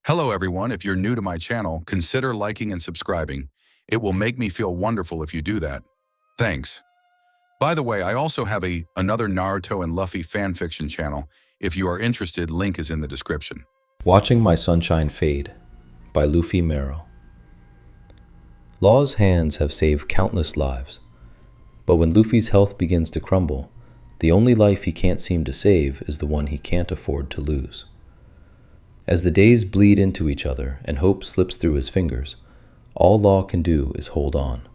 Hello everyone, if you're new to my channel, consider liking and subscribing. It will make me feel wonderful if you do that. Thanks. By the way, I also have another Naruto and Luffy fanfiction channel. If you are interested, link is in the description. Watching My Sunshine Fade by Luffymero. Law's hands have saved countless lives, but when Luffy's health begins to crumble, the only life he can't seem to save is the one he can't afford to lose. As the days bleed into each other and hope slips through his fingers, all Law can do is hold on.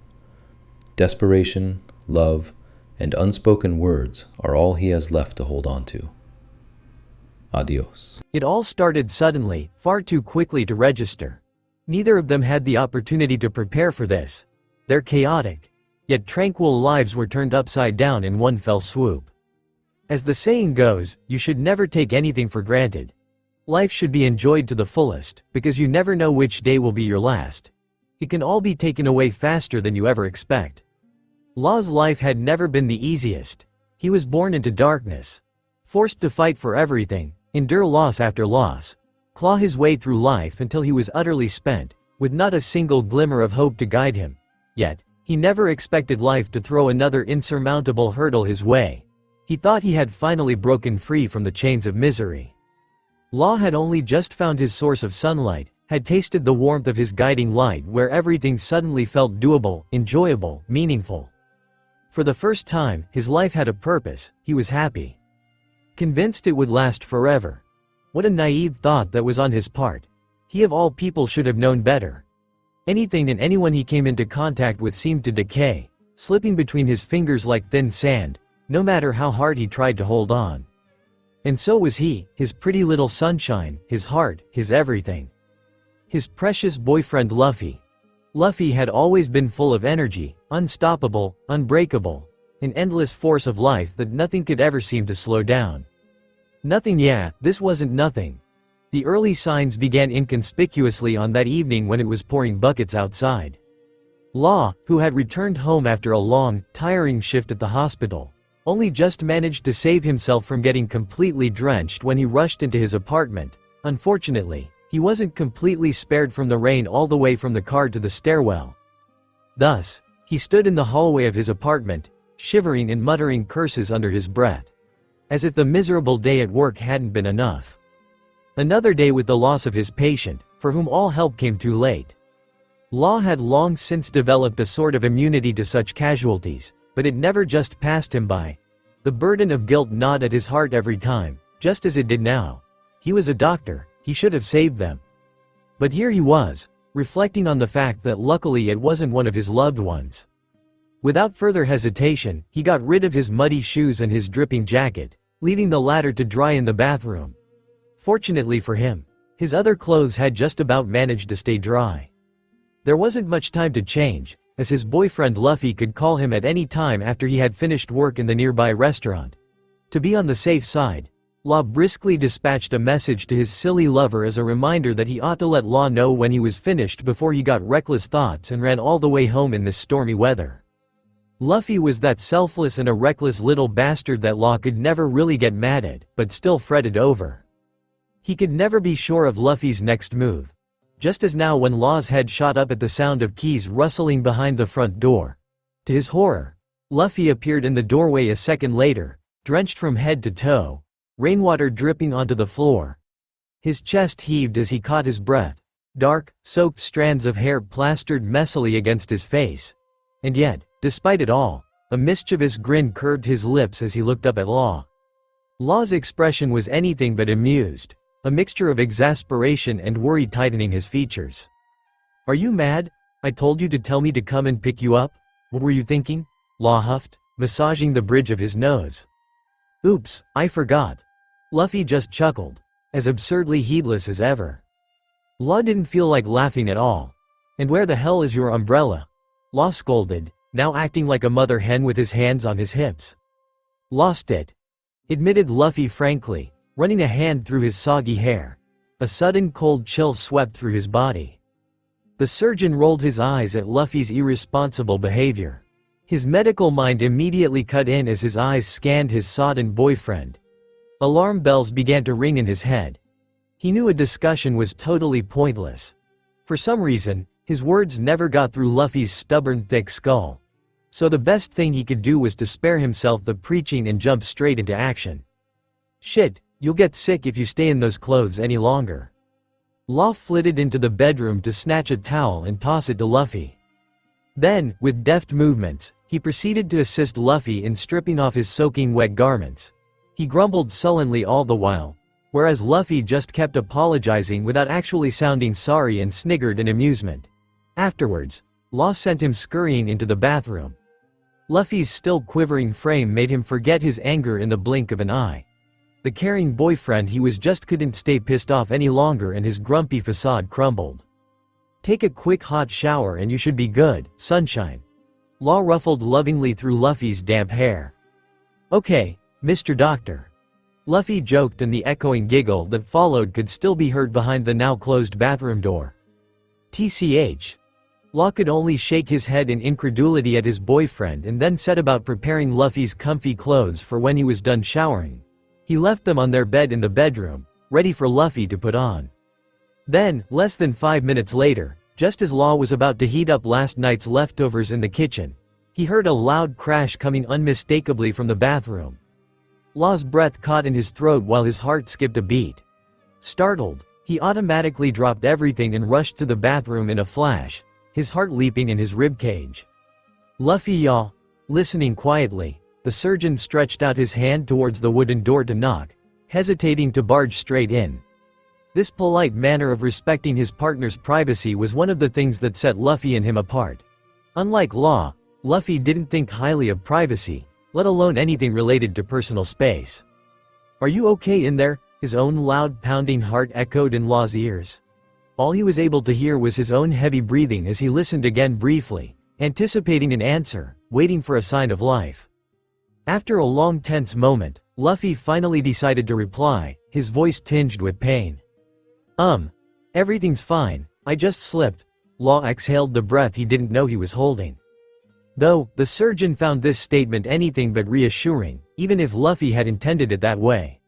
Desperation, love, and unspoken words are all he has left to hold on to. Adios. It all started suddenly, far too quickly to register. Neither of them had the opportunity to prepare for this. Their chaotic, yet tranquil lives were turned upside down in one fell swoop. As the saying goes, you should never take anything for granted. Life should be enjoyed to the fullest, because you never know which day will be your last. It can all be taken away faster than you ever expect. Law's life had never been the easiest. He was born into darkness, forced to fight for everything, endure loss after loss, claw his way through life until he was utterly spent, with not a single glimmer of hope to guide him. Yet, he never expected life to throw another insurmountable hurdle his way. He thought he had finally broken free from the chains of misery. Law had only just found his source of sunlight, had tasted the warmth of his guiding light where everything suddenly felt doable, enjoyable, meaningful. For the first time, his life had a purpose. He was happy. Convinced it would last forever. What a naive thought that was on his part. He of all people should have known better. Anything and anyone he came into contact with seemed to decay, slipping between his fingers like thin sand, no matter how hard he tried to hold on. And so was he, his pretty little sunshine, his heart, his everything. His precious boyfriend Luffy. Luffy had always been full of energy, unstoppable, unbreakable, an endless force of life that nothing could ever seem to slow down. Nothing, yeah, this wasn't nothing. The early signs began inconspicuously on that evening when it was pouring buckets outside. Law, who had returned home after a long, tiring shift at the hospital, only just managed to save himself from getting completely drenched when he rushed into his apartment. Unfortunately, he wasn't completely spared from the rain all the way from the car to the stairwell. Thus, he stood in the hallway of his apartment, shivering and muttering curses under his breath. As if the miserable day at work hadn't been enough. Another day with the loss of his patient, for whom all help came too late. Law had long since developed a sort of immunity to such casualties, but it never just passed him by. The burden of guilt gnawed at his heart every time, just as it did now. He was a doctor, he should have saved them. But here he was, reflecting on the fact that luckily it wasn't one of his loved ones. Without further hesitation, he got rid of his muddy shoes and his dripping jacket, leaving the latter to dry in the bathroom. Fortunately for him, his other clothes had just about managed to stay dry. There wasn't much time to change, as his boyfriend Luffy could call him at any time after he had finished work in the nearby restaurant. To be on the safe side, Law briskly dispatched a message to his silly lover as a reminder that he ought to let Law know when he was finished before he got reckless thoughts and ran all the way home in this stormy weather. Luffy was that selfless and a reckless little bastard that Law could never really get mad at, but still fretted over. He could never be sure of Luffy's next move. Just as now when Law's head shot up at the sound of keys rustling behind the front door. To his horror, Luffy appeared in the doorway a second later, drenched from head to toe, rainwater dripping onto the floor. His chest heaved as he caught his breath, dark, soaked strands of hair plastered messily against his face. And yet, despite it all, a mischievous grin curved his lips as he looked up at Law. Law's expression was anything but amused, a mixture of exasperation and worry tightening his features. "Are you mad? I told you to tell me to come and pick you up? What were you thinking?" Law huffed, massaging the bridge of his nose. "Oops, I forgot." Luffy just chuckled, as absurdly heedless as ever. Law didn't feel like laughing at all. "And where the hell is your umbrella?" Law scolded, now acting like a mother hen with his hands on his hips. "Lost it," admitted Luffy frankly, running a hand through his soggy hair. A sudden cold chill swept through his body. The surgeon rolled his eyes at Luffy's irresponsible behavior. His medical mind immediately cut in as his eyes scanned his sodden boyfriend. Alarm bells began to ring in his head. He knew a discussion was totally pointless. For some reason, his words never got through Luffy's stubborn thick skull. So the best thing he could do was to spare himself the preaching and jump straight into action. Shit, you'll get sick if you stay in those clothes any longer. Law flitted into the bedroom to snatch a towel and toss it to Luffy. Then, with deft movements, he proceeded to assist Luffy in stripping off his soaking wet garments. He grumbled sullenly all the while, whereas Luffy just kept apologizing without actually sounding sorry and sniggered in amusement. Afterwards, Law sent him scurrying into the bathroom. Luffy's still quivering frame made him forget his anger in the blink of an eye. The caring boyfriend he was just couldn't stay pissed off any longer and his grumpy facade crumbled. Take a quick hot shower and you should be good, sunshine. Law ruffled lovingly through Luffy's damp hair. Okay, Mr. Doctor. Luffy joked and the echoing giggle that followed could still be heard behind the now closed bathroom door. TCH. Law could only shake his head in incredulity at his boyfriend and then set about preparing Luffy's comfy clothes for when he was done showering. He left them on their bed in the bedroom, ready for Luffy to put on. Then, less than 5 minutes later, just as Law was about to heat up last night's leftovers in the kitchen, he heard a loud crash coming unmistakably from the bathroom. Law's breath caught in his throat while his heart skipped a beat. Startled, he automatically dropped everything and rushed to the bathroom in a flash, his heart leaping in his ribcage. Luffy yaw. Listening quietly, the surgeon stretched out his hand towards the wooden door to knock, hesitating to barge straight in. This polite manner of respecting his partner's privacy was one of the things that set Luffy and him apart. Unlike Law, Luffy didn't think highly of privacy, let alone anything related to personal space. "Are you okay in there?" his own loud pounding heart echoed in Law's ears. All he was able to hear was his own heavy breathing as he listened again briefly, anticipating an answer, waiting for a sign of life. After a long tense moment, Luffy finally decided to reply, his voice tinged with pain. Everything's fine, I just slipped." Law exhaled the breath he didn't know he was holding. Though, the surgeon found this statement anything but reassuring, even if Luffy had intended it that way.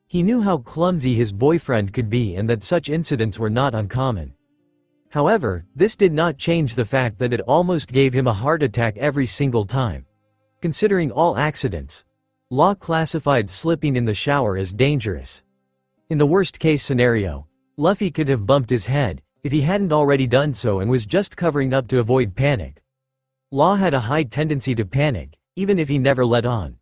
He knew how clumsy his boyfriend could be and that such incidents were not uncommon. However, this did not change the fact that it almost gave him a heart attack every single time. Considering all accidents, Law classified slipping in the shower as dangerous. In the worst-case scenario, Luffy could have bumped his head, if he hadn't already done so and was just covering up to avoid panic. Law had a high tendency to panic, even if he never let on.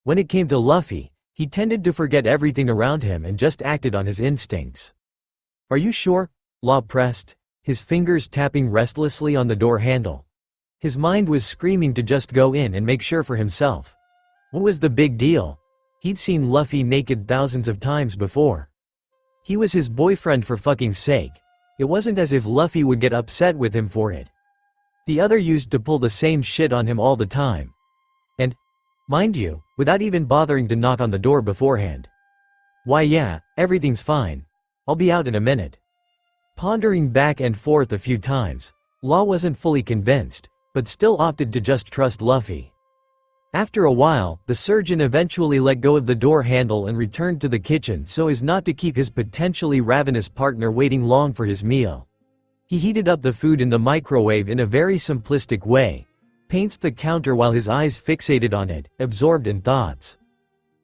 When it came to Luffy, he tended to forget everything around him and just acted on his instincts. "Are you sure?" Law pressed, his fingers tapping restlessly on the door handle. His mind was screaming to just go in and make sure for himself. What was the big deal? He'd seen Luffy naked thousands of times before. He was his boyfriend for fucking sake. It wasn't as if Luffy would get upset with him for it. The other used to pull the same shit on him all the time. And, mind you, without even bothering to knock on the door beforehand. "Why yeah, everything's fine. I'll be out in a minute." Pondering back and forth a few times, Law wasn't fully convinced, but still opted to just trust Luffy. After a while, the surgeon eventually let go of the door handle and returned to the kitchen so as not to keep his potentially ravenous partner waiting long for his meal. He heated up the food in the microwave in a very simplistic way, paced the counter while his eyes fixated on it, absorbed in thoughts.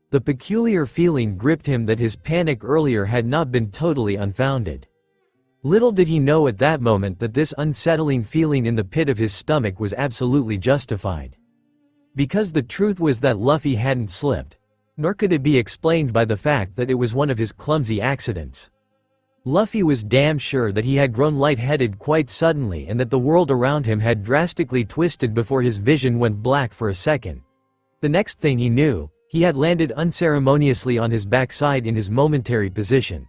The peculiar feeling gripped him that his panic earlier had not been totally unfounded. Little did he know at that moment that this unsettling feeling in the pit of his stomach was absolutely justified. Because the truth was that Luffy hadn't slipped, nor could it be explained by the fact that it was one of his clumsy accidents. Luffy was damn sure that he had grown lightheaded quite suddenly and that the world around him had drastically twisted before his vision went black for a second. The next thing he knew, he had landed unceremoniously on his backside in his momentary position.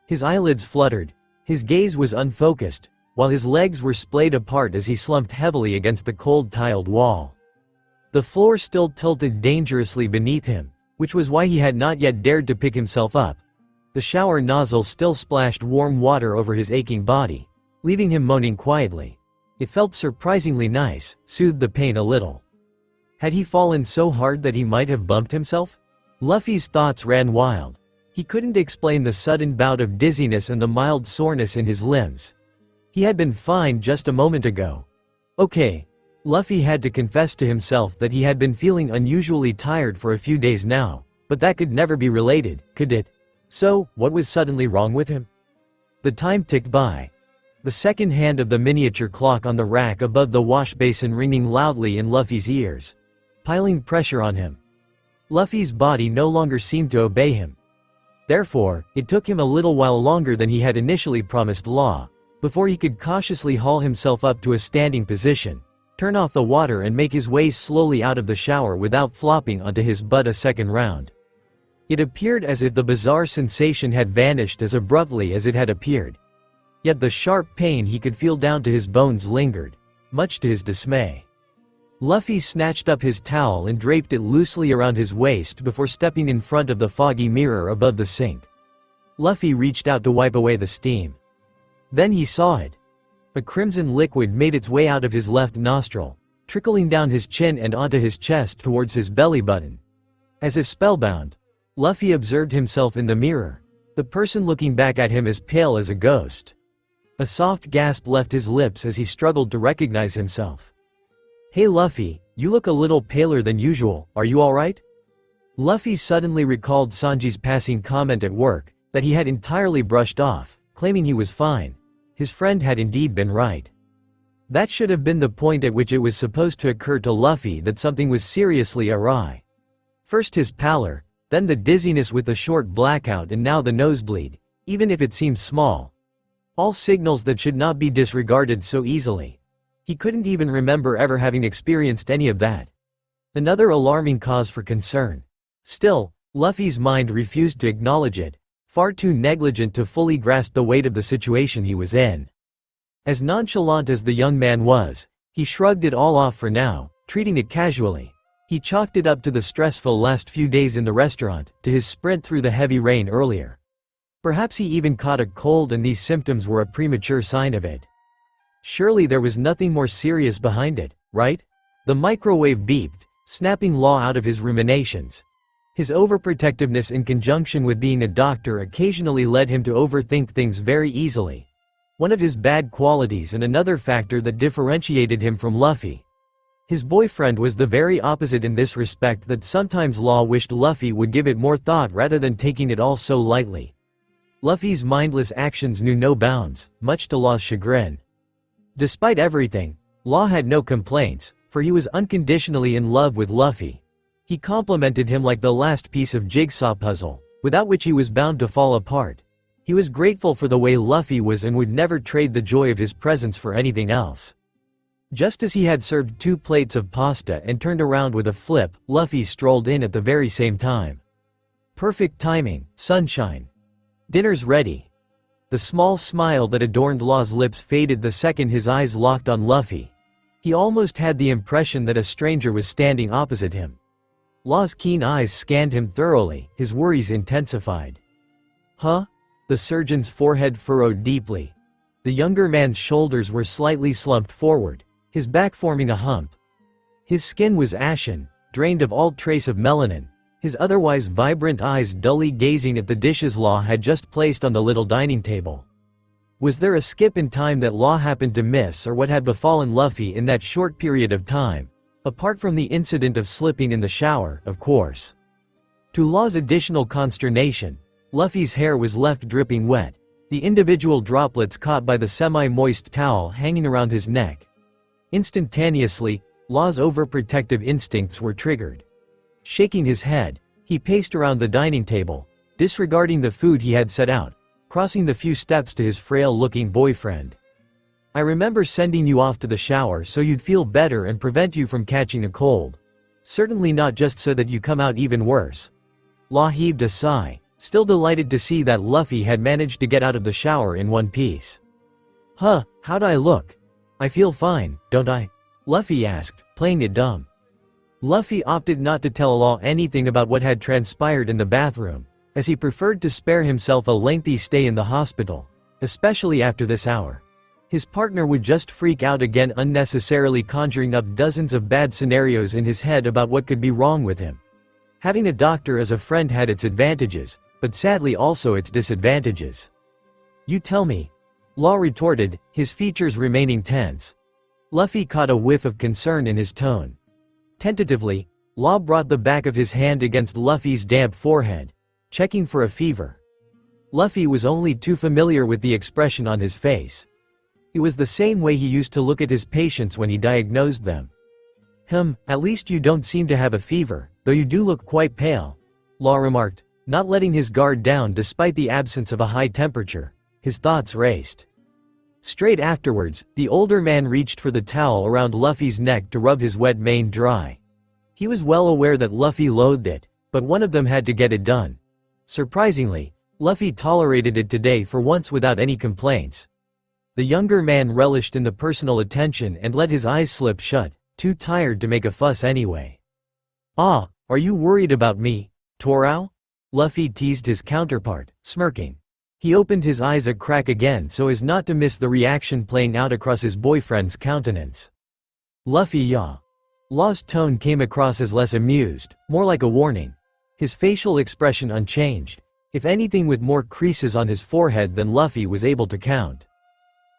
His eyelids fluttered, his gaze was unfocused, while his legs were splayed apart as he slumped heavily against the cold tiled wall. The floor still tilted dangerously beneath him, which was why he had not yet dared to pick himself up. The shower nozzle still splashed warm water over his aching body, leaving him moaning quietly. It felt surprisingly nice, soothed the pain a little. Had he fallen so hard that he might have bumped himself? Luffy's thoughts ran wild. He couldn't explain the sudden bout of dizziness and the mild soreness in his limbs. He had been fine just a moment ago. Okay. Luffy had to confess to himself that he had been feeling unusually tired for a few days now, but that could never be related, could it? So, what was suddenly wrong with him? The time ticked by. The second hand of the miniature clock on the rack above the wash basin ringing loudly in Luffy's ears, piling pressure on him. Luffy's body no longer seemed to obey him. Therefore, it took him a little while longer than he had initially promised Law, before he could cautiously haul himself up to a standing position, turn off the water and make his way slowly out of the shower without flopping onto his butt a second round. It appeared as if the bizarre sensation had vanished as abruptly as it had appeared. Yet the sharp pain he could feel down to his bones lingered, much to his dismay. Luffy snatched up his towel and draped it loosely around his waist before stepping in front of the foggy mirror above the sink. Luffy reached out to wipe away the steam. Then he saw it. A crimson liquid made its way out of his left nostril, trickling down his chin and onto his chest towards his belly button. As if spellbound, Luffy observed himself in the mirror, the person looking back at him as pale as a ghost. A soft gasp left his lips as he struggled to recognize himself. "Hey Luffy, you look a little paler than usual, are you alright?" Luffy suddenly recalled Sanji's passing comment at work, that he had entirely brushed off, claiming he was fine. His friend had indeed been right. That should have been the point at which it was supposed to occur to Luffy that something was seriously awry. First his pallor, then the dizziness with the short blackout and now the nosebleed, even if it seems small. All signals that should not be disregarded so easily. He couldn't even remember ever having experienced any of that. Another alarming cause for concern. Still, Luffy's mind refused to acknowledge it, far too negligent to fully grasp the weight of the situation he was in. As nonchalant as the young man was, he shrugged it all off for now, treating it casually. He chalked it up to the stressful last few days in the restaurant, to his sprint through the heavy rain earlier. Perhaps he even caught a cold and these symptoms were a premature sign of it. Surely there was nothing more serious behind it, right? The microwave beeped, snapping Law out of his ruminations. His overprotectiveness in conjunction with being a doctor occasionally led him to overthink things very easily. One of his bad qualities and another factor that differentiated him from Luffy. His boyfriend was the very opposite in this respect, that sometimes Law wished Luffy would give it more thought rather than taking it all so lightly. Luffy's mindless actions knew no bounds, much to Law's chagrin. Despite everything, Law had no complaints, for he was unconditionally in love with Luffy. He complimented him like the last piece of jigsaw puzzle, without which he was bound to fall apart. He was grateful for the way Luffy was and would never trade the joy of his presence for anything else. Just as he had served 2 plates of pasta and turned around with a flip, Luffy strolled in at the very same time. Perfect timing, sunshine. Dinner's ready. The small smile that adorned Law's lips faded the second his eyes locked on Luffy. He almost had the impression that a stranger was standing opposite him. Law's keen eyes scanned him thoroughly, his worries intensified. Huh? The surgeon's forehead furrowed deeply. The younger man's shoulders were slightly slumped forward, his back forming a hump. His skin was ashen, drained of all trace of melanin, his otherwise vibrant eyes dully gazing at the dishes Law had just placed on the little dining table. Was there a skip in time that Law happened to miss, or what had befallen Luffy in that short period of time? Apart from the incident of slipping in the shower, of course. To Law's additional consternation, Luffy's hair was left dripping wet, the individual droplets caught by the semi-moist towel hanging around his neck. Instantaneously, Law's overprotective instincts were triggered. Shaking his head, he paced around the dining table, disregarding the food he had set out, crossing the few steps to his frail-looking boyfriend. "I remember sending you off to the shower so you'd feel better and prevent you from catching a cold. Certainly not just so that you come out even worse." Law heaved a sigh, still delighted to see that Luffy had managed to get out of the shower in one piece. "Huh, how'd I look? I feel fine, don't I?" Luffy asked, playing it dumb. Luffy opted not to tell Law anything about what had transpired in the bathroom, as he preferred to spare himself a lengthy stay in the hospital, especially after this hour. His partner would just freak out again, unnecessarily conjuring up dozens of bad scenarios in his head about what could be wrong with him. Having a doctor as a friend had its advantages, but sadly also its disadvantages. You tell me. Law retorted, his features remaining tense. Luffy caught a whiff of concern in his tone. Tentatively, Law brought the back of his hand against Luffy's damp forehead, checking for a fever. Luffy was only too familiar with the expression on his face. It was the same way he used to look at his patients when he diagnosed them. At least you don't seem to have a fever, though you do look quite pale, Law remarked, not letting his guard down despite the absence of a high temperature. His thoughts raced. Straight afterwards, the older man reached for the towel around Luffy's neck to rub his wet mane dry. He was well aware that Luffy loathed it, but one of them had to get it done. Surprisingly, Luffy tolerated it today for once without any complaints. The younger man relished in the personal attention and let his eyes slip shut, too tired to make a fuss anyway. "Ah, are you worried about me, Torao?" Luffy teased his counterpart, smirking. He opened his eyes a crack again so as not to miss the reaction playing out across his boyfriend's countenance. "Luffy, yeah." Law's tone came across as less amused, more like a warning. His facial expression unchanged, if anything with more creases on his forehead than Luffy was able to count.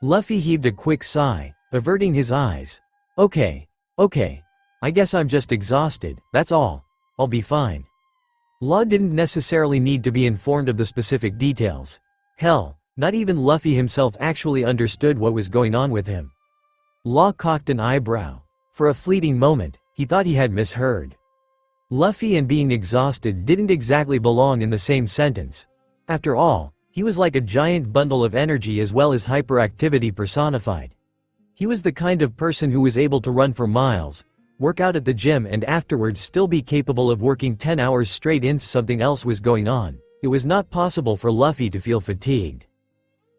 Luffy heaved a quick sigh, averting his eyes. Okay. I guess I'm just exhausted, that's all. I'll be fine." Law didn't necessarily need to be informed of the specific details. Hell, not even Luffy himself actually understood what was going on with him. Law cocked an eyebrow. For a fleeting moment, he thought he had misheard. Luffy and being exhausted didn't exactly belong in the same sentence. After all, he was like a giant bundle of energy as well as hyperactivity personified. He was the kind of person who was able to run for miles, work out at the gym and afterwards still be capable of working 10 hours straight in. Something else was going on. It was not possible for Luffy to feel fatigued.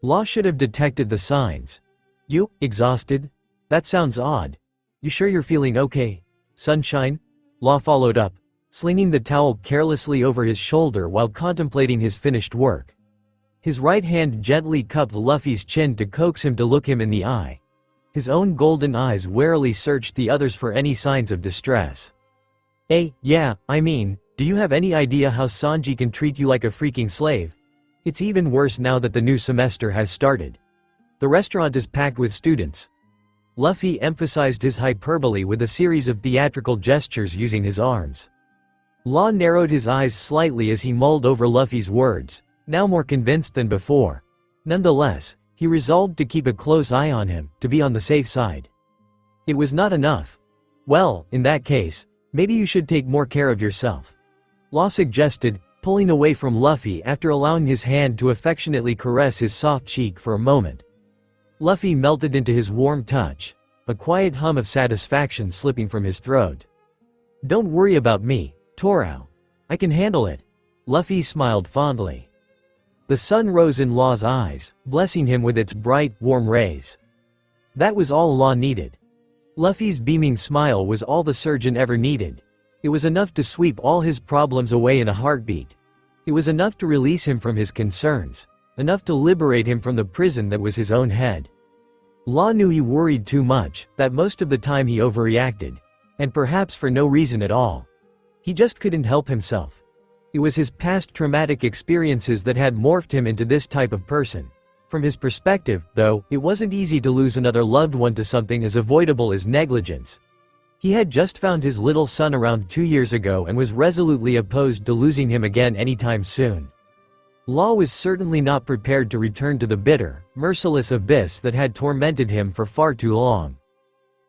Law should have detected the signs. "You, exhausted? That sounds odd. You sure you're feeling okay, sunshine?" Law followed up, slinging the towel carelessly over his shoulder while contemplating his finished work. His right hand gently cupped Luffy's chin to coax him to look him in the eye. His own golden eyes warily searched the others for any signs of distress. Yeah, I mean, do you have any idea how Sanji can treat you like a freaking slave? It's even worse now that the new semester has started. The restaurant is packed with students." Luffy emphasized his hyperbole with a series of theatrical gestures using his arms. Law narrowed his eyes slightly as he mulled over Luffy's words, now more convinced than before. Nonetheless, he resolved to keep a close eye on him, to be on the safe side. It was not enough. "Well, in that case, maybe you should take more care of yourself," Law suggested, pulling away from Luffy after allowing his hand to affectionately caress his soft cheek for a moment. Luffy melted into his warm touch, a quiet hum of satisfaction slipping from his throat. "Don't worry about me, Torao. I can handle it." Luffy smiled fondly. The sun rose in Law's eyes, blessing him with its bright, warm rays. That was all Law needed. Luffy's beaming smile was all the surgeon ever needed. It was enough to sweep all his problems away in a heartbeat. It was enough to release him from his concerns, enough to liberate him from the prison that was his own head. Law knew he worried too much, that most of the time he overreacted, and perhaps for no reason at all. He just couldn't help himself. It was his past traumatic experiences that had morphed him into this type of person. From his perspective, though, it wasn't easy to lose another loved one to something as avoidable as negligence. He had just found his little son around 2 years ago and was resolutely opposed to losing him again anytime soon. Law was certainly not prepared to return to the bitter, merciless abyss that had tormented him for far too long.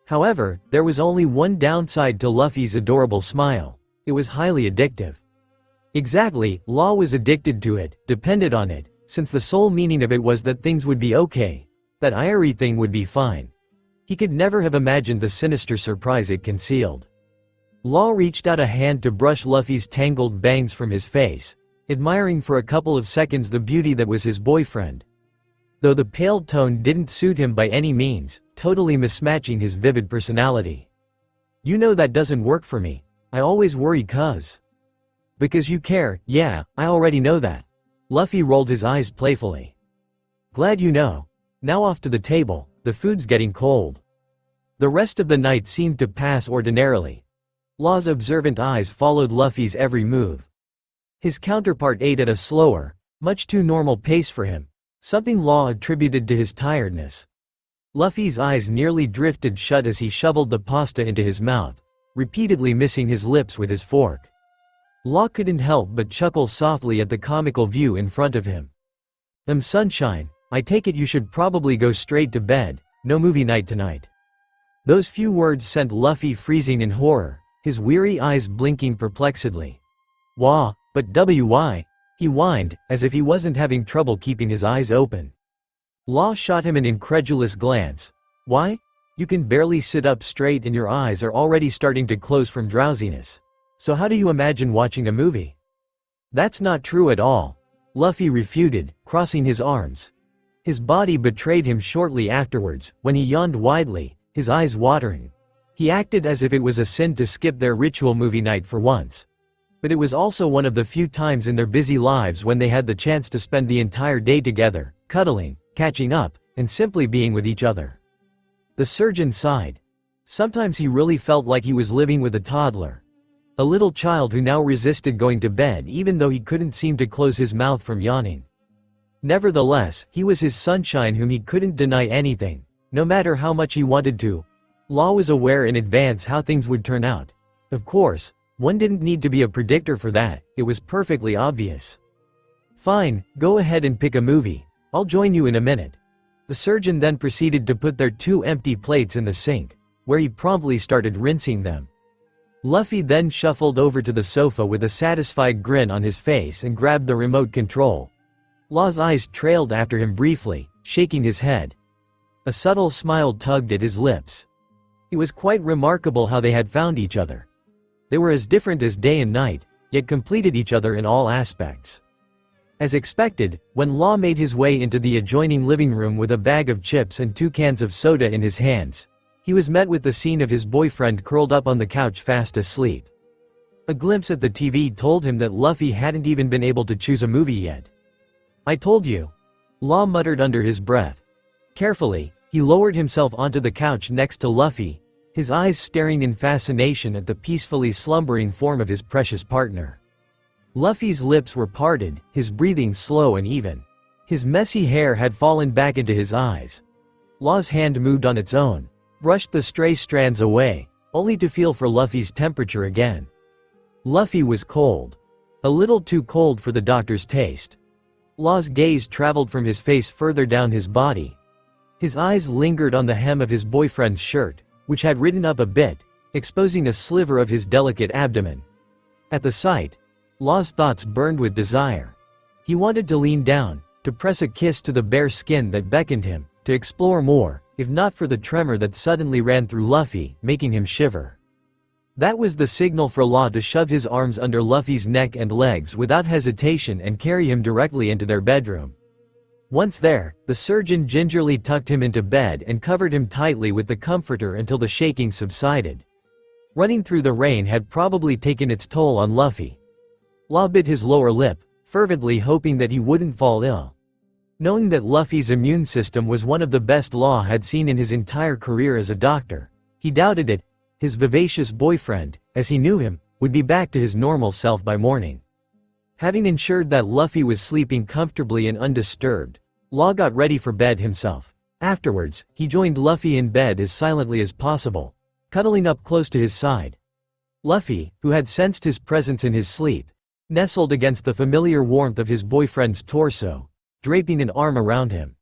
However, there was only one downside to Luffy's adorable smile. It was highly addictive. Exactly, Law was addicted to it, depended on it, since the sole meaning of it was that things would be okay, that everything would be fine. He could never have imagined the sinister surprise it concealed. Law reached out a hand to brush Luffy's tangled bangs from his face, admiring for a couple of seconds the beauty that was his boyfriend. Though the pale tone didn't suit him by any means, totally mismatching his vivid personality. "You know that doesn't work for me. I always worry because you care. Yeah, I already know that." Luffy rolled his eyes playfully. "Glad you know. Now off to the table, the food's getting cold." The rest of the night seemed to pass ordinarily. Law's observant eyes followed Luffy's every move. His counterpart ate at a slower, much too normal pace for him, something Law attributed to his tiredness. Luffy's eyes nearly drifted shut as he shoveled the pasta into his mouth, repeatedly missing his lips with his fork. Law couldn't help but chuckle softly at the comical view in front of him. Sunshine, I take it you should probably go straight to bed, no movie night tonight." Those few words sent Luffy freezing in horror, his weary eyes blinking perplexedly. "Wah, but why?" he whined, as if he wasn't having trouble keeping his eyes open. Law shot him an incredulous glance. "Why? You can barely sit up straight and your eyes are already starting to close from drowsiness. So how do you imagine watching a movie?" "That's not true at all," Luffy refuted, crossing his arms. His body betrayed him shortly afterwards, when he yawned widely, his eyes watering. He acted as if it was a sin to skip their ritual movie night for once. But it was also one of the few times in their busy lives when they had the chance to spend the entire day together, cuddling, catching up, and simply being with each other. The surgeon sighed. Sometimes he really felt like he was living with a toddler. A little child who now resisted going to bed even though he couldn't seem to close his mouth from yawning. Nevertheless, he was his sunshine whom he couldn't deny anything, no matter how much he wanted to. Law was aware in advance how things would turn out. Of course, one didn't need to be a predictor for that, it was perfectly obvious. "Fine, go ahead and pick a movie, I'll join you in a minute." The surgeon then proceeded to put their 2 empty plates in the sink, where he promptly started rinsing them. Luffy then shuffled over to the sofa with a satisfied grin on his face and grabbed the remote control. Law's eyes trailed after him briefly, shaking his head. A subtle smile tugged at his lips. It was quite remarkable how they had found each other. They were as different as day and night, yet completed each other in all aspects. As expected, when Law made his way into the adjoining living room with a bag of chips and 2 cans of soda in his hands, he was met with the scene of his boyfriend curled up on the couch fast asleep. A glimpse at the TV told him that Luffy hadn't even been able to choose a movie yet. "I told you," Law muttered under his breath. Carefully, he lowered himself onto the couch next to Luffy, his eyes staring in fascination at the peacefully slumbering form of his precious partner. Luffy's lips were parted, his breathing slow and even. His messy hair had fallen back into his eyes. Law's hand moved on its own, brushed the stray strands away, only to feel for Luffy's temperature again. Luffy was cold. A little too cold for the doctor's taste. Law's gaze traveled from his face further down his body. His eyes lingered on the hem of his boyfriend's shirt, which had ridden up a bit, exposing a sliver of his delicate abdomen. At the sight, Law's thoughts burned with desire. He wanted to lean down, to press a kiss to the bare skin that beckoned him, to explore more, if not for the tremor that suddenly ran through Luffy, making him shiver. That was the signal for Law to shove his arms under Luffy's neck and legs without hesitation and carry him directly into their bedroom. Once there, the surgeon gingerly tucked him into bed and covered him tightly with the comforter until the shaking subsided. Running through the rain had probably taken its toll on Luffy. Law bit his lower lip, fervently hoping that he wouldn't fall ill. Knowing that Luffy's immune system was one of the best Law had seen in his entire career as a doctor, he doubted it. His vivacious boyfriend, as he knew him, would be back to his normal self by morning. Having ensured that Luffy was sleeping comfortably and undisturbed, Law got ready for bed himself. Afterwards, he joined Luffy in bed as silently as possible, cuddling up close to his side. Luffy, who had sensed his presence in his sleep, nestled against the familiar warmth of his boyfriend's torso, draping an arm around him.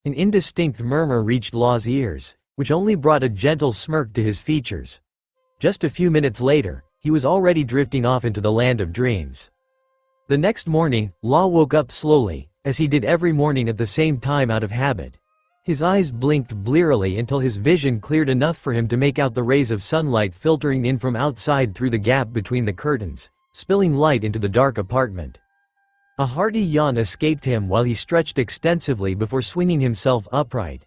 An indistinct murmur reached Law's ears, which only brought a gentle smirk to his features. Just a few minutes later, he was already drifting off into the land of dreams. The next morning, Law woke up slowly, as he did every morning at the same time out of habit. His eyes blinked blearily until his vision cleared enough for him to make out the rays of sunlight filtering in from outside through the gap between the curtains, spilling light into the dark apartment. A hearty yawn escaped him while he stretched extensively before swinging himself upright.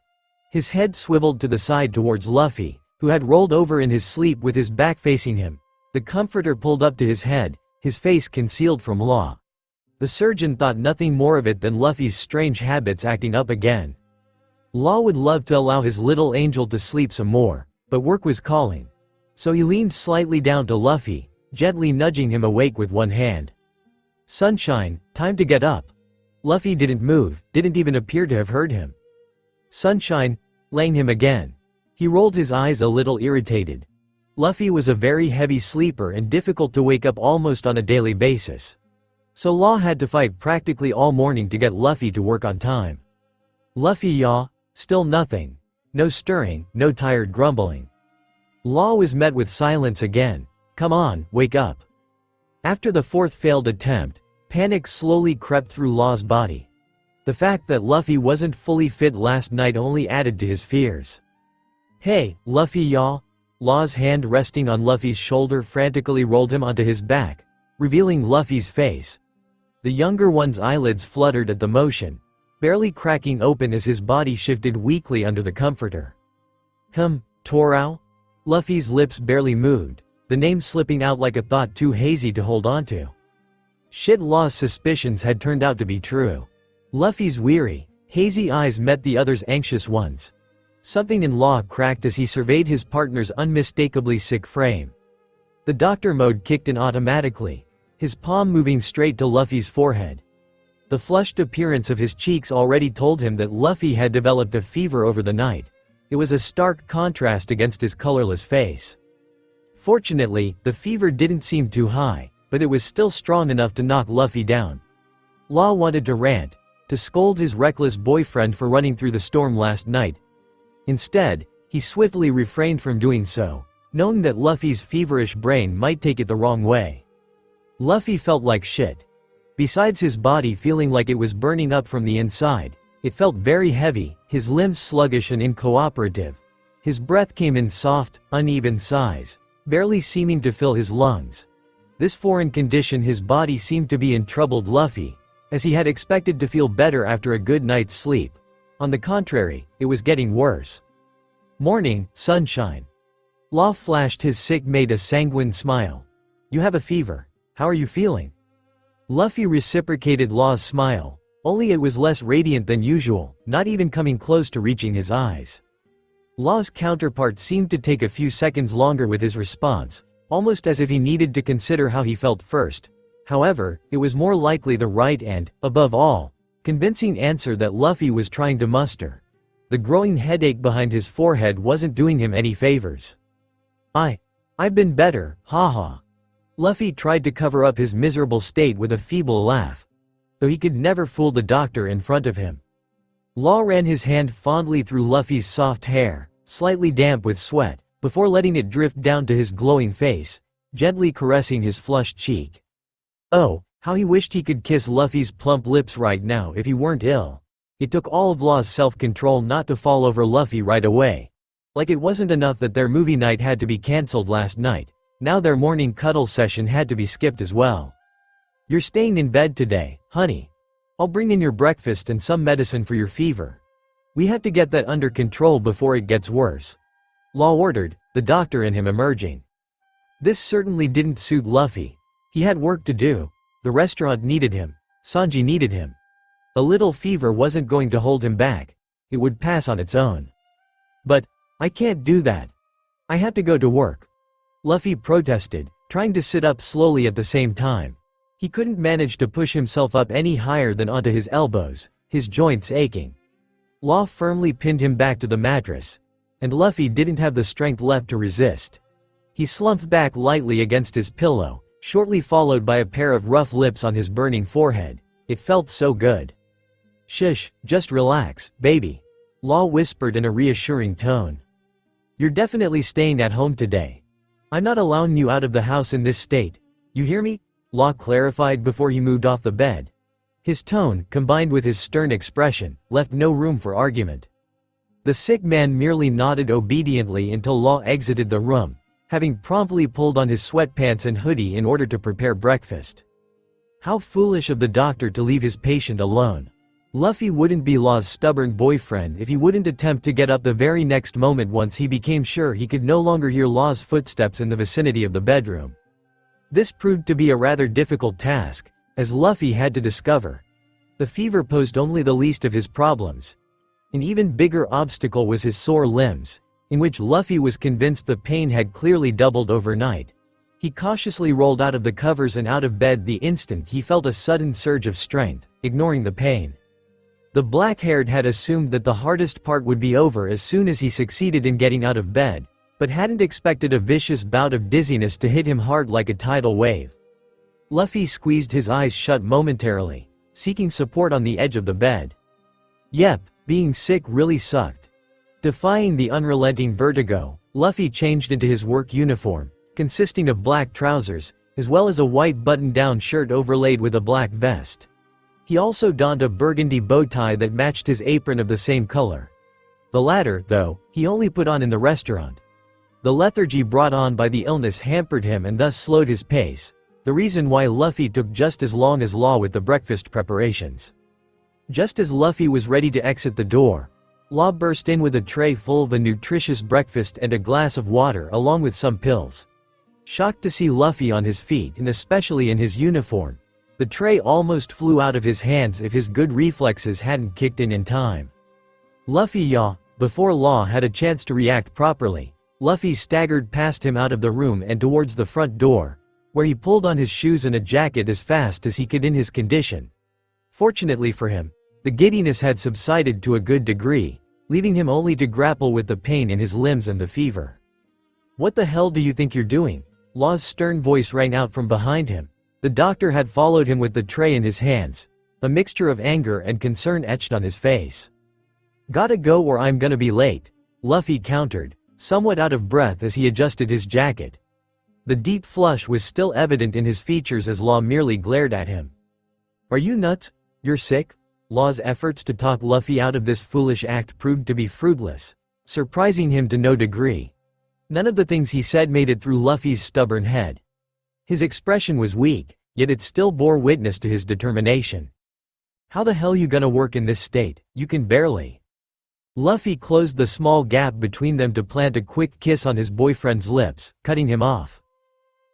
His head swiveled to the side towards Luffy, who had rolled over in his sleep with his back facing him. The comforter pulled up to his head, his face concealed from Law. The surgeon thought nothing more of it than Luffy's strange habits acting up again. Law would love to allow his little angel to sleep some more, but work was calling. So he leaned slightly down to Luffy, gently nudging him awake with one hand. Sunshine, time to get up. Luffy didn't move, didn't even appear to have heard him. Sunshine, laying him again. He rolled his eyes a little irritated. Luffy was a very heavy sleeper and difficult to wake up almost on a daily basis. So Law had to fight practically all morning to get Luffy to work on time. Luffy yaw, still nothing. No stirring, no tired grumbling. Law was met with silence again. Come on, wake up. After the fourth failed attempt, panic slowly crept through Law's body. The fact that Luffy wasn't fully fit last night only added to his fears. Hey, Luffy yaw. Law's hand resting on Luffy's shoulder frantically rolled him onto his back, revealing Luffy's face. The younger one's eyelids fluttered at the motion, barely cracking open as his body shifted weakly under the comforter. Torao? Luffy's lips barely moved, the name slipping out like a thought too hazy to hold onto. Shit, Law's suspicions had turned out to be true. Luffy's weary, hazy eyes met the other's anxious ones. Something in Law cracked as he surveyed his partner's unmistakably sick frame. The doctor mode kicked in automatically, his palm moving straight to Luffy's forehead. The flushed appearance of his cheeks already told him that Luffy had developed a fever over the night. It was a stark contrast against his colorless face. Fortunately, the fever didn't seem too high, but it was still strong enough to knock Luffy down. Law wanted to rant, to scold his reckless boyfriend for running through the storm last night. Instead, he swiftly refrained from doing so, knowing that Luffy's feverish brain might take it the wrong way. Luffy felt like shit. Besides his body feeling like it was burning up from the inside, it felt very heavy, his limbs sluggish and incooperative. His breath came in soft, uneven sighs, barely seeming to fill his lungs. This foreign condition his body seemed to be in troubled Luffy, as he had expected to feel better after a good night's sleep. On the contrary, it was getting worse. Morning, sunshine. Law flashed his sick mate a sanguine smile. You have a fever. How are you feeling? Luffy reciprocated Law's smile, only it was less radiant than usual, not even coming close to reaching his eyes. Law's counterpart seemed to take a few seconds longer with his response, almost as if he needed to consider how he felt first. However, it was more likely the right and, above all, convincing answer that Luffy was trying to muster. The growing headache behind his forehead wasn't doing him any favors. I've been better, haha. Luffy tried to cover up his miserable state with a feeble laugh, though he could never fool the doctor in front of him. Law ran his hand fondly through Luffy's soft hair, slightly damp with sweat, before letting it drift down to his glowing face, gently caressing his flushed cheek. Oh, how he wished he could kiss Luffy's plump lips right now if he weren't ill. It took all of Law's self-control not to fall over Luffy right away. Like it wasn't enough that their movie night had to be cancelled last night, now their morning cuddle session had to be skipped as well. You're staying in bed today, honey. I'll bring in your breakfast and some medicine for your fever. We have to get that under control before it gets worse. Law ordered, the doctor and him emerging. This certainly didn't suit Luffy. He had work to do. The restaurant needed him. Sanji needed him. A little fever wasn't going to hold him back. It would pass on its own. But, I can't do that. I have to go to work. Luffy protested, trying to sit up slowly at the same time. He couldn't manage to push himself up any higher than onto his elbows, his joints aching. Law firmly pinned him back to the mattress, and Luffy didn't have the strength left to resist. He slumped back lightly against his pillow, shortly followed by a pair of rough lips on his burning forehead. It felt so good. Shush, just relax, baby. Law whispered in a reassuring tone. You're definitely staying at home today. I'm not allowing you out of the house in this state. You hear me? Law clarified before he moved off the bed. His tone, combined with his stern expression, left no room for argument. The sick man merely nodded obediently until Law exited the room, having promptly pulled on his sweatpants and hoodie in order to prepare breakfast. How foolish of the doctor to leave his patient alone. Luffy wouldn't be Law's stubborn boyfriend if he wouldn't attempt to get up the very next moment once he became sure he could no longer hear Law's footsteps in the vicinity of the bedroom. This proved to be a rather difficult task, as Luffy had to discover. The fever posed only the least of his problems. An even bigger obstacle was his sore limbs, in which Luffy was convinced the pain had clearly doubled overnight. He cautiously rolled out of the covers and out of bed the instant he felt a sudden surge of strength, ignoring the pain. The black-haired had assumed that the hardest part would be over as soon as he succeeded in getting out of bed, but hadn't expected a vicious bout of dizziness to hit him hard like a tidal wave. Luffy squeezed his eyes shut momentarily, seeking support on the edge of the bed. Yep, being sick really sucked. Defying the unrelenting vertigo, Luffy changed into his work uniform, consisting of black trousers, as well as a white button-down shirt overlaid with a black vest. He also donned a burgundy bow tie that matched his apron of the same color. The latter, though, he only put on in the restaurant. The lethargy brought on by the illness hampered him and thus slowed his pace, the reason why Luffy took just as long as Law with the breakfast preparations. Just as Luffy was ready to exit the door, Law burst in with a tray full of a nutritious breakfast and a glass of water along with some pills. Shocked to see Luffy on his feet and especially in his uniform, the tray almost flew out of his hands if his good reflexes hadn't kicked in time. Luffy yaw. Before Law had a chance to react properly, Luffy staggered past him out of the room and towards the front door, where he pulled on his shoes and a jacket as fast as he could in his condition. Fortunately for him, the giddiness had subsided to a good degree, leaving him only to grapple with the pain in his limbs and the fever. "What the hell do you think you're doing?" Law's stern voice rang out from behind him. The doctor had followed him with the tray in his hands, a mixture of anger and concern etched on his face. "Gotta go or I'm gonna be late," Luffy countered, somewhat out of breath as he adjusted his jacket. The deep flush was still evident in his features as Law merely glared at him. "Are you nuts? You're sick?" Law's efforts to talk Luffy out of this foolish act proved to be fruitless, surprising him to no degree. None of the things he said made it through Luffy's stubborn head. His expression was weak, yet it still bore witness to his determination. "How the hell you gonna work in this state? You can barely." Luffy closed the small gap between them to plant a quick kiss on his boyfriend's lips, cutting him off.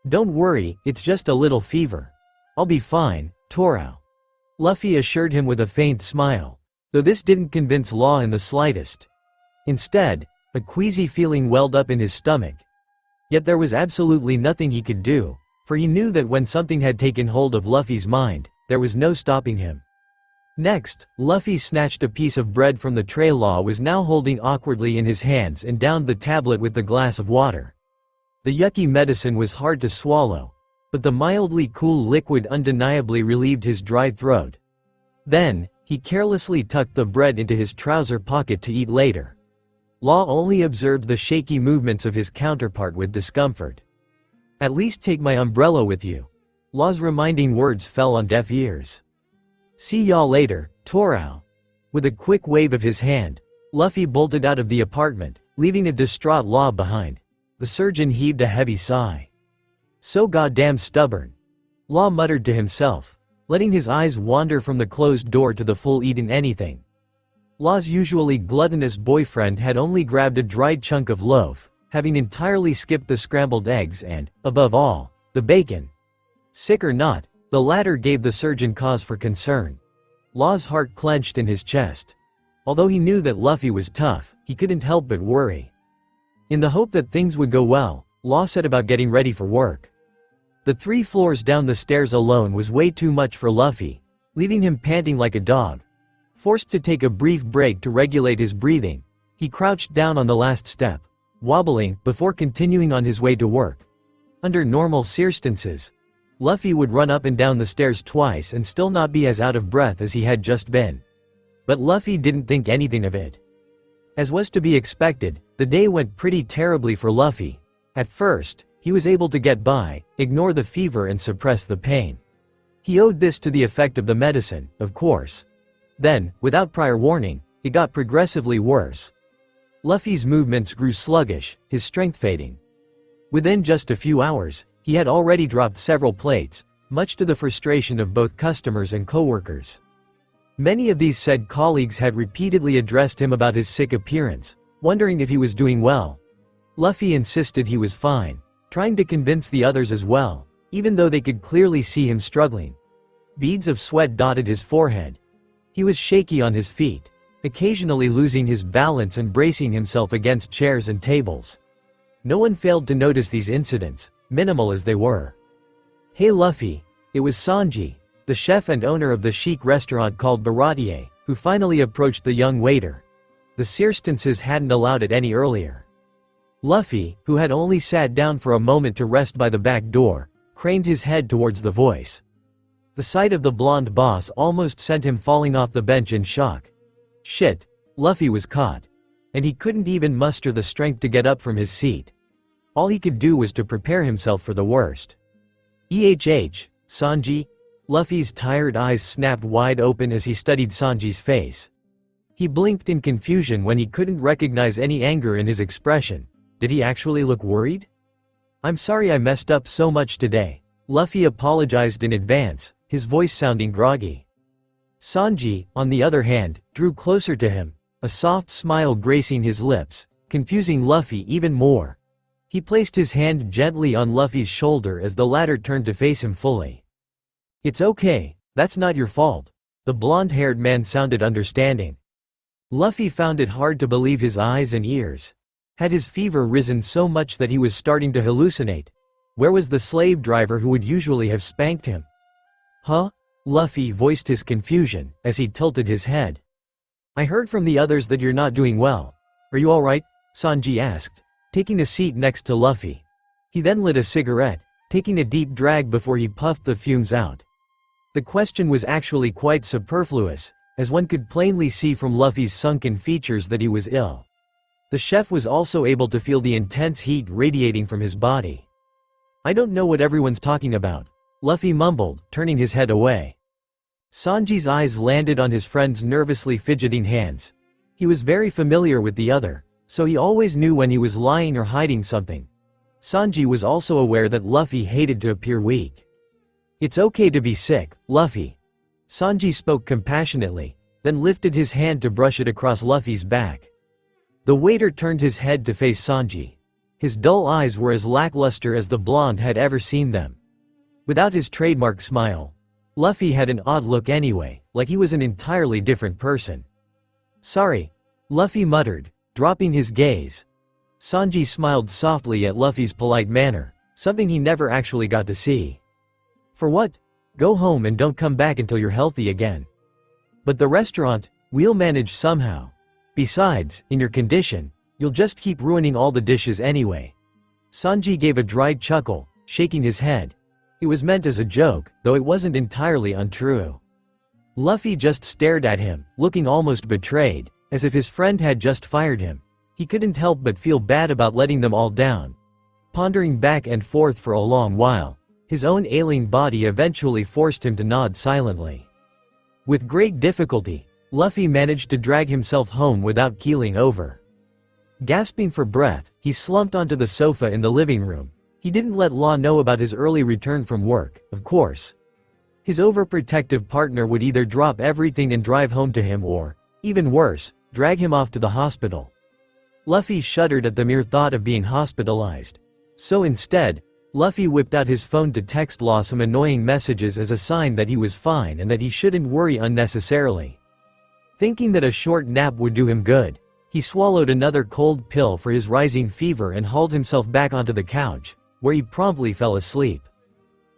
"Don't worry, it's just a little fever. I'll be fine, Toro," Luffy assured him with a faint smile, though this didn't convince Law in the slightest. Instead, a queasy feeling welled up in his stomach. Yet there was absolutely nothing he could do, for he knew that when something had taken hold of Luffy's mind, there was no stopping him. Next, Luffy snatched a piece of bread from the tray Law was now holding awkwardly in his hands and downed the tablet with the glass of water. The yucky medicine was hard to swallow, but the mildly cool liquid undeniably relieved his dry throat. Then, he carelessly tucked the bread into his trouser pocket to eat later. Law only observed the shaky movements of his counterpart with discomfort. "At least take my umbrella with you." Law's reminding words fell on deaf ears. "See y'all later, Toro." With a quick wave of his hand, Luffy bolted out of the apartment, leaving a distraught Law behind. The surgeon heaved a heavy sigh. "So goddamn stubborn," Law muttered to himself, letting his eyes wander from the closed door to the full eaten anything. Law's usually gluttonous boyfriend had only grabbed a dried chunk of loaf, having entirely skipped the scrambled eggs and, above all, the bacon. Sick or not, the latter gave the surgeon cause for concern. Law's heart clenched in his chest. Although he knew that Luffy was tough, he couldn't help but worry. In the hope that things would go well, Law set about getting ready for work. The 3 floors down the stairs alone was way too much for Luffy, leaving him panting like a dog. Forced to take a brief break to regulate his breathing, he crouched down on the last step, wobbling before continuing on his way to work. Under normal circumstances, Luffy would run up and down the stairs twice and still not be as out of breath as he had just been. But Luffy didn't think anything of it. As was to be expected, the day went pretty terribly for Luffy. At first, he was able to get by, ignore the fever and suppress the pain. He owed this to the effect of the medicine, of course. Then, without prior warning, it got progressively worse. Luffy's movements grew sluggish, his strength fading. Within just a few hours, he had already dropped several plates, much to the frustration of both customers and coworkers. Many of these said colleagues had repeatedly addressed him about his sick appearance, wondering if he was doing well. Luffy insisted he was fine, trying to convince the others as well, even though they could clearly see him struggling. Beads of sweat dotted his forehead. He was shaky on his feet, occasionally losing his balance and bracing himself against chairs and tables. No one failed to notice these incidents, minimal as they were. "Hey Luffy," it was Sanji, the chef and owner of the chic restaurant called Baratier, who finally approached the young waiter. The circumstances hadn't allowed it any earlier. Luffy, who had only sat down for a moment to rest by the back door, craned his head towards the voice. The sight of the blonde boss almost sent him falling off the bench in shock. Shit, Luffy was caught. And he couldn't even muster the strength to get up from his seat. All he could do was to prepare himself for the worst. Sanji? Luffy's tired eyes snapped wide open as he studied Sanji's face. He blinked in confusion when he couldn't recognize any anger in his expression. Did he actually look worried? "I'm sorry I messed up so much today," Luffy apologized in advance, his voice sounding groggy. Sanji, on the other hand, drew closer to him, a soft smile gracing his lips, confusing Luffy even more. He placed his hand gently on Luffy's shoulder as the latter turned to face him fully. "It's okay, that's not your fault." The blonde-haired man sounded understanding. Luffy found it hard to believe his eyes and ears. Had his fever risen so much that he was starting to hallucinate? Where was the slave driver who would usually have spanked him? "Huh?" Luffy voiced his confusion, as he tilted his head. "I heard from the others that you're not doing well. Are you alright?" Sanji asked, taking a seat next to Luffy. He then lit a cigarette, taking a deep drag before he puffed the fumes out. The question was actually quite superfluous, as one could plainly see from Luffy's sunken features that he was ill. The chef was also able to feel the intense heat radiating from his body. "I don't know what everyone's talking about," Luffy mumbled, turning his head away. Sanji's eyes landed on his friend's nervously fidgeting hands. He was very familiar with the other, so he always knew when he was lying or hiding something. Sanji was also aware that Luffy hated to appear weak. "It's okay to be sick, Luffy." Sanji spoke compassionately, then lifted his hand to brush it across Luffy's back. The waiter turned his head to face Sanji. His dull eyes were as lackluster as the blonde had ever seen them. Without his trademark smile, Luffy had an odd look anyway, like he was an entirely different person. "Sorry," Luffy muttered, dropping his gaze. Sanji smiled softly at Luffy's polite manner, something he never actually got to see. "For what? Go home and don't come back until you're healthy again. But the restaurant, we'll manage somehow. Besides, in your condition, you'll just keep ruining all the dishes anyway." Sanji gave a dry chuckle, shaking his head. It was meant as a joke, though it wasn't entirely untrue. Luffy just stared at him, looking almost betrayed, as if his friend had just fired him. He couldn't help but feel bad about letting them all down. Pondering back and forth for a long while, his own ailing body eventually forced him to nod silently. With great difficulty, Luffy managed to drag himself home without keeling over. Gasping for breath, he slumped onto the sofa in the living room. He didn't let Law know about his early return from work, of course. His overprotective partner would either drop everything and drive home to him or, even worse, drag him off to the hospital. Luffy shuddered at the mere thought of being hospitalized. So instead, Luffy whipped out his phone to text Law some annoying messages as a sign that he was fine and that he shouldn't worry unnecessarily. Thinking that a short nap would do him good, he swallowed another cold pill for his rising fever and hauled himself back onto the couch, where he promptly fell asleep.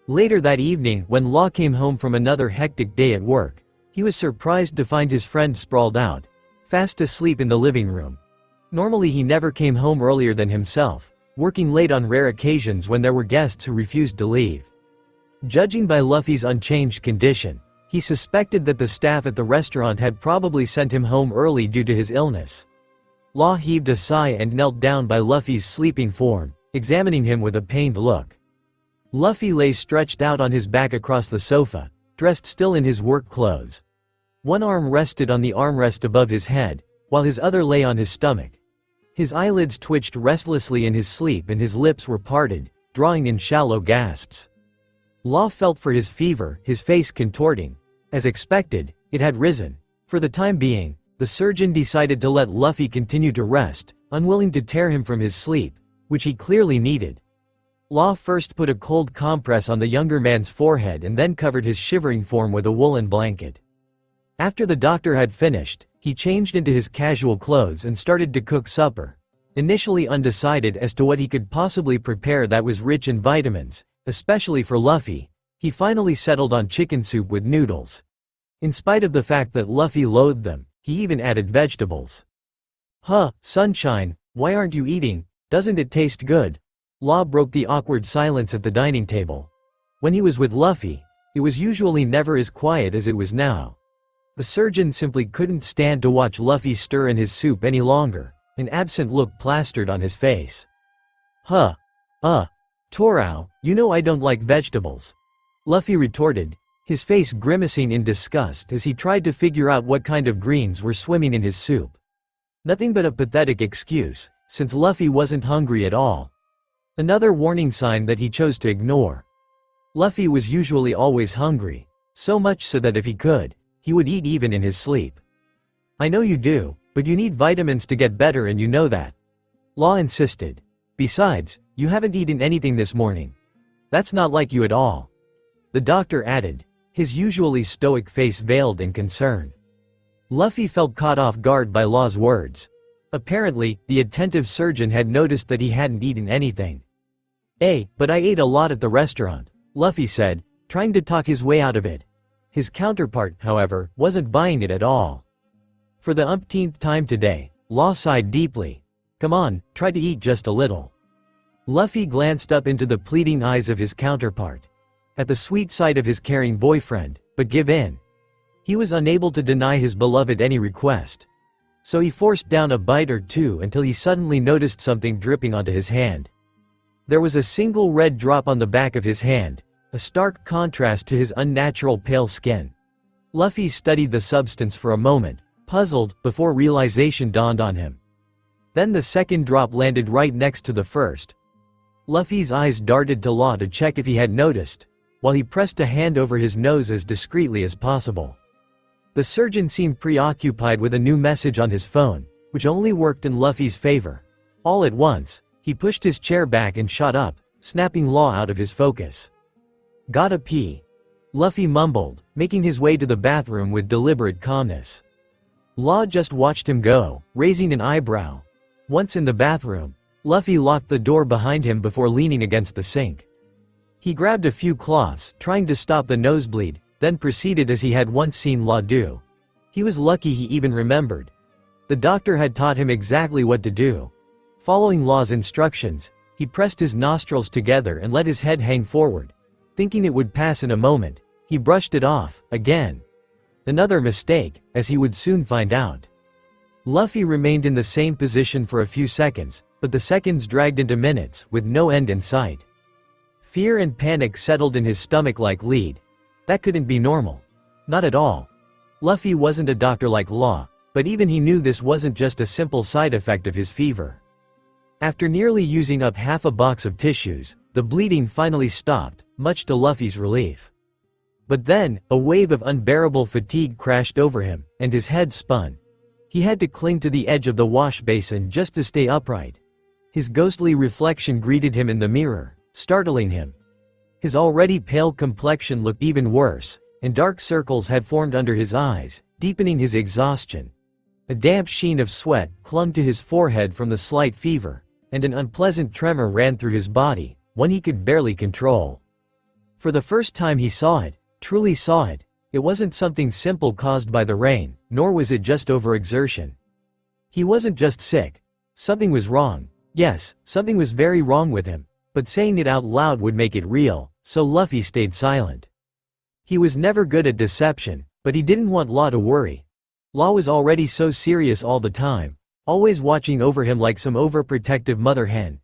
Later that evening, when Law came home from another hectic day at work, he was surprised to find his friend sprawled out, fast asleep in the living room. Normally he never came home earlier than himself, working late on rare occasions when there were guests who refused to leave. Judging by Luffy's unchanged condition, he suspected that the staff at the restaurant had probably sent him home early due to his illness. Law heaved a sigh and knelt down by Luffy's sleeping form, examining him with a pained look. Luffy lay stretched out on his back across the sofa, dressed still in his work clothes. One arm rested on the armrest above his head, while his other lay on his stomach. His eyelids twitched restlessly in his sleep and his lips were parted, drawing in shallow gasps. Law felt for his fever, his face contorting. As expected, it had risen. For the time being, the surgeon decided to let Luffy continue to rest, unwilling to tear him from his sleep, which he clearly needed. Law first put a cold compress on the younger man's forehead and then covered his shivering form with a woolen blanket. After the doctor had finished, he changed into his casual clothes and started to cook supper. Initially undecided as to what he could possibly prepare that was rich in vitamins, especially for Luffy, he finally settled on chicken soup with noodles. In spite of the fact that Luffy loathed them, he even added vegetables. "Huh, Sunshine, why aren't you eating? Doesn't it taste good?" Law broke the awkward silence at the dining table. When he was with Luffy, it was usually never as quiet as it was now. The surgeon simply couldn't stand to watch Luffy stir in his soup any longer, an absent look plastered on his face. "Huh. Torao, you know I don't like vegetables," Luffy retorted, his face grimacing in disgust as he tried to figure out what kind of greens were swimming in his soup. Nothing but a pathetic excuse, since Luffy wasn't hungry at all. Another warning sign that he chose to ignore. Luffy was usually always hungry, so much so that if he could, he would eat even in his sleep. "I know you do, but you need vitamins to get better and you know that," Law insisted. "Besides, you haven't eaten anything this morning. That's not like you at all," the doctor added, his usually stoic face veiled in concern. Luffy felt caught off guard by Law's words. Apparently, the attentive surgeon had noticed that he hadn't eaten anything. But I ate a lot at the restaurant," Luffy said, trying to talk his way out of it. His counterpart, however, wasn't buying it at all. For the umpteenth time today, Law sighed deeply. "Come on, try to eat just a little." Luffy glanced up into the pleading eyes of his counterpart. At the sweet sight of his caring boyfriend, but give in. He was unable to deny his beloved any request. So he forced down a bite or two until he suddenly noticed something dripping onto his hand. There was a single red drop on the back of his hand, a stark contrast to his unnatural pale skin. Luffy studied the substance for a moment, puzzled, before realization dawned on him. Then the second drop landed right next to the first. Luffy's eyes darted to Law to check if he had noticed, while he pressed a hand over his nose as discreetly as possible. The surgeon seemed preoccupied with a new message on his phone, which only worked in Luffy's favor. All at once, he pushed his chair back and shot up, snapping Law out of his focus. "Gotta pee," Luffy mumbled, making his way to the bathroom with deliberate calmness. Law just watched him go, raising an eyebrow. Once in the bathroom, Luffy locked the door behind him before leaning against the sink. He grabbed a few cloths, trying to stop the nosebleed, then proceeded as he had once seen Law do. He was lucky he even remembered. The doctor had taught him exactly what to do. Following Law's instructions, he pressed his nostrils together and let his head hang forward. Thinking it would pass in a moment, he brushed it off, again. Another mistake, as he would soon find out. Luffy remained in the same position for a few seconds, but the seconds dragged into minutes, with no end in sight. Fear and panic settled in his stomach like lead. That couldn't be normal. Not at all. Luffy wasn't a doctor like Law, but even he knew this wasn't just a simple side effect of his fever. After nearly using up half a box of tissues, the bleeding finally stopped, much to Luffy's relief. But then, a wave of unbearable fatigue crashed over him, and his head spun. He had to cling to the edge of the wash basin just to stay upright. His ghostly reflection greeted him in the mirror, startling him. His already pale complexion looked even worse, and dark circles had formed under his eyes, deepening his exhaustion. A damp sheen of sweat clung to his forehead from the slight fever, and an unpleasant tremor ran through his body, one he could barely control. For the first time he saw it, truly saw it. It wasn't something simple caused by the rain, nor was it just overexertion. He wasn't just sick. Something was wrong. Yes, something was very wrong with him, but saying it out loud would make it real, so Luffy stayed silent. He was never good at deception, but he didn't want Law to worry. Law was already so serious all the time, always watching over him like some overprotective mother hen.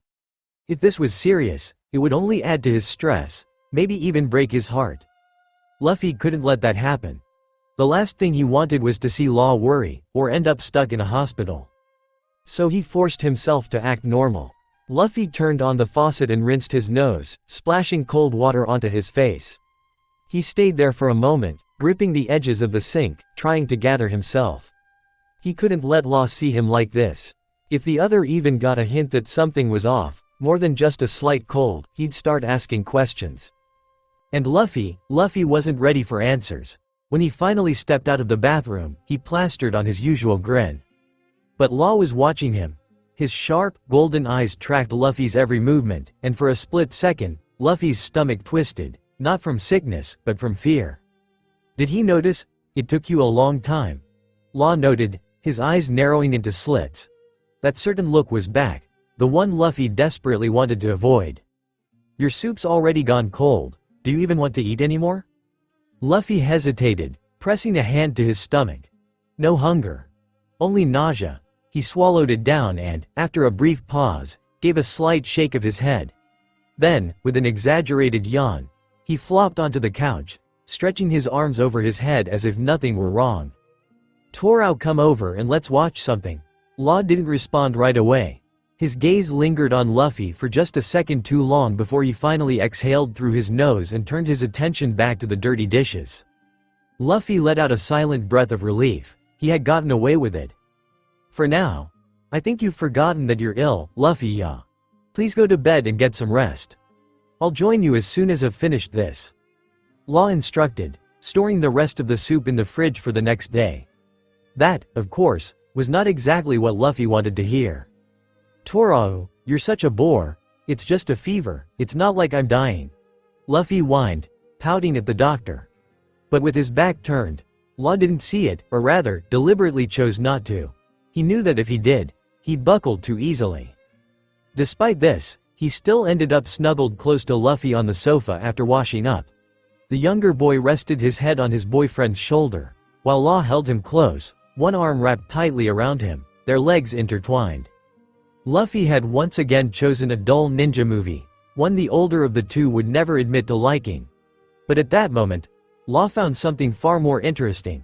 If this was serious, it would only add to his stress, maybe even break his heart. Luffy couldn't let that happen. The last thing he wanted was to see Law worry, or end up stuck in a hospital. So he forced himself to act normal. Luffy turned on the faucet and rinsed his nose, splashing cold water onto his face. He stayed there for a moment, gripping the edges of the sink, trying to gather himself. He couldn't let Law see him like this. If the other even got a hint that something was off, more than just a slight cold, he'd start asking questions. And Luffy wasn't ready for answers. When he finally stepped out of the bathroom, he plastered on his usual grin. But Law was watching him. His sharp, golden eyes tracked Luffy's every movement, and for a split second, Luffy's stomach twisted, not from sickness, but from fear. "Did he notice? It took you a long time." Law noted, his eyes narrowing into slits. That certain look was back, the one Luffy desperately wanted to avoid. "Your soup's already gone cold. Do you even want to eat anymore?" Luffy hesitated, pressing a hand to his stomach. No hunger. Only nausea. He swallowed it down and, after a brief pause, gave a slight shake of his head. Then, with an exaggerated yawn, he flopped onto the couch, stretching his arms over his head as if nothing were wrong. "Torao, come over and let's watch something." Law didn't respond right away. His gaze lingered on Luffy for just a second too long before he finally exhaled through his nose and turned his attention back to the dirty dishes. Luffy let out a silent breath of relief. He had gotten away with it. "For now. I think you've forgotten that you're ill, Luffy. Please go to bed and get some rest. I'll join you as soon as I've finished this." Law instructed, storing the rest of the soup in the fridge for the next day. That, of course, was not exactly what Luffy wanted to hear. "Torao, you're such a bore. It's just a fever, it's not like I'm dying." Luffy whined, pouting at the doctor. But with his back turned, Law didn't see it, or rather, deliberately chose not to. He knew that if he did, he'd buckle too easily. Despite this, he still ended up snuggled close to Luffy on the sofa after washing up. The younger boy rested his head on his boyfriend's shoulder, while Law held him close, one arm wrapped tightly around him, their legs intertwined. Luffy had once again chosen a dull ninja movie, one the older of the two would never admit to liking. But at that moment, Law found something far more interesting.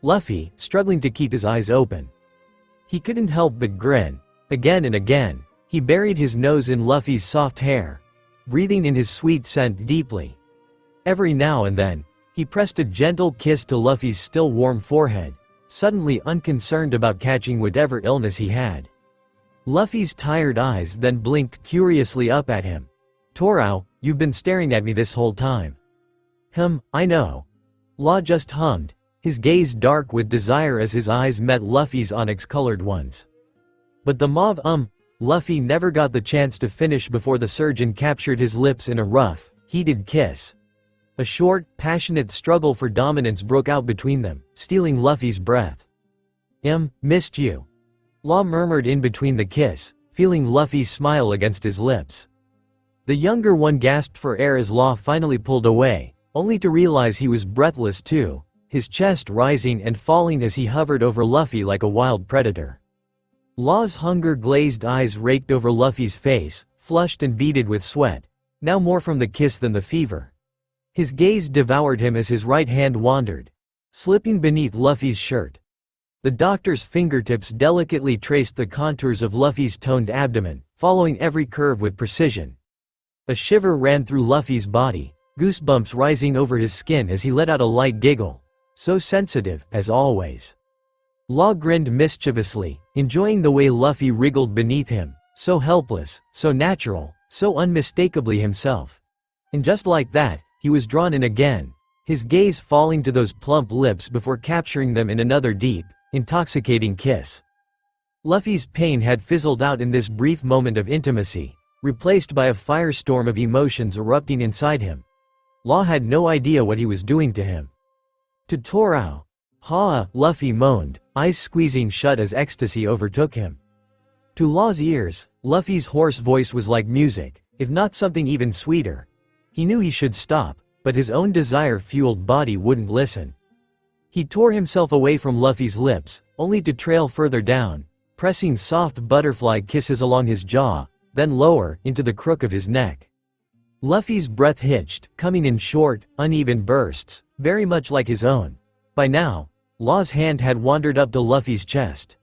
Luffy, struggling to keep his eyes open. He couldn't help but grin. Again and again, he buried his nose in Luffy's soft hair, breathing in his sweet scent deeply. Every now and then, he pressed a gentle kiss to Luffy's still warm forehead, suddenly unconcerned about catching whatever illness he had. Luffy's tired eyes then blinked curiously up at him. "Torao, you've been staring at me this whole time." I know." Law just hummed, his gaze dark with desire as his eyes met Luffy's onyx-colored ones. But the mauve Luffy never got the chance to finish before the surgeon captured his lips in a rough, heated kiss. A short, passionate struggle for dominance broke out between them, stealing Luffy's breath. Missed you." Law murmured in between the kiss, feeling Luffy's smile against his lips. The younger one gasped for air as Law finally pulled away, only to realize he was breathless too, his chest rising and falling as he hovered over Luffy like a wild predator. Law's hunger-glazed eyes raked over Luffy's face, flushed and beaded with sweat, now more from the kiss than the fever. His gaze devoured him as his right hand wandered, slipping beneath Luffy's shirt. The doctor's fingertips delicately traced the contours of Luffy's toned abdomen, following every curve with precision. A shiver ran through Luffy's body, goosebumps rising over his skin as he let out a light giggle. So sensitive, as always. Law grinned mischievously, enjoying the way Luffy wriggled beneath him, so helpless, so natural, so unmistakably himself. And just like that, he was drawn in again, his gaze falling to those plump lips before capturing them in another deep, intoxicating kiss. Luffy's pain had fizzled out in this brief moment of intimacy, replaced by a firestorm of emotions erupting inside him. Law had no idea what he was doing to him. "To Torao." Luffy moaned, eyes squeezing shut as ecstasy overtook him. To Law's ears, Luffy's hoarse voice was like music, if not something even sweeter. He knew he should stop, but his own desire-fueled body wouldn't listen. He tore himself away from Luffy's lips, only to trail further down, pressing soft butterfly kisses along his jaw, then lower, into the crook of his neck. Luffy's breath hitched, coming in short, uneven bursts, very much like his own. By now, Law's hand had wandered up to Luffy's chest.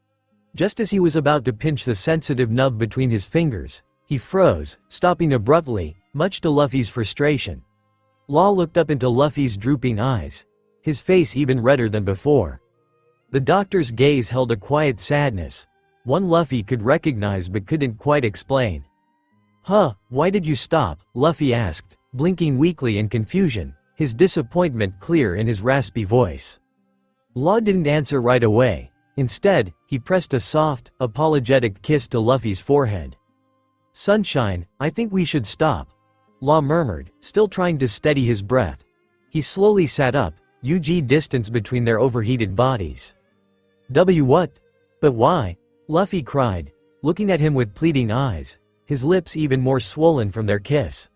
Just as he was about to pinch the sensitive nub between his fingers, he froze, stopping abruptly, much to Luffy's frustration. Law looked up into Luffy's drooping eyes, his face even redder than before. The doctor's gaze held a quiet sadness, one Luffy could recognize but couldn't quite explain. Why did you stop?" Luffy asked, blinking weakly in confusion, his disappointment clear in his raspy voice. Law didn't answer right away. Instead, he pressed a soft, apologetic kiss to Luffy's forehead. "Sunshine, I think we should stop," Law murmured, still trying to steady his breath. He slowly sat up, distance between their overheated bodies. What? But why?" Luffy cried, looking at him with pleading eyes, his lips even more swollen from their kiss.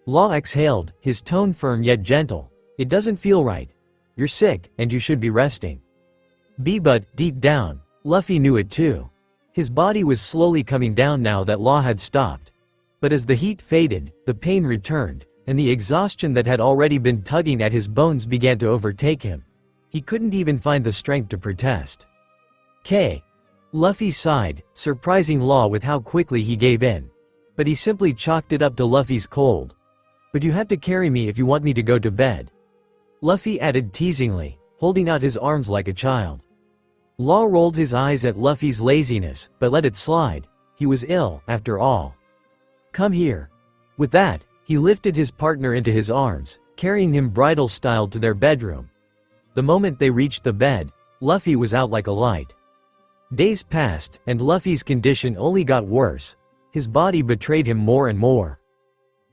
Law exhaled, his tone firm yet gentle. "It doesn't feel right. You're sick, and you should be resting." But, deep down, Luffy knew it too. His body was slowly coming down now that Law had stopped. But as the heat faded, the pain returned, and the exhaustion that had already been tugging at his bones began to overtake him. He couldn't even find the strength to protest. Luffy sighed, surprising Law with how quickly he gave in. But he simply chalked it up to Luffy's cold. "But you have to carry me if you want me to go to bed," Luffy added teasingly, holding out his arms like a child. Law rolled his eyes at Luffy's laziness, but let it slide. He was ill, after all. "Come here." With that, he lifted his partner into his arms, carrying him bridal-style to their bedroom. The moment they reached the bed, Luffy was out like a light. Days passed, and Luffy's condition only got worse. His body betrayed him more and more.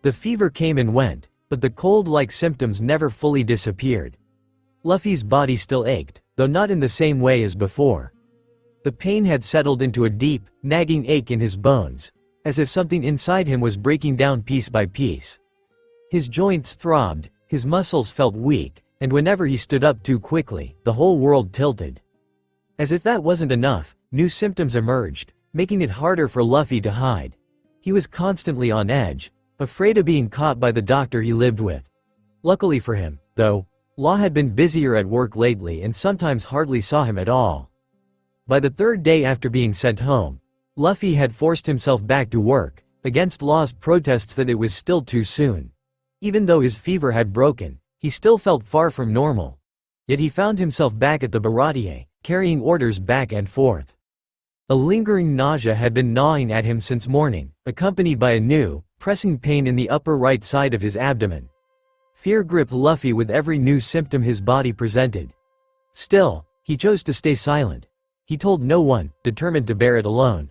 The fever came and went, but the cold-like symptoms never fully disappeared. Luffy's body still ached, though not in the same way as before. The pain had settled into a deep, nagging ache in his bones, as if something inside him was breaking down piece by piece. His joints throbbed, his muscles felt weak, and whenever he stood up too quickly, the whole world tilted. As if that wasn't enough, new symptoms emerged, making it harder for Luffy to hide. He was constantly on edge, afraid of being caught by the doctor he lived with. Luckily for him, though, Law had been busier at work lately and sometimes hardly saw him at all. By the third day after being sent home, Luffy had forced himself back to work, against Law's protests that it was still too soon. Even though his fever had broken, he still felt far from normal. Yet he found himself back at the Baratier, carrying orders back and forth. A lingering nausea had been gnawing at him since morning, accompanied by a new, pressing pain in the upper right side of his abdomen. Fear gripped Luffy with every new symptom his body presented. Still, he chose to stay silent. He told no one, determined to bear it alone.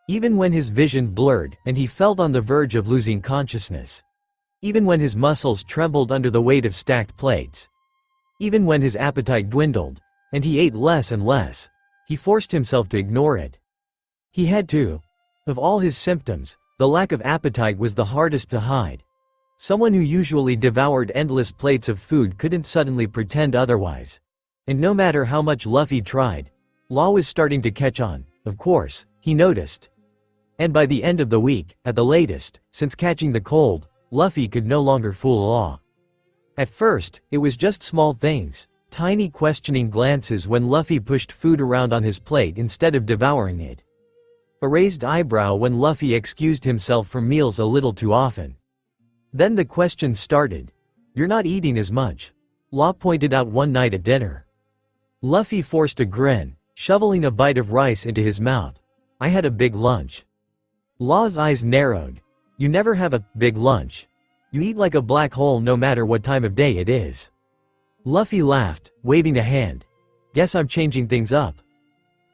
Even when his vision blurred and he felt on the verge of losing consciousness. Even when his muscles trembled under the weight of stacked plates. Even when his appetite dwindled, and he ate less and less, he forced himself to ignore it. He had to. Of all his symptoms, the lack of appetite was the hardest to hide. Someone who usually devoured endless plates of food couldn't suddenly pretend otherwise. And no matter how much Luffy tried, Law was starting to catch on, of course, he noticed. And by the end of the week, at the latest, since catching the cold, Luffy could no longer fool Law. At first, it was just small things, tiny questioning glances when Luffy pushed food around on his plate instead of devouring it. A raised eyebrow when Luffy excused himself from meals a little too often. Then the questions started. "You're not eating as much," Law pointed out one night at dinner. Luffy forced a grin, shoveling a bite of rice into his mouth. "I had a big lunch." Law's eyes narrowed. "You never have a big lunch. You eat like a black hole no matter what time of day it is." Luffy laughed, waving a hand. "Guess I'm changing things up."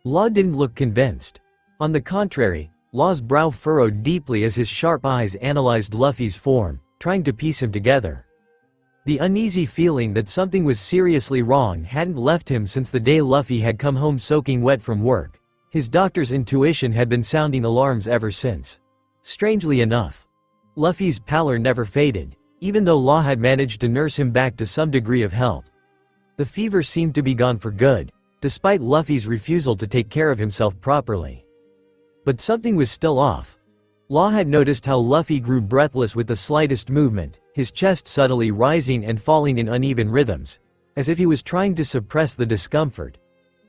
Law didn't look convinced. On the contrary, Law's brow furrowed deeply as his sharp eyes analyzed Luffy's form, trying to piece him together. The uneasy feeling that something was seriously wrong hadn't left him since the day Luffy had come home soaking wet from work. His doctor's intuition had been sounding alarms ever since. Strangely enough, Luffy's pallor never faded, even though Law had managed to nurse him back to some degree of health. The fever seemed to be gone for good, despite Luffy's refusal to take care of himself properly. But something was still off. Law had noticed how Luffy grew breathless with the slightest movement, his chest subtly rising and falling in uneven rhythms, as if he was trying to suppress the discomfort.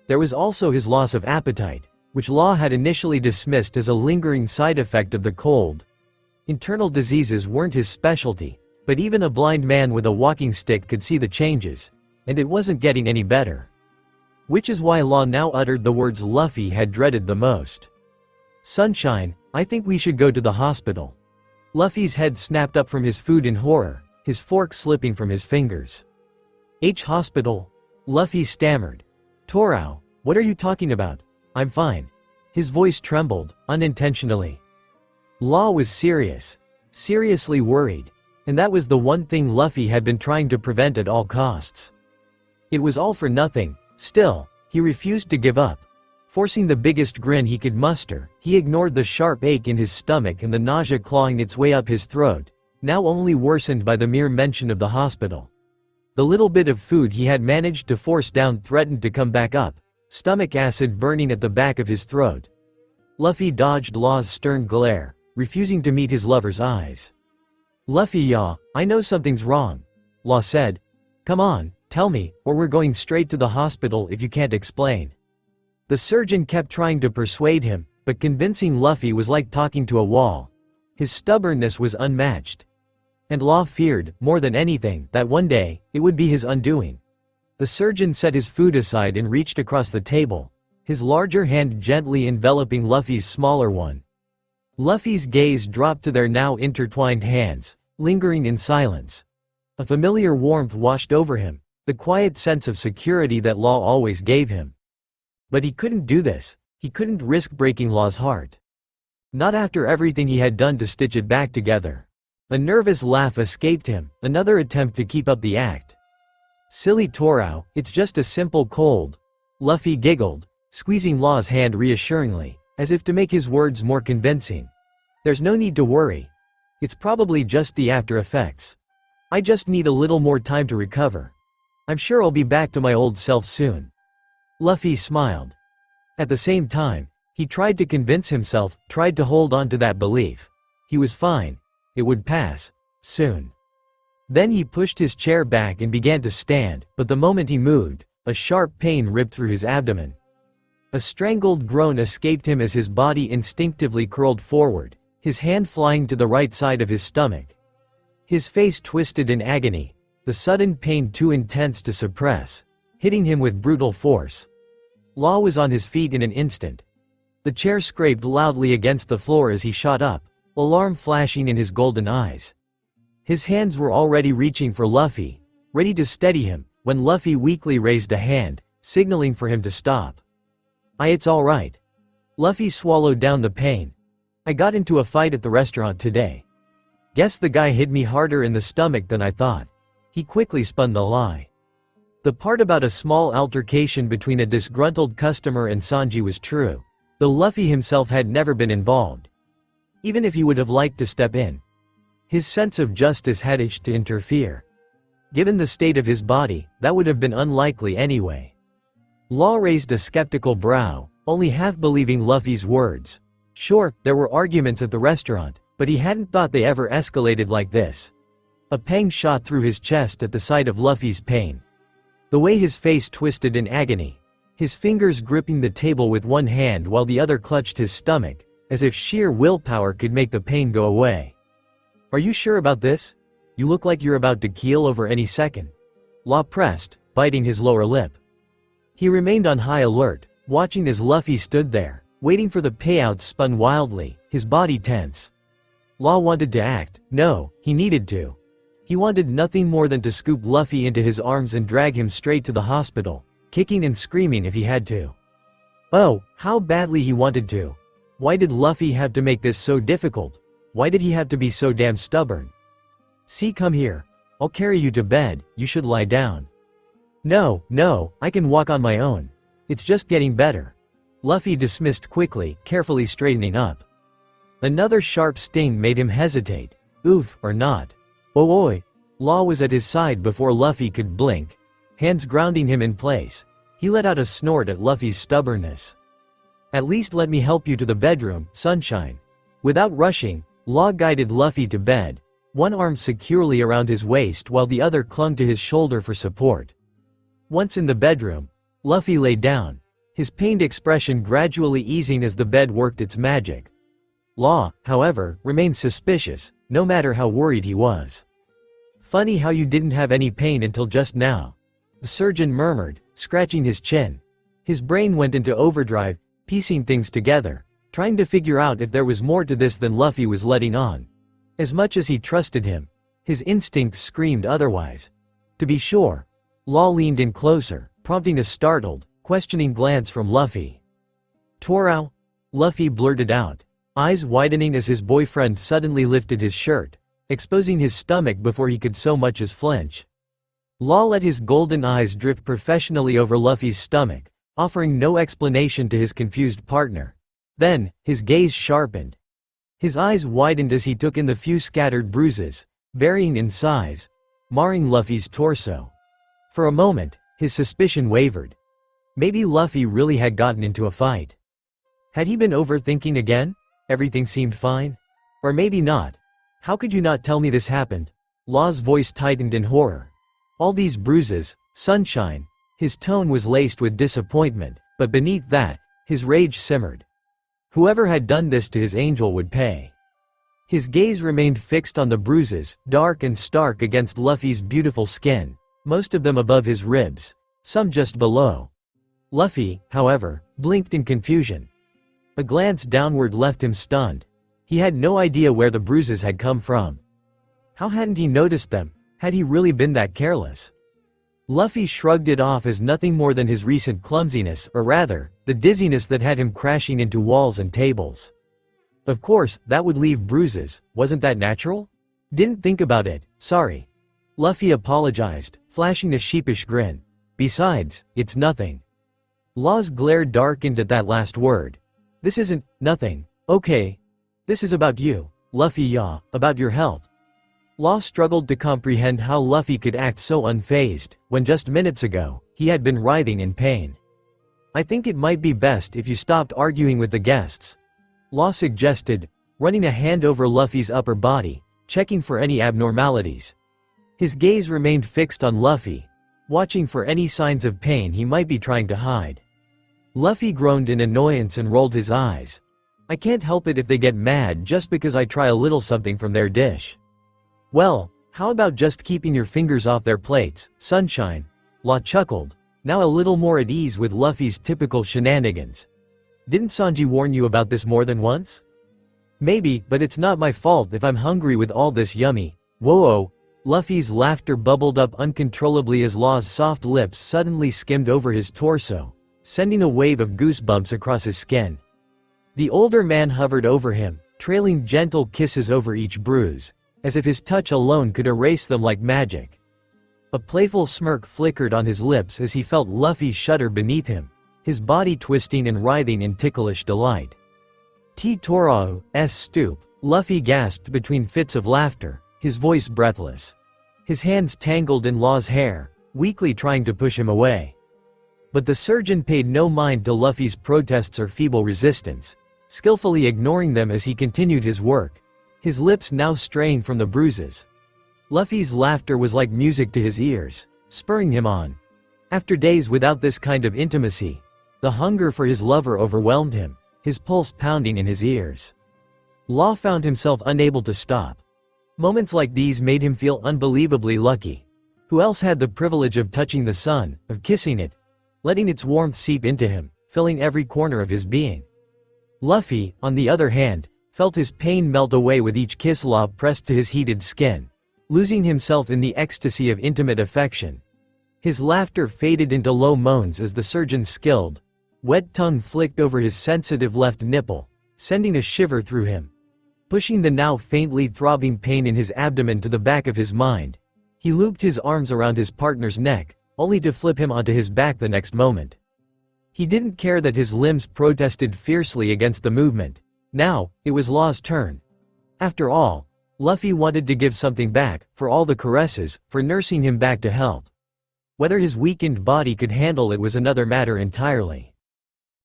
There was also his loss of appetite, which Law had initially dismissed as a lingering side effect of the cold. Internal diseases weren't his specialty, but even a blind man with a walking stick could see the changes, and it wasn't getting any better. Which is why Law now uttered the words Luffy had dreaded the most. "Sunshine, I think we should go to the hospital." Luffy's head snapped up from his food in horror, his fork slipping from his fingers. "Hospital?" Luffy stammered. "Torao, What are you talking about? I'm fine. His voice trembled, unintentionally. Law was serious. Seriously worried. And that was the one thing Luffy had been trying to prevent at all costs. It was all for nothing. Still, he refused to give up. Forcing the biggest grin he could muster, he ignored the sharp ache in his stomach and the nausea clawing its way up his throat, now only worsened by the mere mention of the hospital. The little bit of food he had managed to force down threatened to come back up, stomach acid burning at the back of his throat. Luffy dodged Law's stern glare, refusing to meet his lover's eyes. Luffy, yaw, I know something's wrong, Law said. Come on, tell me, or we're going straight to the hospital if you can't explain. The surgeon kept trying to persuade him, but convincing Luffy was like talking to a wall. His stubbornness was unmatched. And Law feared, more than anything, that one day, it would be his undoing. The surgeon set his food aside and reached across the table, his larger hand gently enveloping Luffy's smaller one. Luffy's gaze dropped to their now intertwined hands, lingering in silence. A familiar warmth washed over him, the quiet sense of security that Law always gave him. But he couldn't do this. He couldn't risk breaking Law's heart. Not after everything he had done to stitch it back together. A nervous laugh escaped him, another attempt to keep up the act. Silly Torao, it's just a simple cold. Luffy giggled, squeezing Law's hand reassuringly, as if to make his words more convincing. There's no need to worry. It's probably just the after effects. I just need a little more time to recover. I'm sure I'll be back to my old self soon. Luffy smiled. At the same time, he tried to convince himself, tried to hold on to that belief. He was fine. It would pass, soon. Then he pushed his chair back and began to stand, but the moment he moved, a sharp pain ripped through his abdomen. A strangled groan escaped him as his body instinctively curled forward, his hand flying to the right side of his stomach. His face twisted in agony, the sudden pain too intense to suppress, hitting him with brutal force. Law was on his feet in an instant. The chair scraped loudly against the floor as he shot up, alarm flashing in his golden eyes. His hands were already reaching for Luffy, ready to steady him, when Luffy weakly raised a hand, signaling for him to stop. It's alright. Luffy swallowed down the pain. I got into a fight at the restaurant today. Guess the guy hit me harder in the stomach than I thought. He quickly spun the lie. The part about a small altercation between a disgruntled customer and Sanji was true, though Luffy himself had never been involved. Even if he would have liked to step in. His sense of justice had itched to interfere. Given the state of his body, that would have been unlikely anyway. Law raised a skeptical brow, only half believing Luffy's words. Sure, there were arguments at the restaurant, but he hadn't thought they ever escalated like this. A pang shot through his chest at the sight of Luffy's pain. The way his face twisted in agony, his fingers gripping the table with one hand while the other clutched his stomach, as if sheer willpower could make the pain go away. Are you sure about this? You look like you're about to keel over any second. Law pressed, biting his lower lip. He remained on high alert, watching as Luffy stood there, waiting for the payout spun wildly, his body tense. Law wanted to act. No, he needed to. He wanted nothing more than to scoop Luffy into his arms and drag him straight to the hospital, kicking and screaming if he had to. Oh, how badly he wanted to. Why did Luffy have to make this so difficult? Why did he have to be so damn stubborn? See, come here. I'll carry you to bed, you should lie down. No, I can walk on my own. It's just getting better. Luffy dismissed quickly, carefully straightening up. Another sharp sting made him hesitate. Oof, or not. Oh oi. Law was at his side before Luffy could blink, hands grounding him in place. He let out a snort at Luffy's stubbornness. At least let me help you to the bedroom, sunshine. Without rushing, Law guided Luffy to bed, one arm securely around his waist while the other clung to his shoulder for support. Once in the bedroom, Luffy lay down, his pained expression gradually easing as the bed worked its magic. Law, however, remained suspicious, no matter how worried he was. Funny how you didn't have any pain until just now, the surgeon murmured, scratching his chin. His brain went into overdrive, piecing things together, trying to figure out if there was more to this than Luffy was letting on. As much as he trusted him, his instincts screamed otherwise. To be sure. Law leaned in closer, prompting a startled, questioning glance from Luffy. Torao? Luffy blurted out, eyes widening as his boyfriend suddenly lifted his shirt, exposing his stomach before he could so much as flinch. Law let his golden eyes drift professionally over Luffy's stomach, offering no explanation to his confused partner. Then, his gaze sharpened. His eyes widened as he took in the few scattered bruises, varying in size, marring Luffy's torso. For a moment, his suspicion wavered. Maybe Luffy really had gotten into a fight. Had he been overthinking again? Everything seemed fine? Or maybe not. How could you not tell me this happened? Law's voice tightened in horror. All these bruises, sunshine. His tone was laced with disappointment, but beneath that, his rage simmered. Whoever had done this to his angel would pay. His gaze remained fixed on the bruises, dark and stark against Luffy's beautiful skin, most of them above his ribs, some just below. Luffy, however, blinked in confusion. A glance downward left him stunned. He had no idea where the bruises had come from. How hadn't he noticed them? Had he really been that careless? Luffy shrugged it off as nothing more than his recent clumsiness, or rather, the dizziness that had him crashing into walls and tables. Of course, that would leave bruises, wasn't that natural? Didn't think about it, sorry. Luffy apologized, flashing a sheepish grin. Besides, it's nothing. Law's glare darkened at that last word. This isn't nothing, okay? This is about you, Luffy, yeah, about your health. Law struggled to comprehend how Luffy could act so unfazed, when just minutes ago, he had been writhing in pain. I think it might be best if you stopped arguing with the guests. Law suggested, running a hand over Luffy's upper body, checking for any abnormalities. His gaze remained fixed on Luffy, watching for any signs of pain he might be trying to hide. Luffy groaned in annoyance and rolled his eyes. I can't help it if they get mad just because I try a little something from their dish. Well, how about just keeping your fingers off their plates, sunshine? Law chuckled, now a little more at ease with Luffy's typical shenanigans. Didn't Sanji warn you about this more than once? Maybe, but it's not my fault if I'm hungry with all this yummy. Whoa! Luffy's laughter bubbled up uncontrollably as Law's soft lips suddenly skimmed over his torso, sending a wave of goosebumps across his skin. The older man hovered over him, trailing gentle kisses over each bruise, as if his touch alone could erase them like magic. A playful smirk flickered on his lips as he felt Luffy shudder beneath him, his body twisting and writhing in ticklish delight. T-Torao's stoop, Luffy gasped between fits of laughter, his voice breathless. His hands tangled in Law's hair, weakly trying to push him away. But the surgeon paid no mind to Luffy's protests or feeble resistance, skillfully ignoring them as he continued his work, his lips now straying from the bruises. Luffy's laughter was like music to his ears, spurring him on. After days without this kind of intimacy, the hunger for his lover overwhelmed him, his pulse pounding in his ears. Law found himself unable to stop. Moments like these made him feel unbelievably lucky. Who else had the privilege of touching the sun, of kissing it, letting its warmth seep into him, filling every corner of his being? Luffy, on the other hand, felt his pain melt away with each kiss Law pressed to his heated skin, losing himself in the ecstasy of intimate affection. His laughter faded into low moans as the surgeon's skilled, wet tongue flicked over his sensitive left nipple, sending a shiver through him. Pushing the now faintly throbbing pain in his abdomen to the back of his mind, he looped his arms around his partner's neck, only to flip him onto his back the next moment. He didn't care that his limbs protested fiercely against the movement. Now, it was Law's turn. After all, Luffy wanted to give something back, for all the caresses, for nursing him back to health. Whether his weakened body could handle it was another matter entirely.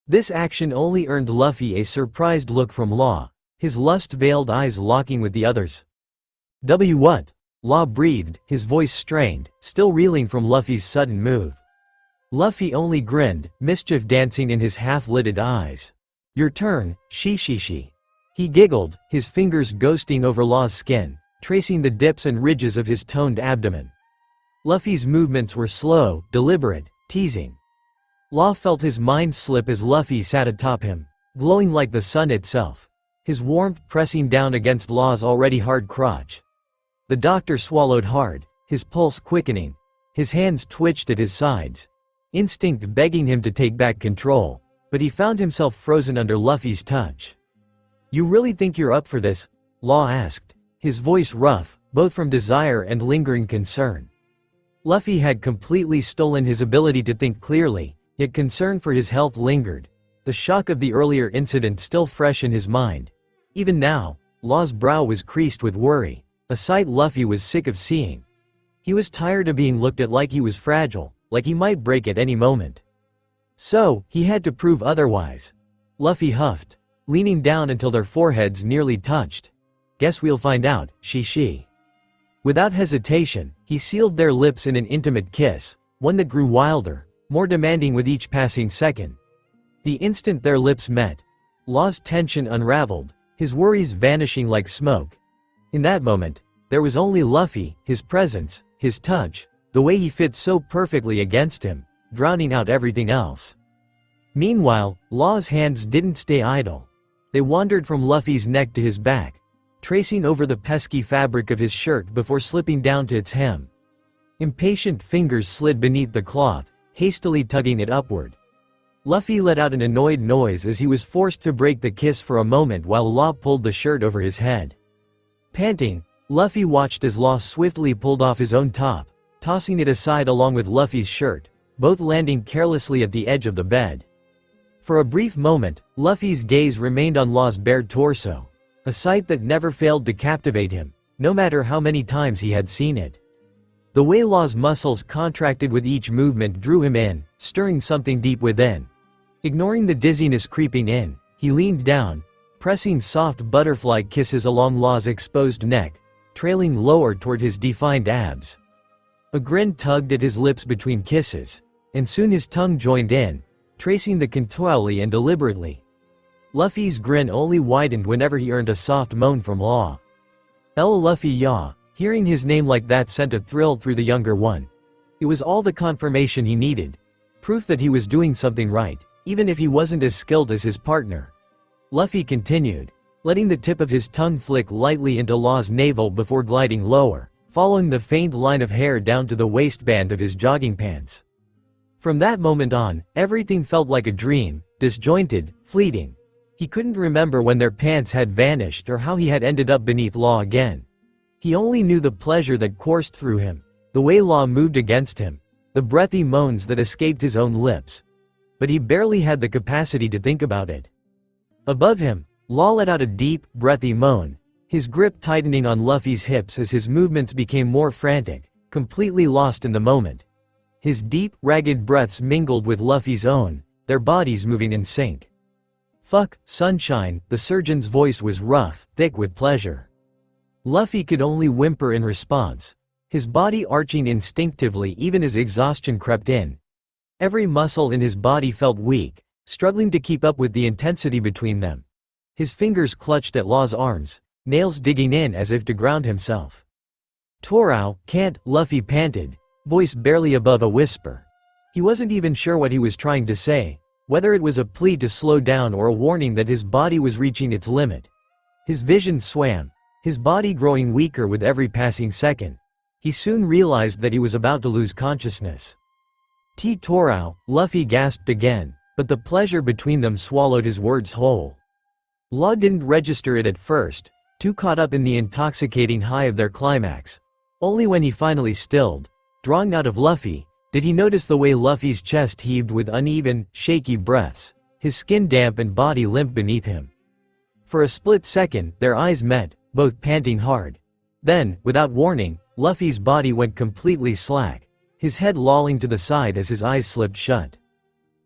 This action only earned Luffy a surprised look from Law, his lust-veiled eyes locking with the others. What? Law breathed, his voice strained, still reeling from Luffy's sudden move. Luffy only grinned, mischief dancing in his half-lidded eyes. Your turn, shi. He giggled, his fingers ghosting over Law's skin, tracing the dips and ridges of his toned abdomen. Luffy's movements were slow, deliberate, teasing. Law felt his mind slip as Luffy sat atop him, glowing like the sun itself, his warmth pressing down against Law's already hard crotch. The doctor swallowed hard, his pulse quickening, his hands twitched at his sides. instinct begging him to take back control, but he found himself frozen under Luffy's touch. "You really think you're up for this?" Law asked, his voice rough, both from desire and lingering concern. Luffy had completely stolen his ability to think clearly, yet concern for his health lingered, the shock of the earlier incident still fresh in his mind. Even now, Law's brow was creased with worry, a sight Luffy was sick of seeing. He was tired of being looked at like he was fragile, like he might break at any moment. So, he had to prove otherwise. Luffy huffed, leaning down until their foreheads nearly touched. "Guess we'll find out, she." Without hesitation, he sealed their lips in an intimate kiss, one that grew wilder, more demanding with each passing second. The instant their lips met, Law's tension unraveled, his worries vanishing like smoke. In that moment, there was only Luffy, his presence, his touch, the way he fit so perfectly against him, drowning out everything else. Meanwhile, Law's hands didn't stay idle. They wandered from Luffy's neck to his back, tracing over the pesky fabric of his shirt before slipping down to its hem. Impatient fingers slid beneath the cloth, hastily tugging it upward. Luffy let out an annoyed noise as he was forced to break the kiss for a moment while Law pulled the shirt over his head. Panting, Luffy watched as Law swiftly pulled off his own top, tossing it aside along with Luffy's shirt, both landing carelessly at the edge of the bed. For a brief moment, Luffy's gaze remained on Law's bare torso, a sight that never failed to captivate him, no matter how many times he had seen it. The way Law's muscles contracted with each movement drew him in, stirring something deep within. Ignoring the dizziness creeping in, he leaned down, pressing soft butterfly kisses along Law's exposed neck, trailing lower toward his defined abs. A grin tugged at his lips between kisses, and soon his tongue joined in, tracing the contour and deliberately. Luffy's grin only widened whenever he earned a soft moan from Law. Luffy yaw, hearing his name like that sent a thrill through the younger one. It was all the confirmation he needed, proof that he was doing something right, even if he wasn't as skilled as his partner. Luffy continued, letting the tip of his tongue flick lightly into Law's navel before gliding lower, following the faint line of hair down to the waistband of his jogging pants. From that moment on, everything felt like a dream, disjointed, fleeting. He couldn't remember when their pants had vanished or how he had ended up beneath Law again. He only knew the pleasure that coursed through him, the way Law moved against him, the breathy moans that escaped his own lips. But he barely had the capacity to think about it. Above him, Law let out a deep, breathy moan, his grip tightening on Luffy's hips as his movements became more frantic, completely lost in the moment. His deep, ragged breaths mingled with Luffy's own, their bodies moving in sync. "Fuck, sunshine," the surgeon's voice was rough, thick with pleasure. Luffy could only whimper in response, his body arching instinctively even as exhaustion crept in. Every muscle in his body felt weak, struggling to keep up with the intensity between them. His fingers clutched at Law's arms, nails digging in as if to ground himself. "Torao, can't," Luffy panted, voice barely above a whisper. He wasn't even sure what he was trying to say, whether it was a plea to slow down or a warning that his body was reaching its limit. His vision swam, his body growing weaker with every passing second. He soon realized that he was about to lose consciousness. Torao, Luffy gasped again, but the pleasure between them swallowed his words whole. Law didn't register it at first, too caught up in the intoxicating high of their climax. Only when he finally stilled, drawing out of Luffy, did he notice the way Luffy's chest heaved with uneven, shaky breaths, his skin damp and body limp beneath him. For a split second, their eyes met, both panting hard. Then, without warning, Luffy's body went completely slack, his head lolling to the side as his eyes slipped shut.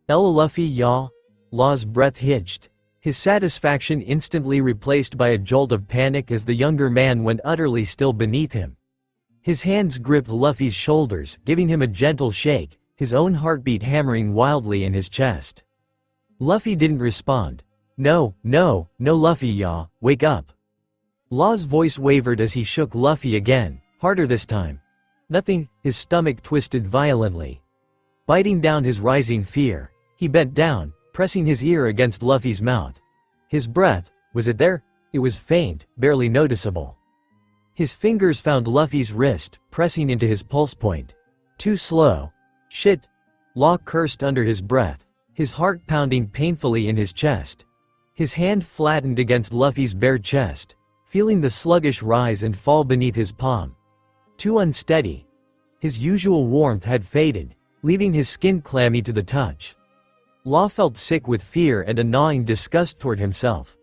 Luffy yaw? Law's breath hitched, his satisfaction instantly replaced by a jolt of panic as the younger man went utterly still beneath him. His hands gripped Luffy's shoulders, giving him a gentle shake, his own heartbeat hammering wildly in his chest. Luffy didn't respond. No, Luffy yaw, wake up." Law's voice wavered as he shook Luffy again, harder this time. Nothing, his stomach twisted violently. Biting down his rising fear, he bent down, pressing his ear against Luffy's mouth. His breath, was it there? It was faint, barely noticeable. His fingers found Luffy's wrist, pressing into his pulse point. Too slow. Shit. Law cursed under his breath, his heart pounding painfully in his chest. His hand flattened against Luffy's bare chest, feeling the sluggish rise and fall beneath his palm. Too unsteady. His usual warmth had faded, leaving his skin clammy to the touch. Law felt sick with fear and a gnawing disgust toward himself.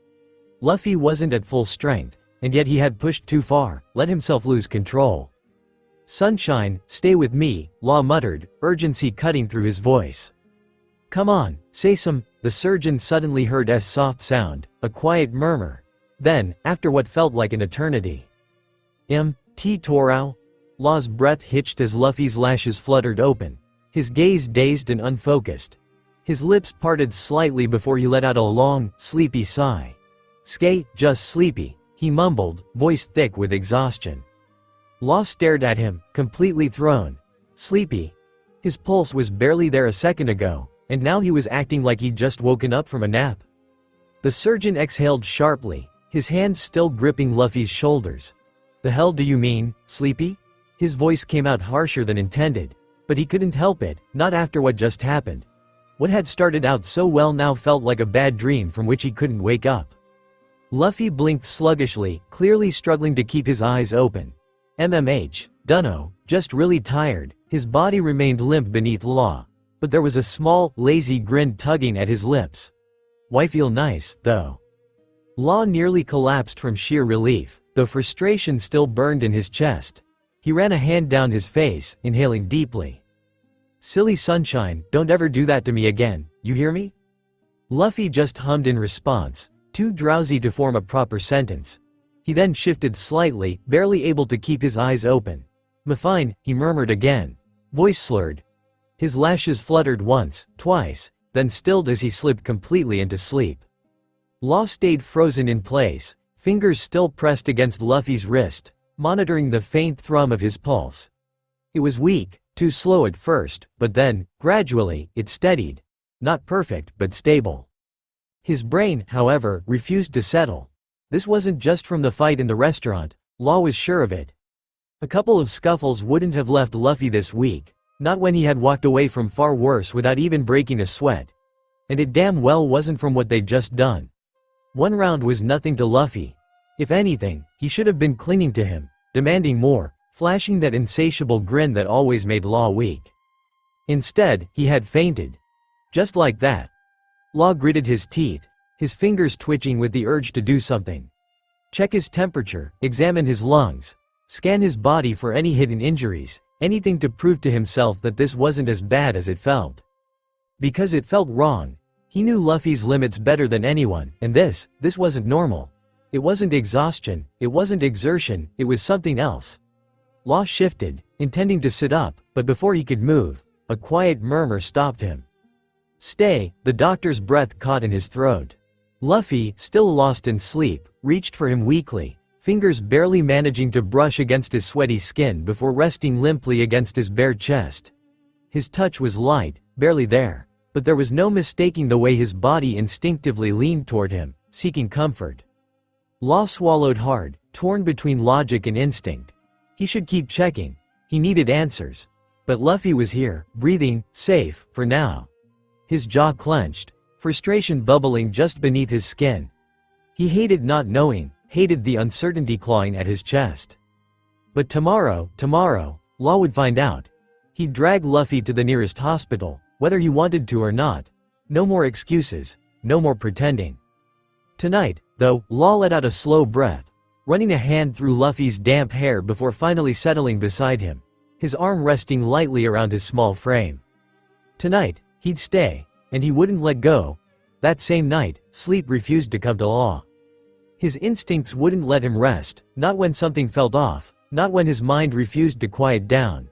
Luffy wasn't at full strength, and yet he had pushed too far, let himself lose control. "Sunshine, stay with me," Law muttered, urgency cutting through his voice. "Come on, say some," the surgeon suddenly heard a soft sound, a quiet murmur. Then, after what felt like an eternity, "T. Torao?" Law's breath hitched as Luffy's lashes fluttered open, his gaze dazed and unfocused. His lips parted slightly before he let out a long, sleepy sigh. "Skate, just sleepy," he mumbled, voice thick with exhaustion. Law stared at him, completely thrown. Sleepy? His pulse was barely there a second ago, and now he was acting like he'd just woken up from a nap. The surgeon exhaled sharply, his hands still gripping Luffy's shoulders. "The hell do you mean, sleepy?" His voice came out harsher than intended, but he couldn't help it, not after what just happened. What had started out so well now felt like a bad dream from which he couldn't wake up. Luffy blinked sluggishly, clearly struggling to keep his eyes open. Dunno, just really tired." His body remained limp beneath Law, but there was a small, lazy grin tugging at his lips. "Why feel nice, though?" Law nearly collapsed from sheer relief, though frustration still burned in his chest. He ran a hand down his face, inhaling deeply. "Silly Sunshine, don't ever do that to me again, you hear me?" Luffy just hummed in response, too drowsy to form a proper sentence. He then shifted slightly, barely able to keep his eyes open. "Fine," he murmured again, voice slurred. His lashes fluttered once, twice, then stilled as he slipped completely into sleep. Law stayed frozen in place, fingers still pressed against Luffy's wrist, monitoring the faint thrum of his pulse. It was weak, too slow at first, but then, gradually, it steadied. Not perfect, but stable. His brain, however, refused to settle. This wasn't just from the fight in the restaurant, Law was sure of it. A couple of scuffles wouldn't have left Luffy this weak, not when he had walked away from far worse without even breaking a sweat. And it damn well wasn't from what they'd just done. One round was nothing to Luffy. If anything, he should have been clinging to him, demanding more, flashing that insatiable grin that always made Law weak. Instead, he had fainted. Just like that. Law gritted his teeth, his fingers twitching with the urge to do something. Check his temperature, examine his lungs, scan his body for any hidden injuries, anything to prove to himself that this wasn't as bad as it felt. Because it felt wrong. He knew Luffy's limits better than anyone, and this wasn't normal. It wasn't exhaustion, it wasn't exertion, it was something else. Law shifted, intending to sit up, but before he could move, a quiet murmur stopped him. "Stay," the doctor's breath caught in his throat. Luffy, still lost in sleep, reached for him weakly, fingers barely managing to brush against his sweaty skin before resting limply against his bare chest. His touch was light, barely there, but there was no mistaking the way his body instinctively leaned toward him, seeking comfort. Law swallowed hard, torn between logic and instinct. He should keep checking. He needed answers. But Luffy was here, breathing, safe, for now. His jaw clenched, frustration bubbling just beneath his skin. He hated not knowing, hated the uncertainty clawing at his chest. But tomorrow, Law would find out. He'd drag Luffy to the nearest hospital, whether he wanted to or not. No more excuses, no more pretending. Tonight, though, Law let out a slow breath, running a hand through Luffy's damp hair before finally settling beside him, his arm resting lightly around his small frame. Tonight, he'd stay, and he wouldn't let go. That same night, sleep refused to come to Law. His instincts wouldn't let him rest, not when something felt off, not when his mind refused to quiet down.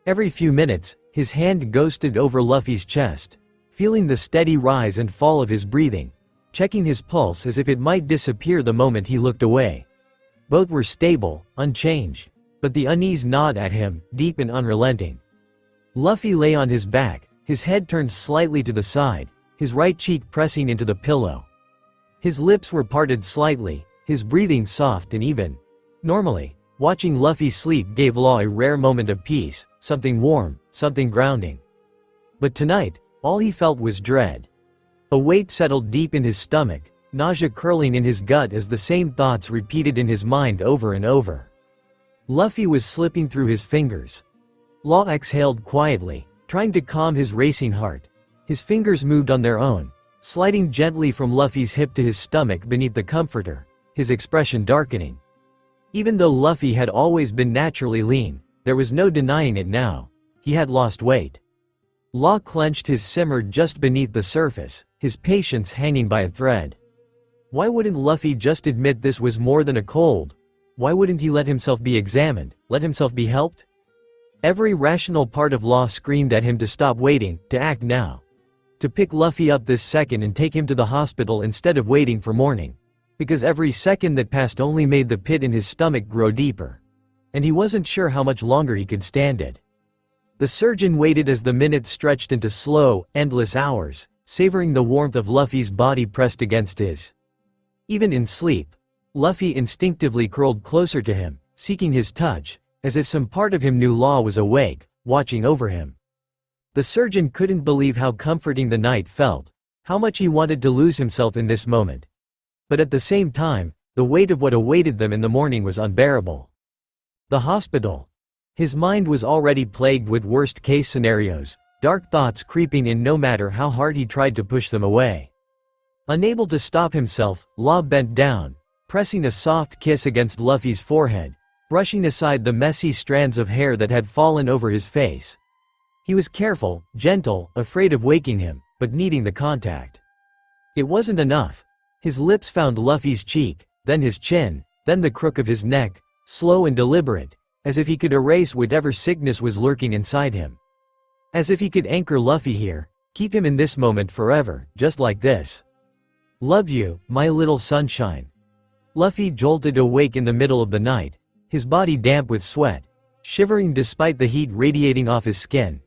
Every few minutes, his hand ghosted over Luffy's chest, feeling the steady rise and fall of his breathing, checking his pulse as if it might disappear the moment he looked away. Both were stable, unchanged, but the unease gnawed at him, deep and unrelenting. Luffy lay on his back, his head turned slightly to the side, his right cheek pressing into the pillow. His lips were parted slightly, his breathing soft and even. Normally, watching Luffy sleep gave Law a rare moment of peace, something warm, something grounding. But tonight, all he felt was dread. A weight settled deep in his stomach, nausea curling in his gut as the same thoughts repeated in his mind over and over. Luffy was slipping through his fingers. Law exhaled quietly, trying to calm his racing heart. His fingers moved on their own, sliding gently from Luffy's hip to his stomach beneath the comforter, his expression darkening. Even though Luffy had always been naturally lean, there was no denying it now. He had lost weight. Law clenched his simmer just beneath the surface, his patience hanging by a thread. Why wouldn't Luffy just admit this was more than a cold? Why wouldn't he let himself be examined, let himself be helped? Every rational part of Law screamed at him to stop waiting, to act now. To pick Luffy up this second and take him to the hospital instead of waiting for morning. Because every second that passed only made the pit in his stomach grow deeper. And he wasn't sure how much longer he could stand it. The surgeon waited as the minutes stretched into slow, endless hours, savoring the warmth of Luffy's body pressed against his. Even in sleep, Luffy instinctively curled closer to him, seeking his touch, as if some part of him knew Law was awake, watching over him. The surgeon couldn't believe how comforting the night felt, how much he wanted to lose himself in this moment. But at the same time, the weight of what awaited them in the morning was unbearable. The hospital. His mind was already plagued with worst-case scenarios, dark thoughts creeping in no matter how hard he tried to push them away. Unable to stop himself, Law bent down, pressing a soft kiss against Luffy's forehead, brushing aside the messy strands of hair that had fallen over his face. He was careful, gentle, afraid of waking him, but needing the contact. It wasn't enough. His lips found Luffy's cheek, then his chin, then the crook of his neck, slow and deliberate, as if he could erase whatever sickness was lurking inside him. As if he could anchor Luffy here, keep him in this moment forever, just like this. Love you, my little sunshine. Luffy jolted awake in the middle of the night, his body damp with sweat, shivering despite the heat radiating off his skin.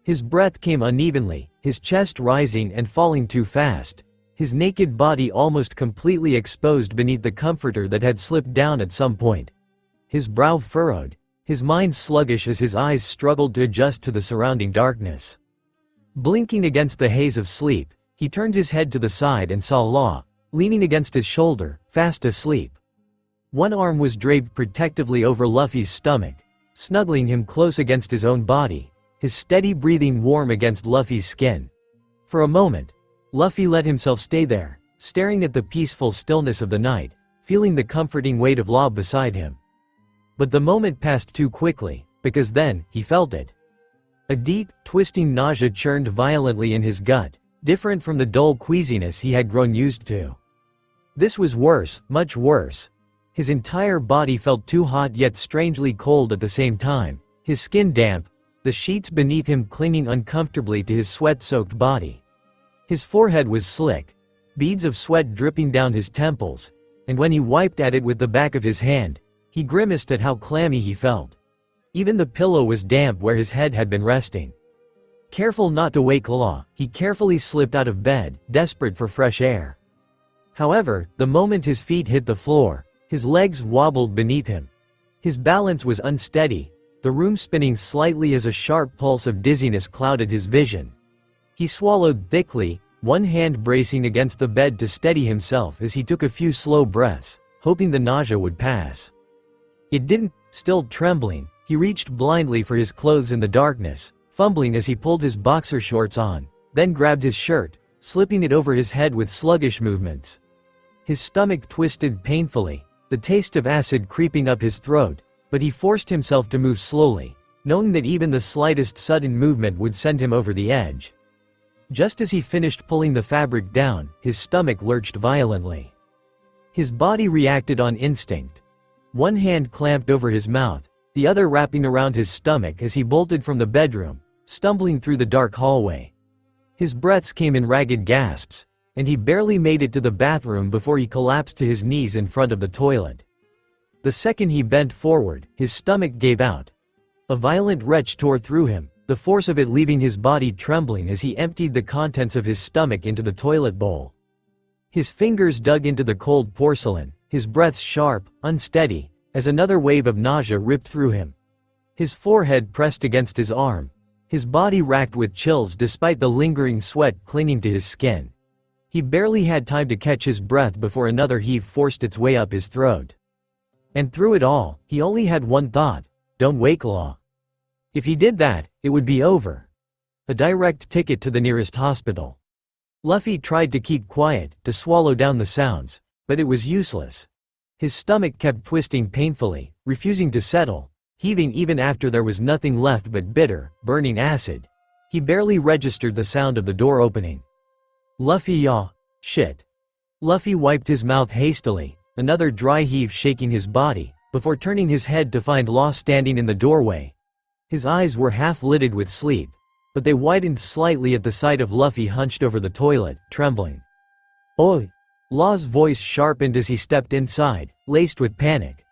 His breath came unevenly, his chest rising and falling too fast, his naked body almost completely exposed beneath the comforter that had slipped down at some point. His brow furrowed, his mind sluggish as his eyes struggled to adjust to the surrounding darkness. Blinking against the haze of sleep, he turned his head to the side and saw Law, leaning against his shoulder, fast asleep. One arm was draped protectively over Luffy's stomach, snuggling him close against his own body, his steady breathing warm against Luffy's skin. For a moment, Luffy let himself stay there, staring at the peaceful stillness of the night, feeling the comforting weight of Law beside him. But the moment passed too quickly, because then, he felt it. A deep, twisting nausea churned violently in his gut, different from the dull queasiness he had grown used to. This was worse, much worse. His entire body felt too hot yet strangely cold at the same time, his skin damp, the sheets beneath him clinging uncomfortably to his sweat-soaked body. His forehead was slick, beads of sweat dripping down his temples, and when he wiped at it with the back of his hand, he grimaced at how clammy he felt. Even the pillow was damp where his head had been resting. Careful not to wake Law, he carefully slipped out of bed, desperate for fresh air. However, the moment his feet hit the floor, his legs wobbled beneath him. His balance was unsteady, the room spinning slightly as a sharp pulse of dizziness clouded his vision. He swallowed thickly, one hand bracing against the bed to steady himself as he took a few slow breaths, hoping the nausea would pass. It didn't. Still trembling, he reached blindly for his clothes in the darkness, fumbling as he pulled his boxer shorts on, then grabbed his shirt, slipping it over his head with sluggish movements. His stomach twisted painfully, the taste of acid creeping up his throat, but he forced himself to move slowly, knowing that even the slightest sudden movement would send him over the edge. Just as he finished pulling the fabric down, his stomach lurched violently. His body reacted on instinct. One hand clamped over his mouth, the other wrapping around his stomach as he bolted from the bedroom, stumbling through the dark hallway. His breaths came in ragged gasps, and he barely made it to the bathroom before he collapsed to his knees in front of the toilet. The second he bent forward, his stomach gave out. A violent retch tore through him, the force of it leaving his body trembling as he emptied the contents of his stomach into the toilet bowl. His fingers dug into the cold porcelain, his breaths sharp, unsteady, as another wave of nausea ripped through him. His forehead pressed against his arm, His body racked with chills despite the lingering sweat clinging to his skin. He barely had time to catch his breath before another heave forced its way up his throat. And through it all, he only had one thought: don't wake Law. If he did that, it would be over. A direct ticket to the nearest hospital. Luffy tried to keep quiet, to swallow down the sounds, but it was useless. His stomach kept twisting painfully, refusing to settle, heaving even after there was nothing left but bitter, burning acid. He barely registered the sound of the door opening. Luffy yaw. Shit. Luffy wiped his mouth hastily, another dry heave shaking his body, before turning his head to find Law standing in the doorway. His eyes were half-lidded with sleep, but they widened slightly at the sight of Luffy hunched over the toilet, trembling. Oi! Law's voice sharpened as he stepped inside, laced with panic.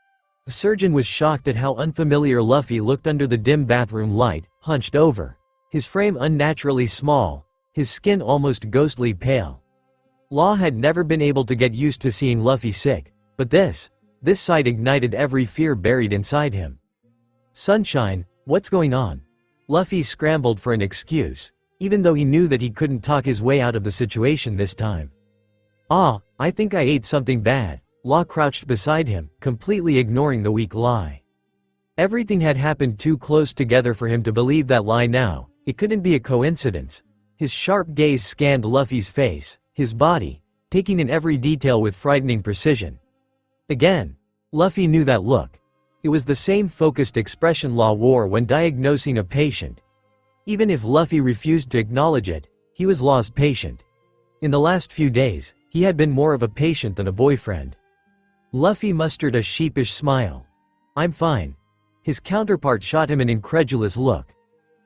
The surgeon was shocked at how unfamiliar Luffy looked under the dim bathroom light, hunched over. His frame unnaturally small, his skin almost ghostly pale. Law had never been able to get used to seeing Luffy sick, but this sight ignited every fear buried inside him. Sunshine, what's going on? Luffy scrambled for an excuse, even though he knew that he couldn't talk his way out of the situation this time. I think I ate something bad. Law crouched beside him, completely ignoring the weak lie. Everything had happened too close together for him to believe that lie now. It couldn't be a coincidence. His sharp gaze scanned Luffy's face, his body, taking in every detail with frightening precision. Again, Luffy knew that look. It was the same focused expression Law wore when diagnosing a patient. Even if Luffy refused to acknowledge it, he was Law's patient. In the last few days, he had been more of a patient than a boyfriend. Luffy mustered a sheepish smile. I'm fine. His counterpart shot him an incredulous look.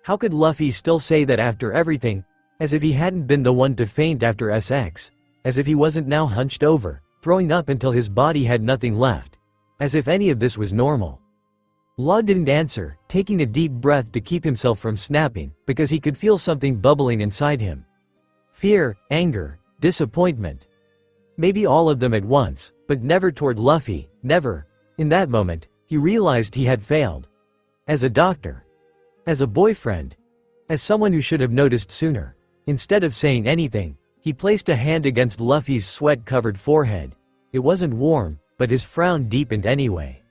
How could Luffy still say that after everything? As if he hadn't been the one to faint after SX. As if he wasn't now hunched over, throwing up until his body had nothing left. As if any of this was normal. Law didn't answer, taking a deep breath to keep himself from snapping, because he could feel something bubbling inside him. Fear, anger, disappointment. Maybe all of them at once, but never toward Luffy, never. In that moment, he realized he had failed. As a doctor. As a boyfriend. As someone who should have noticed sooner. Instead of saying anything, he placed a hand against Luffy's sweat-covered forehead. It wasn't warm, but his frown deepened anyway.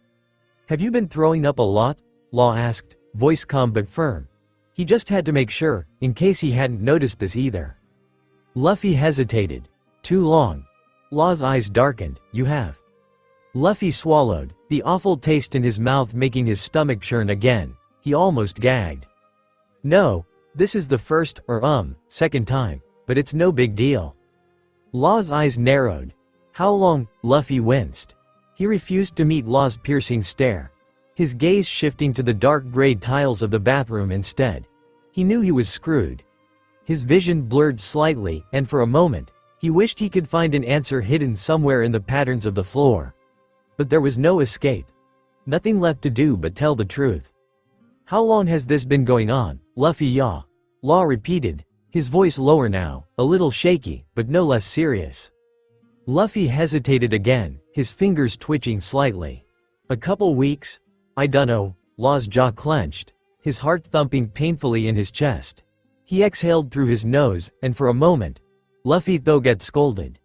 Have you been throwing up a lot? Law asked, voice calm but firm. He just had to make sure, in case he hadn't noticed this either. Luffy hesitated. Too long. Law's eyes darkened. You have. Luffy swallowed, the awful taste in his mouth making his stomach churn again. He almost gagged. No, this is the second time, but it's no big deal. Law's eyes narrowed. How long? Luffy winced. He refused to meet Law's piercing stare. His gaze shifting to the dark gray tiles of the bathroom instead. He knew he was screwed. His vision blurred slightly, and for a moment, he wished he could find an answer hidden somewhere in the patterns of the floor. But there was no escape. Nothing left to do but tell the truth. How long has this been going on? Luffy yaw. Law repeated, his voice lower now, a little shaky, but no less serious. Luffy hesitated again, his fingers twitching slightly. A couple weeks? I dunno. Law's jaw clenched, his heart thumping painfully in his chest. He exhaled through his nose, and for a moment, Luffy thought get scolded.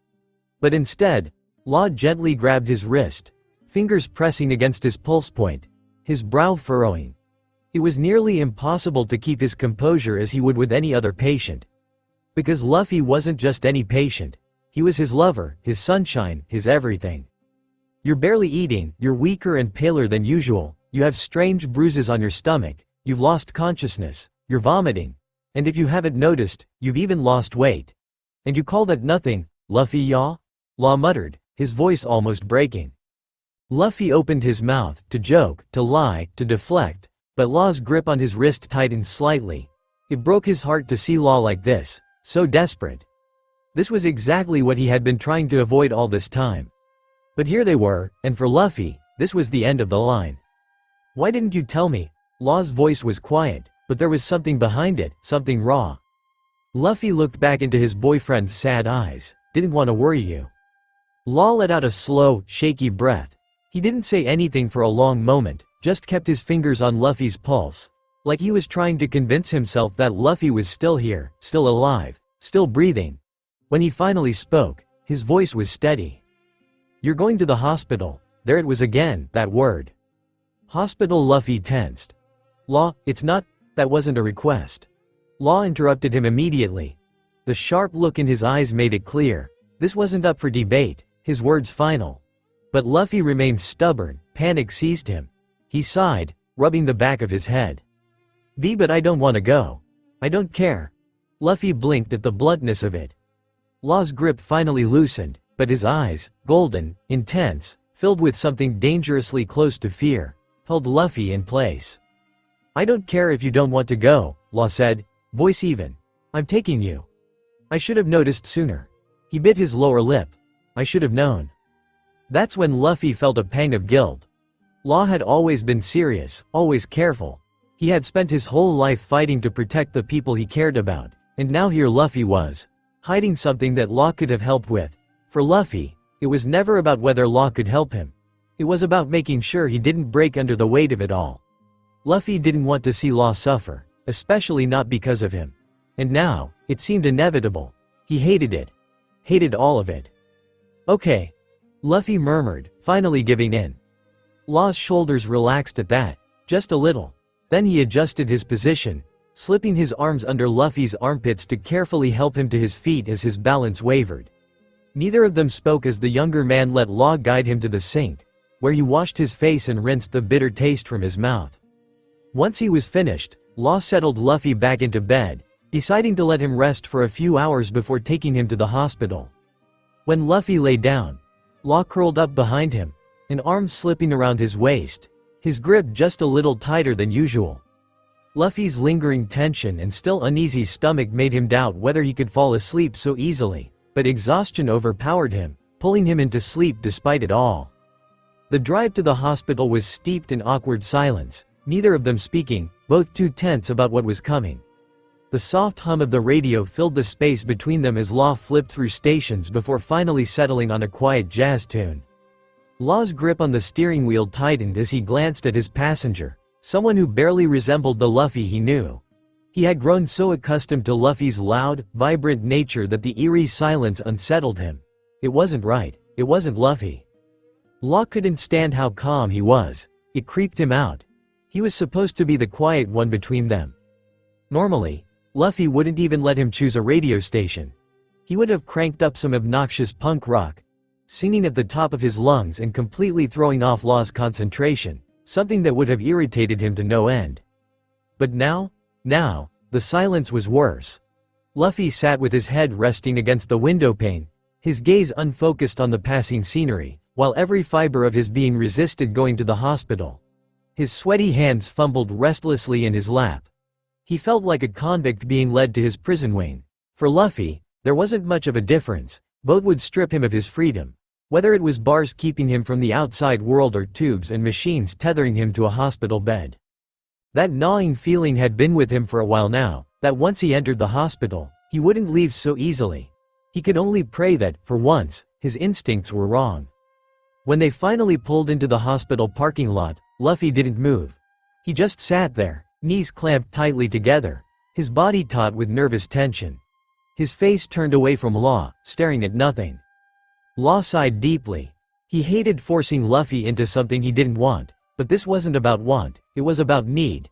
But instead, Law gently grabbed his wrist, fingers pressing against his pulse point, his brow furrowing. It was nearly impossible to keep his composure as he would with any other patient. Because Luffy wasn't just any patient. He was his lover, his sunshine, his everything. You're barely eating, you're weaker and paler than usual, you have strange bruises on your stomach, you've lost consciousness, you're vomiting. And if you haven't noticed, you've even lost weight. And you call that nothing, Luffy yaw? Law muttered, his voice almost breaking. Luffy opened his mouth, to joke, to lie, to deflect, but Law's grip on his wrist tightened slightly. It broke his heart to see Law like this, so desperate. This was exactly what he had been trying to avoid all this time. But here they were, and for Luffy, this was the end of the line. Why didn't you tell me? Law's voice was quiet, but there was something behind it, something raw. Luffy looked back into his boyfriend's sad eyes. Didn't want to worry you. Law let out a slow, shaky breath. He didn't say anything for a long moment, just kept his fingers on Luffy's pulse. Like he was trying to convince himself that Luffy was still here, still alive, still breathing. When he finally spoke, his voice was steady. "You're going to the hospital." There it was again, that word. Hospital. Luffy tensed. "Law, it's not, that wasn't a request." Law interrupted him immediately. The sharp look in his eyes made it clear. This wasn't up for debate, his words final. But Luffy remained stubborn, panic seized him. He sighed, rubbing the back of his head. But I don't want to go. I don't care." Luffy blinked at the bluntness of it. Law's grip finally loosened, but his eyes, golden, intense, filled with something dangerously close to fear, held Luffy in place. "I don't care if you don't want to go," Law said, voice even. "I'm taking you." "I should have noticed sooner." He bit his lower lip. "I should have known." That's when Luffy felt a pang of guilt. Law had always been serious, always careful. He had spent his whole life fighting to protect the people he cared about, and now here Luffy was, hiding something that Law could have helped with. For Luffy, it was never about whether Law could help him. It was about making sure he didn't break under the weight of it all. Luffy didn't want to see Law suffer, especially not because of him. And now, it seemed inevitable. He hated it. Hated all of it. "Okay," Luffy murmured, finally giving in. Law's shoulders relaxed at that, just a little. Then he adjusted his position, slipping his arms under Luffy's armpits to carefully help him to his feet as his balance wavered. Neither of them spoke as the younger man let Law guide him to the sink, where he washed his face and rinsed the bitter taste from his mouth. Once he was finished, Law settled Luffy back into bed, deciding to let him rest for a few hours before taking him to the hospital. When Luffy lay down, Law curled up behind him, an arm slipping around his waist, his grip just a little tighter than usual. Luffy's lingering tension and still uneasy stomach made him doubt whether he could fall asleep so easily, but exhaustion overpowered him, pulling him into sleep despite it all. The drive to the hospital was steeped in awkward silence, neither of them speaking, both too tense about what was coming. The soft hum of the radio filled the space between them as Law flipped through stations before finally settling on a quiet jazz tune. Law's grip on the steering wheel tightened as he glanced at his passenger, someone who barely resembled the Luffy he knew. He had grown so accustomed to Luffy's loud, vibrant nature that the eerie silence unsettled him. It wasn't right. It wasn't Luffy. Law couldn't stand how calm he was. It creeped him out. He was supposed to be the quiet one between them. Normally, Luffy wouldn't even let him choose a radio station. He would have cranked up some obnoxious punk rock, singing at the top of his lungs and completely throwing off Law's concentration, something that would have irritated him to no end. But now, the silence was worse. Luffy sat with his head resting against the windowpane, his gaze unfocused on the passing scenery, while every fiber of his being resisted going to the hospital. His sweaty hands fumbled restlessly in his lap. He felt like a convict being led to his prison wing. For Luffy, there wasn't much of a difference. Both would strip him of his freedom. Whether it was bars keeping him from the outside world or tubes and machines tethering him to a hospital bed. That gnawing feeling had been with him for a while now, that once he entered the hospital, he wouldn't leave so easily. He could only pray that, for once, his instincts were wrong. When they finally pulled into the hospital parking lot, Luffy didn't move. He just sat there, knees clamped tightly together, his body taut with nervous tension. His face turned away from Law, staring at nothing. Law sighed deeply. He hated forcing Luffy into something he didn't want, but this wasn't about want, it was about need.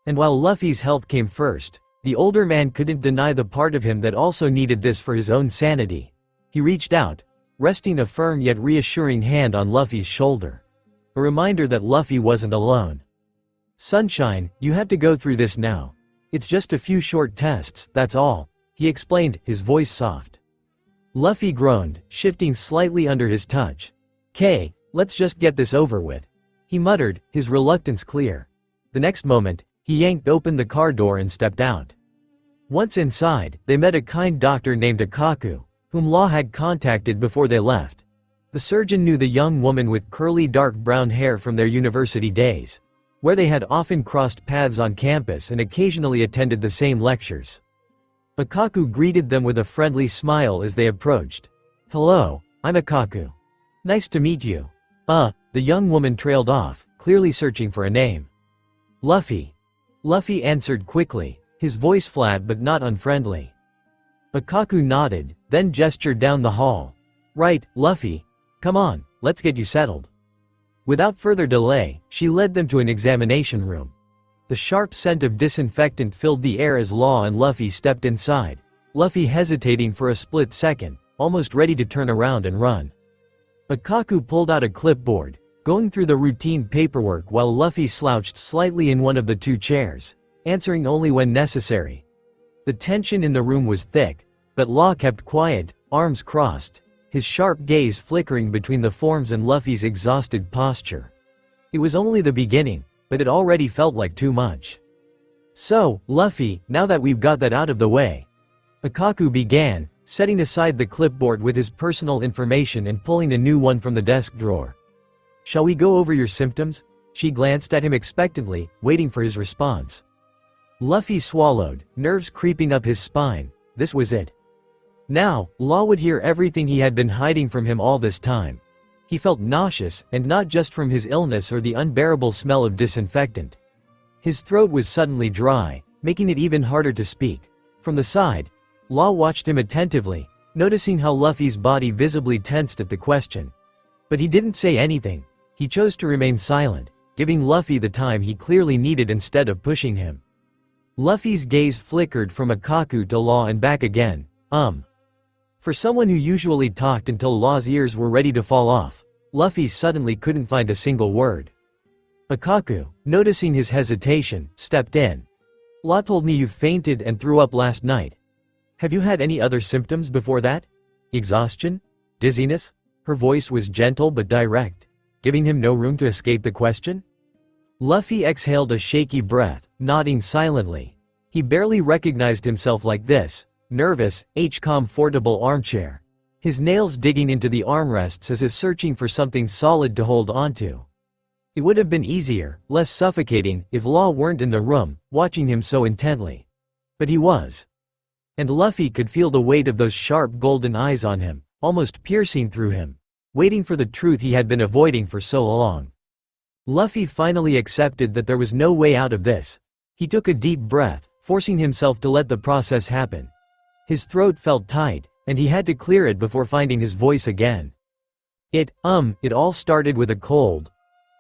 And while Luffy's health came first, the older man couldn't deny the part of him that also needed this for his own sanity. He reached out, resting a firm yet reassuring hand on Luffy's shoulder. A reminder that Luffy wasn't alone. "Sunshine, you have to go through this now. It's just a few short tests, that's all," he explained, his voice soft. Luffy groaned, shifting slightly under his touch. "'Kay, let's just get this over with," he muttered, his reluctance clear. The next moment, he yanked open the car door and stepped out. Once inside, they met a kind doctor named Akaku, whom Law had contacted before they left. The surgeon knew the young woman with curly dark brown hair from their university days, where they had often crossed paths on campus and occasionally attended the same lectures. Akaku greeted them with a friendly smile as they approached. "Hello, I'm Akaku. Nice to meet you." The young woman trailed off, clearly searching for a name. "Luffy." Luffy answered quickly, his voice flat but not unfriendly. Akaku nodded, then gestured down the hall. Right, Luffy. Come on, let's get you settled. Without further delay, she led them to an examination room. The sharp scent of disinfectant filled the air as Law and Luffy stepped inside, Luffy hesitating for a split second, almost ready to turn around and run. Akaku pulled out a clipboard, going through the routine paperwork while Luffy slouched slightly in one of the two chairs, answering only when necessary. The tension in the room was thick, but Law kept quiet, arms crossed, his sharp gaze flickering between the forms and Luffy's exhausted posture. It was only the beginning, but it already felt like too much. So, Luffy, now that we've got that out of the way, Akaku began, setting aside the clipboard with his personal information and pulling a new one from the desk drawer. Shall we go over your symptoms? She glanced at him expectantly, waiting for his response. Luffy swallowed, nerves creeping up his spine. This was it. Now, Law would hear everything he had been hiding from him all this time. He felt nauseous, and not just from his illness or the unbearable smell of disinfectant. His throat was suddenly dry, making it even harder to speak. From the side, Law watched him attentively, noticing how Luffy's body visibly tensed at the question. But he didn't say anything. He chose to remain silent, giving Luffy the time he clearly needed instead of pushing him. Luffy's gaze flickered from Akaku to Law and back again. For someone who usually talked until Law's ears were ready to fall off, Luffy suddenly couldn't find a single word. Akaku, noticing his hesitation, stepped in. Law told me you fainted and threw up last night. Have you had any other symptoms before that? Exhaustion? Dizziness? Her voice was gentle but direct, giving him no room to escape the question. Luffy exhaled a shaky breath, nodding silently. He barely recognized himself like this. Nervous, comfortable armchair. His nails digging into the armrests as if searching for something solid to hold onto. It would have been easier, less suffocating, if Law weren't in the room, watching him so intently. But he was. And Luffy could feel the weight of those sharp golden eyes on him, almost piercing through him, waiting for the truth he had been avoiding for so long. Luffy finally accepted that there was no way out of this. He took a deep breath, forcing himself to let the process happen. His throat felt tight, and he had to clear it before finding his voice again. It all started with a cold.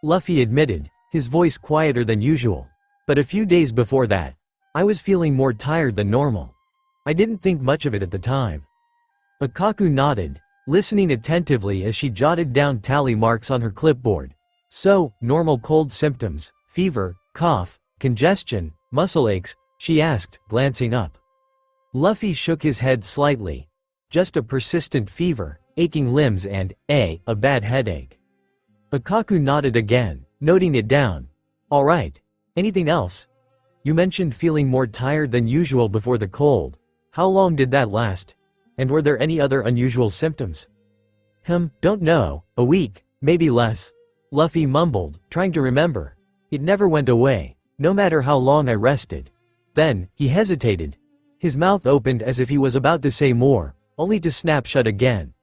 Luffy admitted, his voice quieter than usual. But a few days before that, I was feeling more tired than normal. I didn't think much of it at the time. Akaku nodded, listening attentively as she jotted down tally marks on her clipboard. So, normal cold symptoms, fever, cough, congestion, muscle aches, she asked, glancing up. Luffy shook his head slightly. Just a persistent fever, aching limbs and, a bad headache. Akaku nodded again, noting it down. All right. Anything else? You mentioned feeling more tired than usual before the cold. How long did that last? And were there any other unusual symptoms? Don't know, a week, maybe less. Luffy mumbled, trying to remember. It never went away, no matter how long I rested. Then, he hesitated. His mouth opened as if he was about to say more, only to snap shut again.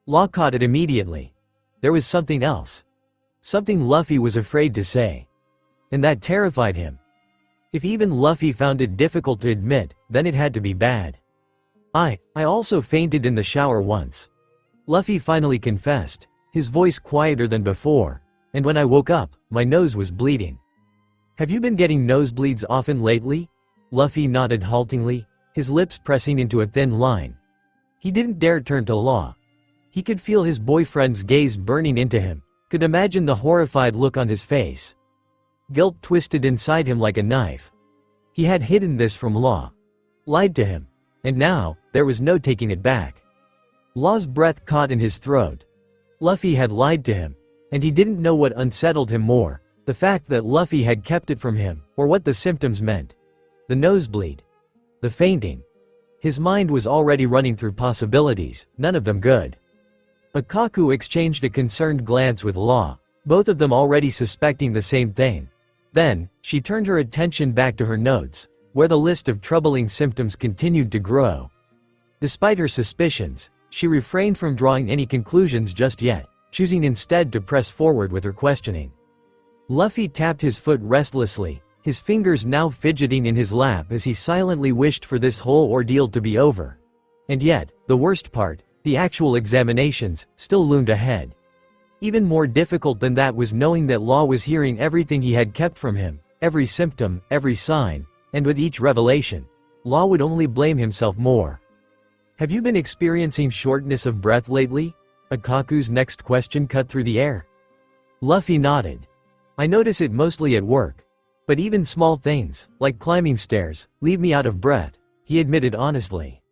Law caught it immediately. There was something else. Something Luffy was afraid to say. And that terrified him. If even Luffy found it difficult to admit, then it had to be bad. I also fainted in the shower once. Luffy finally confessed, his voice quieter than before, and when I woke up, my nose was bleeding. Have you been getting nosebleeds often lately? Luffy nodded haltingly, his lips pressing into a thin line. He didn't dare turn to Law. He could feel his boyfriend's gaze burning into him, could imagine the horrified look on his face. Guilt twisted inside him like a knife. He had hidden this from Law. Lied to him. And now, there was no taking it back. Law's breath caught in his throat. Luffy had lied to him, and he didn't know what unsettled him more, the fact that Luffy had kept it from him, or what the symptoms meant. The nosebleed. The fainting. His mind was already running through possibilities, none of them good. Akaku exchanged a concerned glance with Law, both of them already suspecting the same thing. Then, she turned her attention back to her notes, where the list of troubling symptoms continued to grow. Despite her suspicions, she refrained from drawing any conclusions just yet, choosing instead to press forward with her questioning. Luffy tapped his foot restlessly, his fingers now fidgeting in his lap as he silently wished for this whole ordeal to be over. And yet, the worst part, the actual examinations, still loomed ahead. Even more difficult than that was knowing that Law was hearing everything he had kept from him, every symptom, every sign, and with each revelation, Law would only blame himself more. "Have you been experiencing shortness of breath lately?" Akaku's next question cut through the air. Luffy nodded. "I notice it mostly at work. But even small things, like climbing stairs, leave me out of breath," he admitted honestly.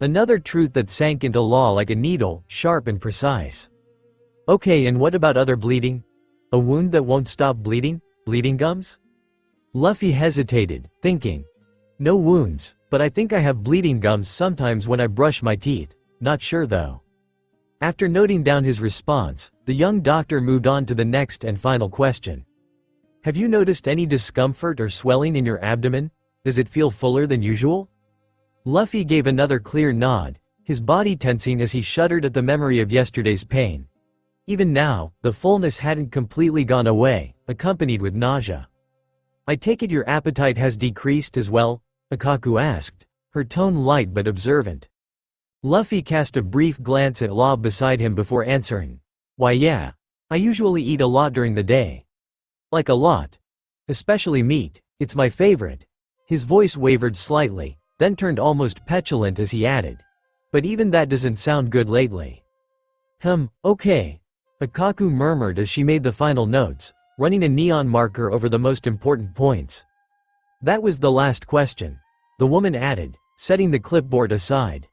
Another truth that sank into Law like a needle, sharp and precise. "Okay, and what about other bleeding? A wound that won't stop bleeding? Bleeding gums?" Luffy hesitated, thinking. "No wounds, but I think I have bleeding gums sometimes when I brush my teeth. Not sure though." After noting down his response, the young doctor moved on to the next and final question. "Have you noticed any discomfort or swelling in your abdomen? Does it feel fuller than usual?" Luffy gave another clear nod, his body tensing as he shuddered at the memory of yesterday's pain. Even now, the fullness hadn't completely gone away, accompanied with nausea. "I take it your appetite has decreased as well?" Akaku asked, her tone light but observant. Luffy cast a brief glance at Law beside him before answering. "Why yeah. I usually eat a lot during the day. Like a lot. Especially meat, it's my favorite." His voice wavered slightly, then turned almost petulant as he added. "But even that doesn't sound good lately." Okay. Akaku murmured as she made the final notes, running a neon marker over the most important points. "That was the last question," the woman added, setting the clipboard aside.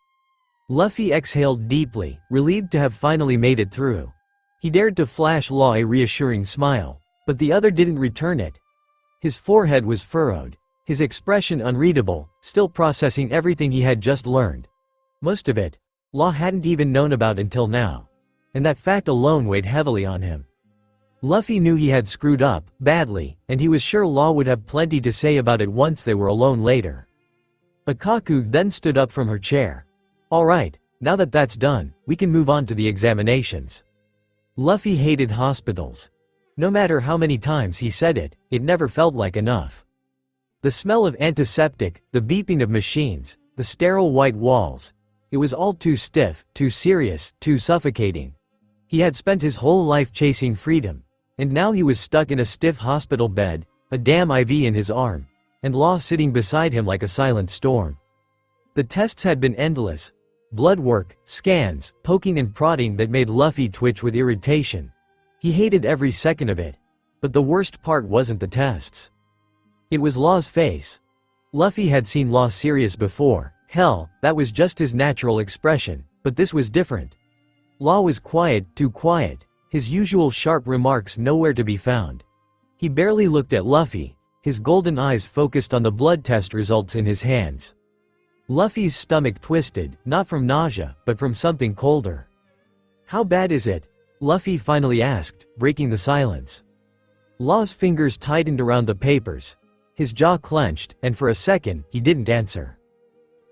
Luffy exhaled deeply, relieved to have finally made it through. He dared to flash Law a reassuring smile, but the other didn't return it. His forehead was furrowed, his expression unreadable, still processing everything he had just learned. Most of it, Law hadn't even known about until now, and that fact alone weighed heavily on him. Luffy knew he had screwed up, badly, and he was sure Law would have plenty to say about it once they were alone later. Akaku then stood up from her chair. "Alright, now that that's done, we can move on to the examinations." Luffy hated hospitals. No matter how many times he said it, it never felt like enough. The smell of antiseptic, the beeping of machines, the sterile white walls. It was all too stiff, too serious, too suffocating. He had spent his whole life chasing freedom, and now he was stuck in a stiff hospital bed, a damn IV in his arm, and Law sitting beside him like a silent storm. The tests had been endless. Blood work, scans, poking and prodding that made Luffy twitch with irritation. He hated every second of it. But the worst part wasn't the tests. It was Law's face. Luffy had seen Law serious before. Hell, that was just his natural expression, but this was different. Law was quiet, too quiet, his usual sharp remarks nowhere to be found. He barely looked at Luffy, his golden eyes focused on the blood test results in his hands. Luffy's stomach twisted, not from nausea, but from something colder. "How bad is it?" Luffy finally asked, breaking the silence. Law's fingers tightened around the papers. His jaw clenched, and for a second, he didn't answer.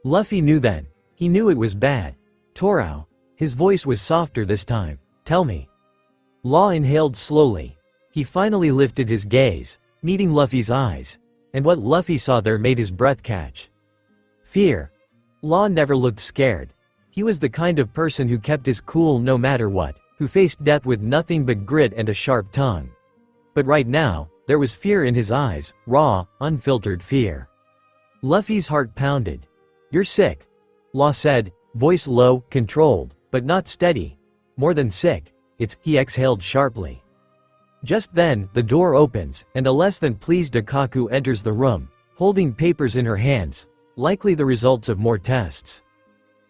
Luffy knew then. He knew it was bad. "Torao." His voice was softer this time. "Tell me." Law inhaled slowly. He finally lifted his gaze, meeting Luffy's eyes, and what Luffy saw there made his breath catch. Fear. Law never looked scared. He was the kind of person who kept his cool no matter what, who faced death with nothing but grit and a sharp tongue. But right now, there was fear in his eyes, raw, unfiltered fear. Luffy's heart pounded. "You're sick," Law said, voice low, controlled, but not steady. "More than sick, it's," he exhaled sharply. Just then, the door opens, and a less than pleased Akaku enters the room, holding papers in her hands, likely the results of more tests.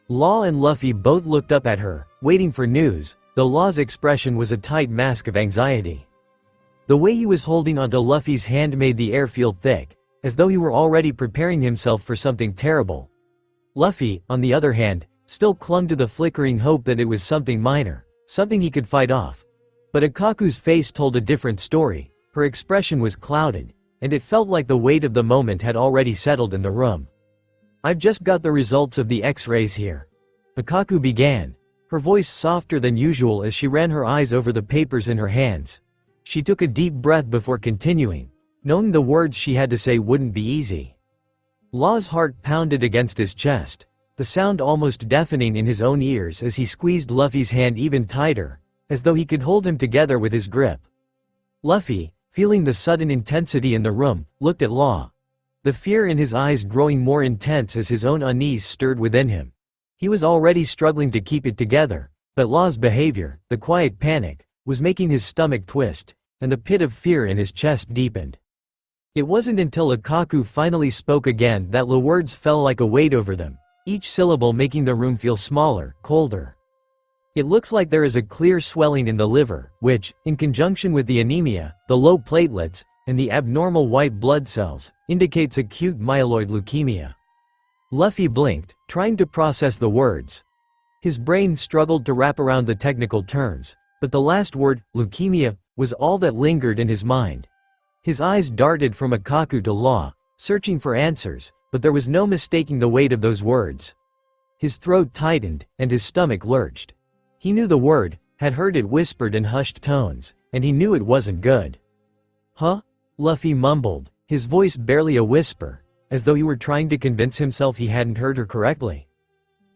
Law and Luffy both looked up at her, waiting for news, though Law's expression was a tight mask of anxiety. The way he was holding onto Luffy's hand made the air feel thick, as though he were already preparing himself for something terrible. Luffy, on the other hand, still clung to the flickering hope that it was something minor, something he could fight off. But Akaku's face told a different story. Her expression was clouded, and it felt like the weight of the moment had already settled in the room. "I've just got the results of the X-rays here," Akaku began, her voice softer than usual as she ran her eyes over the papers in her hands. She took a deep breath before continuing. Knowing the words she had to say wouldn't be easy. Law's heart pounded against his chest, the sound almost deafening in his own ears as he squeezed Luffy's hand even tighter, as though he could hold him together with his grip. Luffy, feeling the sudden intensity in the room, looked at Law. The fear in his eyes growing more intense as his own unease stirred within him. He was already struggling to keep it together, but Law's behavior, the quiet panic, was making his stomach twist, and the pit of fear in his chest deepened. It wasn't until Akaku finally spoke again that the words fell like a weight over them, each syllable making the room feel smaller, colder. It looks like there is a clear swelling in the liver, which, in conjunction with the anemia, the low platelets, and the abnormal white blood cells, indicates acute myeloid leukemia. Luffy blinked, trying to process the words. His brain struggled to wrap around the technical terms, but the last word, leukemia, was all that lingered in his mind. His eyes darted from Akaku to Law, searching for answers, but there was no mistaking the weight of those words. His throat tightened, and his stomach lurched. He knew the word, had heard it whispered in hushed tones, and he knew it wasn't good. Huh? Luffy mumbled, his voice barely a whisper, as though he were trying to convince himself he hadn't heard her correctly.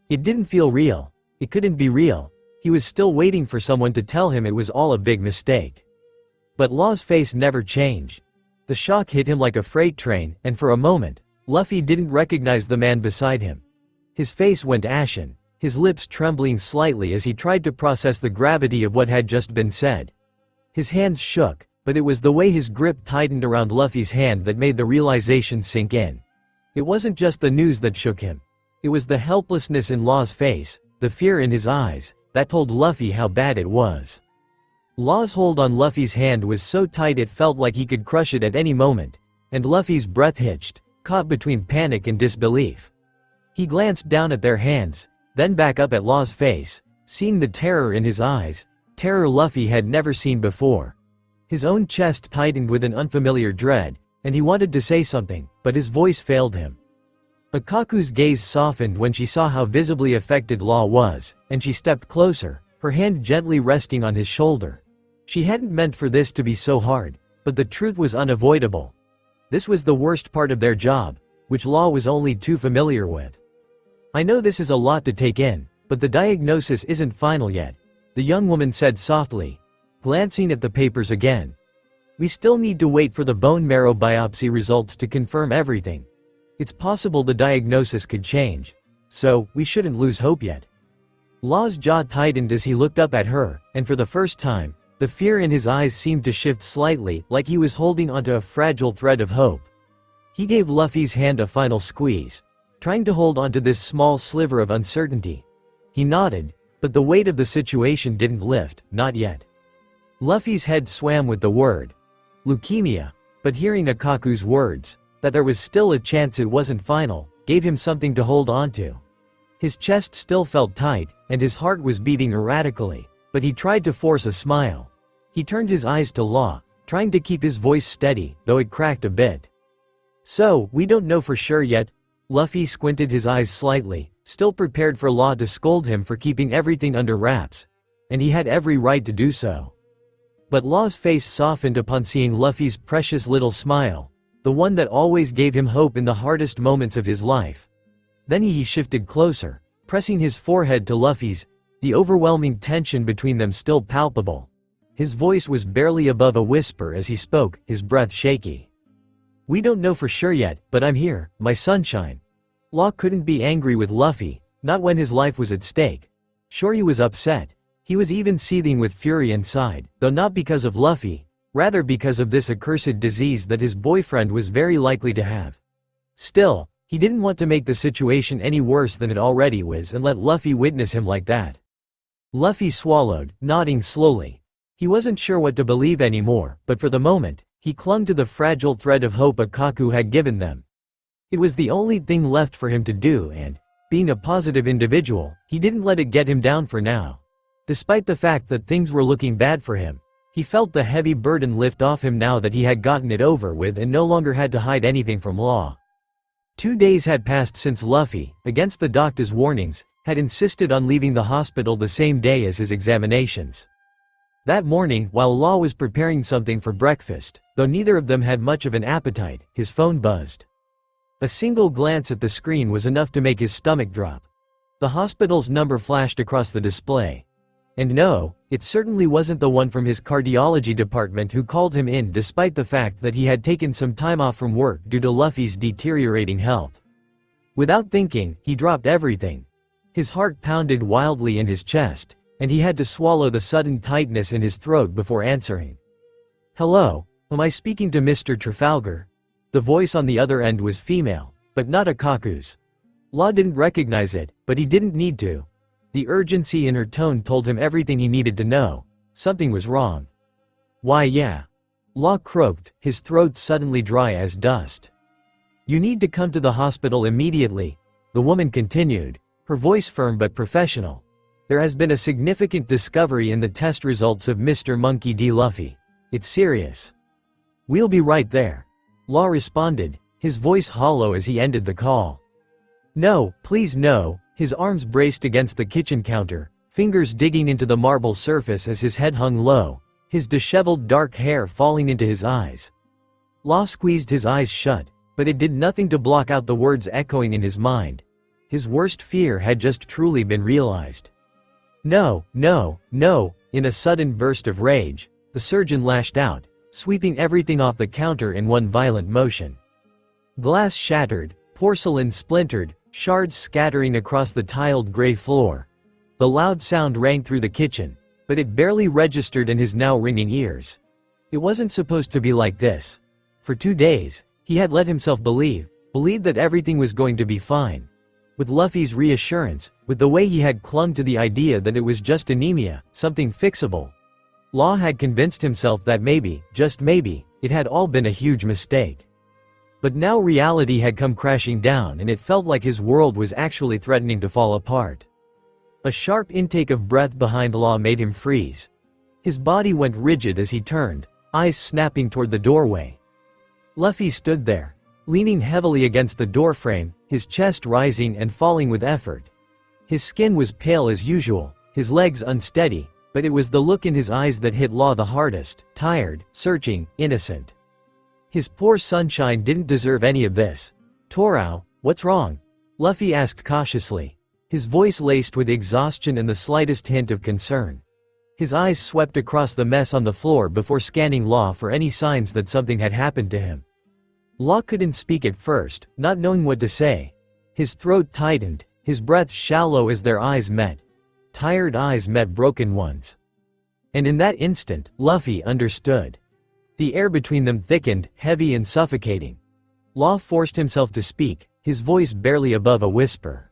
It didn't feel real. It couldn't be real. He was still waiting for someone to tell him it was all a big mistake. But Law's face never changed. The shock hit him like a freight train, and for a moment, Luffy didn't recognize the man beside him. His face went ashen, his lips trembling slightly as he tried to process the gravity of what had just been said. His hands shook, but it was the way his grip tightened around Luffy's hand that made the realization sink in. It wasn't just the news that shook him. It was the helplessness in Law's face, the fear in his eyes, that told Luffy how bad it was. Law's hold on Luffy's hand was so tight it felt like he could crush it at any moment, and Luffy's breath hitched, caught between panic and disbelief. He glanced down at their hands, then back up at Law's face, seeing the terror in his eyes, terror Luffy had never seen before. His own chest tightened with an unfamiliar dread, and he wanted to say something, but his voice failed him. Akaku's gaze softened when she saw how visibly affected Law was, and she stepped closer, her hand gently resting on his shoulder. She hadn't meant for this to be so hard, but the truth was unavoidable. This was the worst part of their job, which Law was only too familiar with. I know this is a lot to take in, but the diagnosis isn't final yet, the young woman said softly, glancing at the papers again. We still need to wait for the bone marrow biopsy results to confirm everything. It's possible the diagnosis could change, so we shouldn't lose hope yet. Law's jaw tightened as he looked up at her, and for the first time, the fear in his eyes seemed to shift slightly, like he was holding onto a fragile thread of hope. He gave Luffy's hand a final squeeze, trying to hold onto this small sliver of uncertainty. He nodded, but the weight of the situation didn't lift, not yet. Luffy's head swam with the word leukemia, but hearing Akaku's words, that there was still a chance it wasn't final, gave him something to hold on to. His chest still felt tight, and his heart was beating erratically, but he tried to force a smile. He turned his eyes to Law, trying to keep his voice steady, though it cracked a bit. So, we don't know for sure yet. Luffy squinted his eyes slightly, still prepared for Law to scold him for keeping everything under wraps. And he had every right to do so. But Law's face softened upon seeing Luffy's precious little smile, the one that always gave him hope in the hardest moments of his life. Then he shifted closer, pressing his forehead to Luffy's, the overwhelming tension between them still palpable. His voice was barely above a whisper as he spoke, his breath shaky. We don't know for sure yet, but I'm here, my sunshine. Law couldn't be angry with Luffy, not when his life was at stake. Sure, he was upset. He was even seething with fury inside, though not because of Luffy, rather because of this accursed disease that his boyfriend was very likely to have. Still, he didn't want to make the situation any worse than it already was and let Luffy witness him like that. Luffy swallowed, nodding slowly. He wasn't sure what to believe anymore, but for the moment, he clung to the fragile thread of hope Akaku had given them. It was the only thing left for him to do and, being a positive individual, he didn't let it get him down for now. Despite the fact that things were looking bad for him, he felt the heavy burden lift off him now that he had gotten it over with and no longer had to hide anything from Law. 2 days had passed since Luffy, against the doctor's warnings, had insisted on leaving the hospital the same day as his examinations. That morning, while Law was preparing something for breakfast, Though neither of them had much of an appetite, his phone buzzed. A single glance at the screen was enough to make his stomach drop. The hospital's number flashed across the display. And no, it certainly wasn't the one from his cardiology department who called him in despite the fact that he had taken some time off from work due to Luffy's deteriorating health. Without thinking, he dropped everything. His heart pounded wildly in his chest, and he had to swallow the sudden tightness in his throat before answering. "Hello, am I speaking to Mr. Trafalgar?" The voice on the other end was female, but not Akaku's. Law didn't recognize it, but he didn't need to. The urgency in her tone told him everything he needed to know. Something was wrong. "Why yeah." Law croaked, his throat suddenly dry as dust. "You need to come to the hospital immediately," the woman continued, her voice firm but professional. "There has been a significant discovery in the test results of Mr. Monkey D. Luffy. It's serious." "We'll be right there," Law responded, his voice hollow as he ended the call. "No, please no." His arms braced against the kitchen counter, fingers digging into the marble surface as his head hung low, his disheveled dark hair falling into his eyes. Law squeezed his eyes shut, but it did nothing to block out the words echoing in his mind. His worst fear had just truly been realized. "No, no, no!" In a sudden burst of rage, the surgeon lashed out, sweeping everything off the counter in one violent motion. Glass shattered, porcelain splintered, shards scattering across the tiled gray floor. The loud sound rang through the kitchen, but it barely registered in his now ringing ears. It wasn't supposed to be like this. For 2 days, he had let himself believe that everything was going to be fine. With Luffy's reassurance, with the way he had clung to the idea that it was just anemia, something fixable. Law had convinced himself that maybe, just maybe, it had all been a huge mistake. But now reality had come crashing down and it felt like his world was actually threatening to fall apart. A sharp intake of breath behind Law made him freeze. His body went rigid as he turned, eyes snapping toward the doorway. Luffy stood there, leaning heavily against the doorframe, his chest rising and falling with effort. His skin was pale as usual, his legs unsteady, but it was the look in his eyes that hit Law the hardest, tired, searching, innocent. His poor sunshine didn't deserve any of this. "Torao, what's wrong?" Luffy asked cautiously, his voice laced with exhaustion and the slightest hint of concern. His eyes swept across the mess on the floor before scanning Law for any signs that something had happened to him. Law couldn't speak at first, not knowing what to say. His throat tightened, his breath shallow as their eyes met. Tired eyes met broken ones. And in that instant, Luffy understood. The air between them thickened, heavy and suffocating. Law forced himself to speak, his voice barely above a whisper.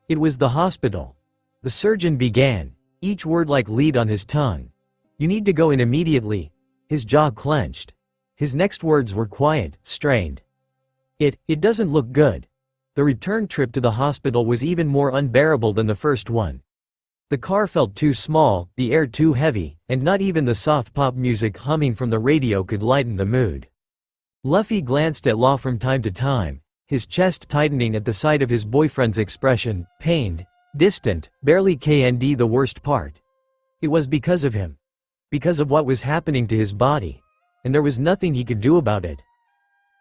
"It was the hospital." The surgeon began, each word like lead on his tongue. "You need to go in immediately." His jaw clenched. His next words were quiet, strained. It doesn't look good." The return trip to the hospital was even more unbearable than the first one. The car felt too small, the air too heavy, and not even the soft pop music humming from the radio could lighten the mood. Luffy glanced at Law from time to time, his chest tightening at the sight of his boyfriend's expression, pained, distant, barely KND the worst part. It was because of him. Because of what was happening to his body. And there was nothing he could do about it.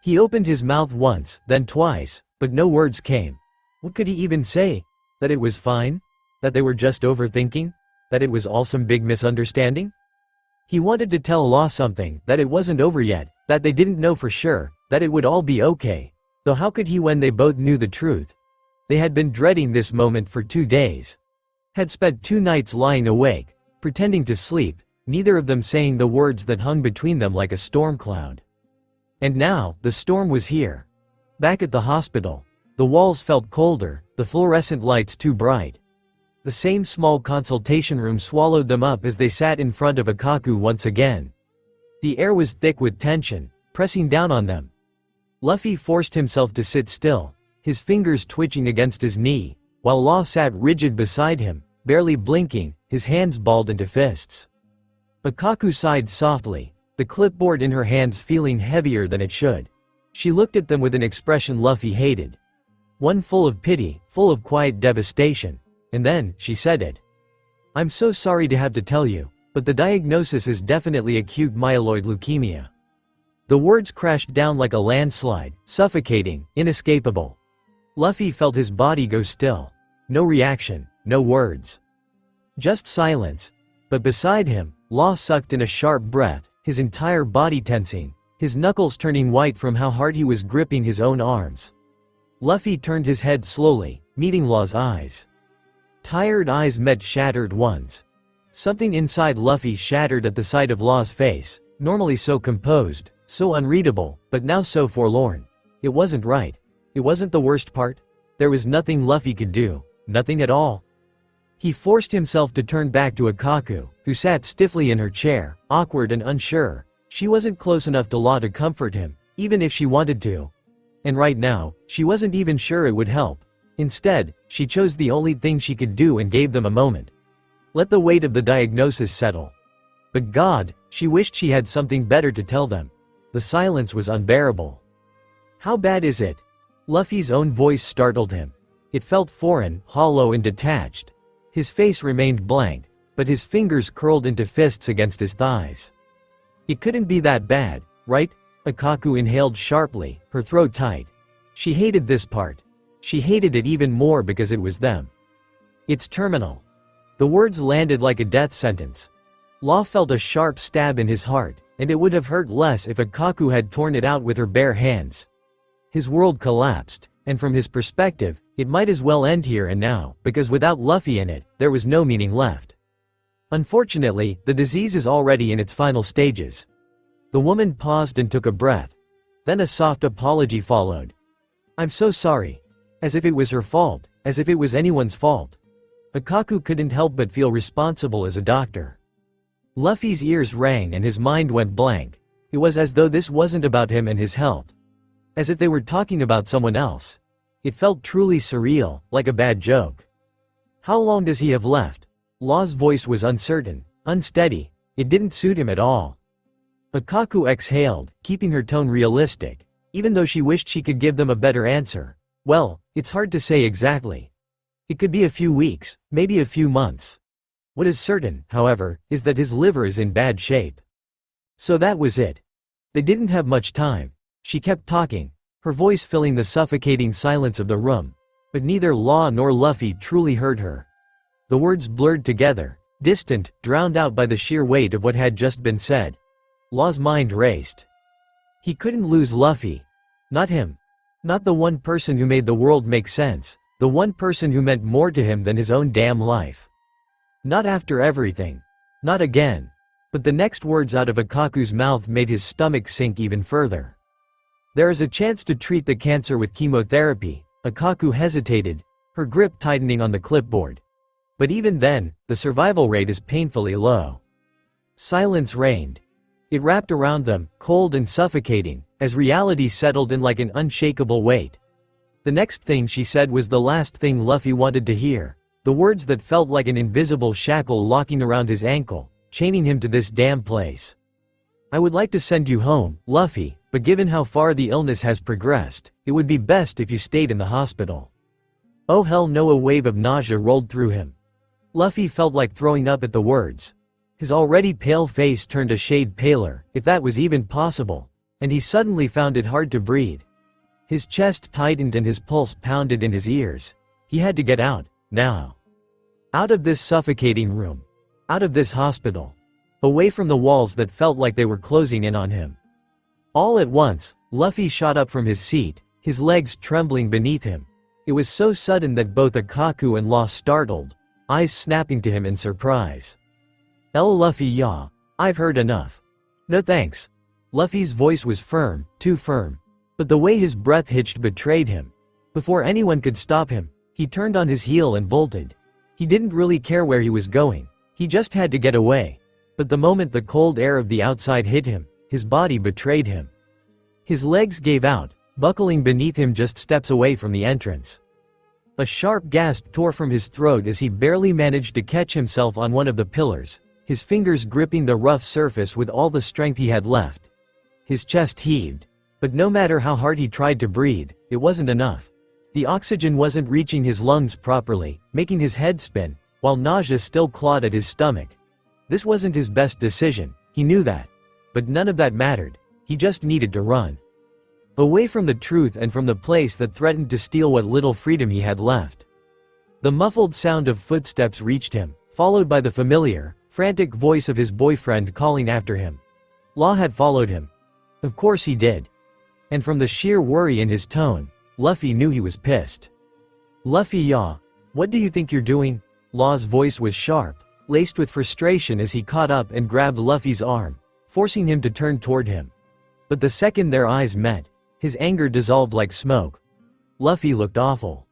He opened his mouth once, then twice, but no words came. What could he even say? That it was fine? That they were just overthinking? That it was all some big misunderstanding? He wanted to tell Law something, that it wasn't over yet, that they didn't know for sure, that it would all be okay. Though how could he when they both knew the truth? They had been dreading this moment for 2 days. Had spent 2 nights lying awake, pretending to sleep, neither of them saying the words that hung between them like a storm cloud. And now, the storm was here. Back at the hospital, the walls felt colder, the fluorescent lights too bright. The same small consultation room swallowed them up as they sat in front of Akaku once again. The air was thick with tension, pressing down on them. Luffy forced himself to sit still, his fingers twitching against his knee, while Law sat rigid beside him, barely blinking, his hands balled into fists. Akaku sighed softly, the clipboard in her hands feeling heavier than it should. She looked at them with an expression Luffy hated. One full of pity, full of quiet devastation. And then, she said it. "I'm so sorry to have to tell you, but the diagnosis is definitely acute myeloid leukemia." The words crashed down like a landslide, suffocating, inescapable. Luffy felt his body go still. No reaction, no words. Just silence. But beside him, Law sucked in a sharp breath, his entire body tensing, his knuckles turning white from how hard he was gripping his own arms. Luffy turned his head slowly, meeting Law's eyes. Tired eyes met shattered ones. Something inside Luffy shattered at the sight of Law's face, normally so composed, so unreadable, but now so forlorn. It wasn't right. It wasn't the worst part. There was nothing Luffy could do, nothing at all. He forced himself to turn back to Akaku, who sat stiffly in her chair, awkward and unsure. She wasn't close enough to Law to comfort him, even if she wanted to. And right now, she wasn't even sure it would help. Instead, she chose the only thing she could do and gave them a moment. Let the weight of the diagnosis settle. But God, she wished she had something better to tell them. The silence was unbearable. How bad is it? Luffy's own voice startled him. It felt foreign, hollow and detached. His face remained blank, but his fingers curled into fists against his thighs. It couldn't be that bad, right? Akaku inhaled sharply, her throat tight. She hated this part. She hated it even more because it was them. It's terminal. The words landed like a death sentence. Law felt a sharp stab in his heart, and it would have hurt less if Akaku had torn it out with her bare hands. His world collapsed, and from his perspective, it might as well end here and now, because without Luffy in it, there was no meaning left. Unfortunately, the disease is already in its final stages. The woman paused and took a breath. Then a soft apology followed. I'm so sorry. As if it was her fault, as if it was anyone's fault. Akaku couldn't help but feel responsible as a doctor. Luffy's ears rang and his mind went blank. It was as though this wasn't about him and his health. As if they were talking about someone else. It felt truly surreal, like a bad joke. How long does he have left? Law's voice was uncertain, unsteady. It didn't suit him at all. Akaku exhaled, keeping her tone realistic, even though she wished she could give them a better answer. Well, it's hard to say exactly. It could be a few weeks, maybe a few months. What is certain, however, is that his liver is in bad shape. So that was it. They didn't have much time. She kept talking, her voice filling the suffocating silence of the room. But neither Law nor Luffy truly heard her. The words blurred together, distant, drowned out by the sheer weight of what had just been said. Law's mind raced. He couldn't lose Luffy. Not him. Not the one person who made the world make sense, the one person who meant more to him than his own damn life. Not after everything. Not again. But the next words out of Akaku's mouth made his stomach sink even further. There is a chance to treat the cancer with chemotherapy. Akaku hesitated, her grip tightening on the clipboard. But even then, the survival rate is painfully low. Silence reigned. It wrapped around them, cold and suffocating, as reality settled in like an unshakable weight. The next thing she said was the last thing Luffy wanted to hear, the words that felt like an invisible shackle locking around his ankle, chaining him to this damn place. I would like to send you home, Luffy, but given how far the illness has progressed, it would be best if you stayed in the hospital. Oh hell no, a wave of nausea rolled through him. Luffy felt like throwing up at the words. His already pale face turned a shade paler, if that was even possible, and he suddenly found it hard to breathe. His chest tightened and his pulse pounded in his ears. He had to get out, now. Out of this suffocating room. Out of this hospital. Away from the walls that felt like they were closing in on him. All at once, Luffy shot up from his seat, his legs trembling beneath him. It was so sudden that both Akaku and Law startled, eyes snapping to him in surprise. Luffy, yeah, I've heard enough. No thanks. Luffy's voice was firm, too firm. But the way his breath hitched betrayed him. Before anyone could stop him, he turned on his heel and bolted. He didn't really care where he was going, he just had to get away. But the moment the cold air of the outside hit him, his body betrayed him. His legs gave out, buckling beneath him just steps away from the entrance. A sharp gasp tore from his throat as he barely managed to catch himself on one of the pillars, his fingers gripping the rough surface with all the strength he had left. His chest heaved. But no matter how hard he tried to breathe, it wasn't enough. The oxygen wasn't reaching his lungs properly, making his head spin, while nausea still clawed at his stomach. This wasn't his best decision, he knew that. But none of that mattered. He just needed to run. Away from the truth and from the place that threatened to steal what little freedom he had left. The muffled sound of footsteps reached him, followed by the familiar, frantic voice of his boyfriend calling after him. Law had followed him. Of course he did. And from the sheer worry in his tone, Luffy knew he was pissed. "Luffy, yaw. What do you think you're doing?" Law's voice was sharp, laced with frustration as he caught up and grabbed Luffy's arm, forcing him to turn toward him. But the second their eyes met, his anger dissolved like smoke. Luffy looked awful.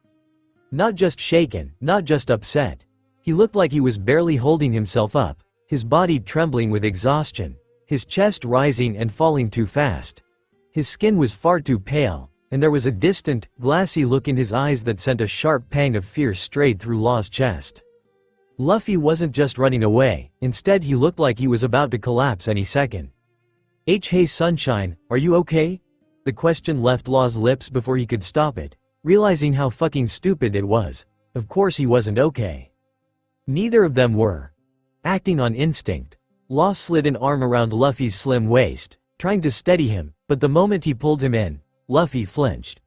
Not just shaken, not just upset. He looked like he was barely holding himself up, his body trembling with exhaustion, his chest rising and falling too fast. His skin was far too pale, and there was a distant, glassy look in his eyes that sent a sharp pang of fear straight through Law's chest. Luffy wasn't just running away, instead he looked like he was about to collapse any second. Hey sunshine, are you okay?" The question left Law's lips before he could stop it, realizing how fucking stupid it was. Of course he wasn't okay. Neither of them were. Acting on instinct, Law slid an arm around Luffy's slim waist, trying to steady him, but the moment he pulled him in, Luffy flinched.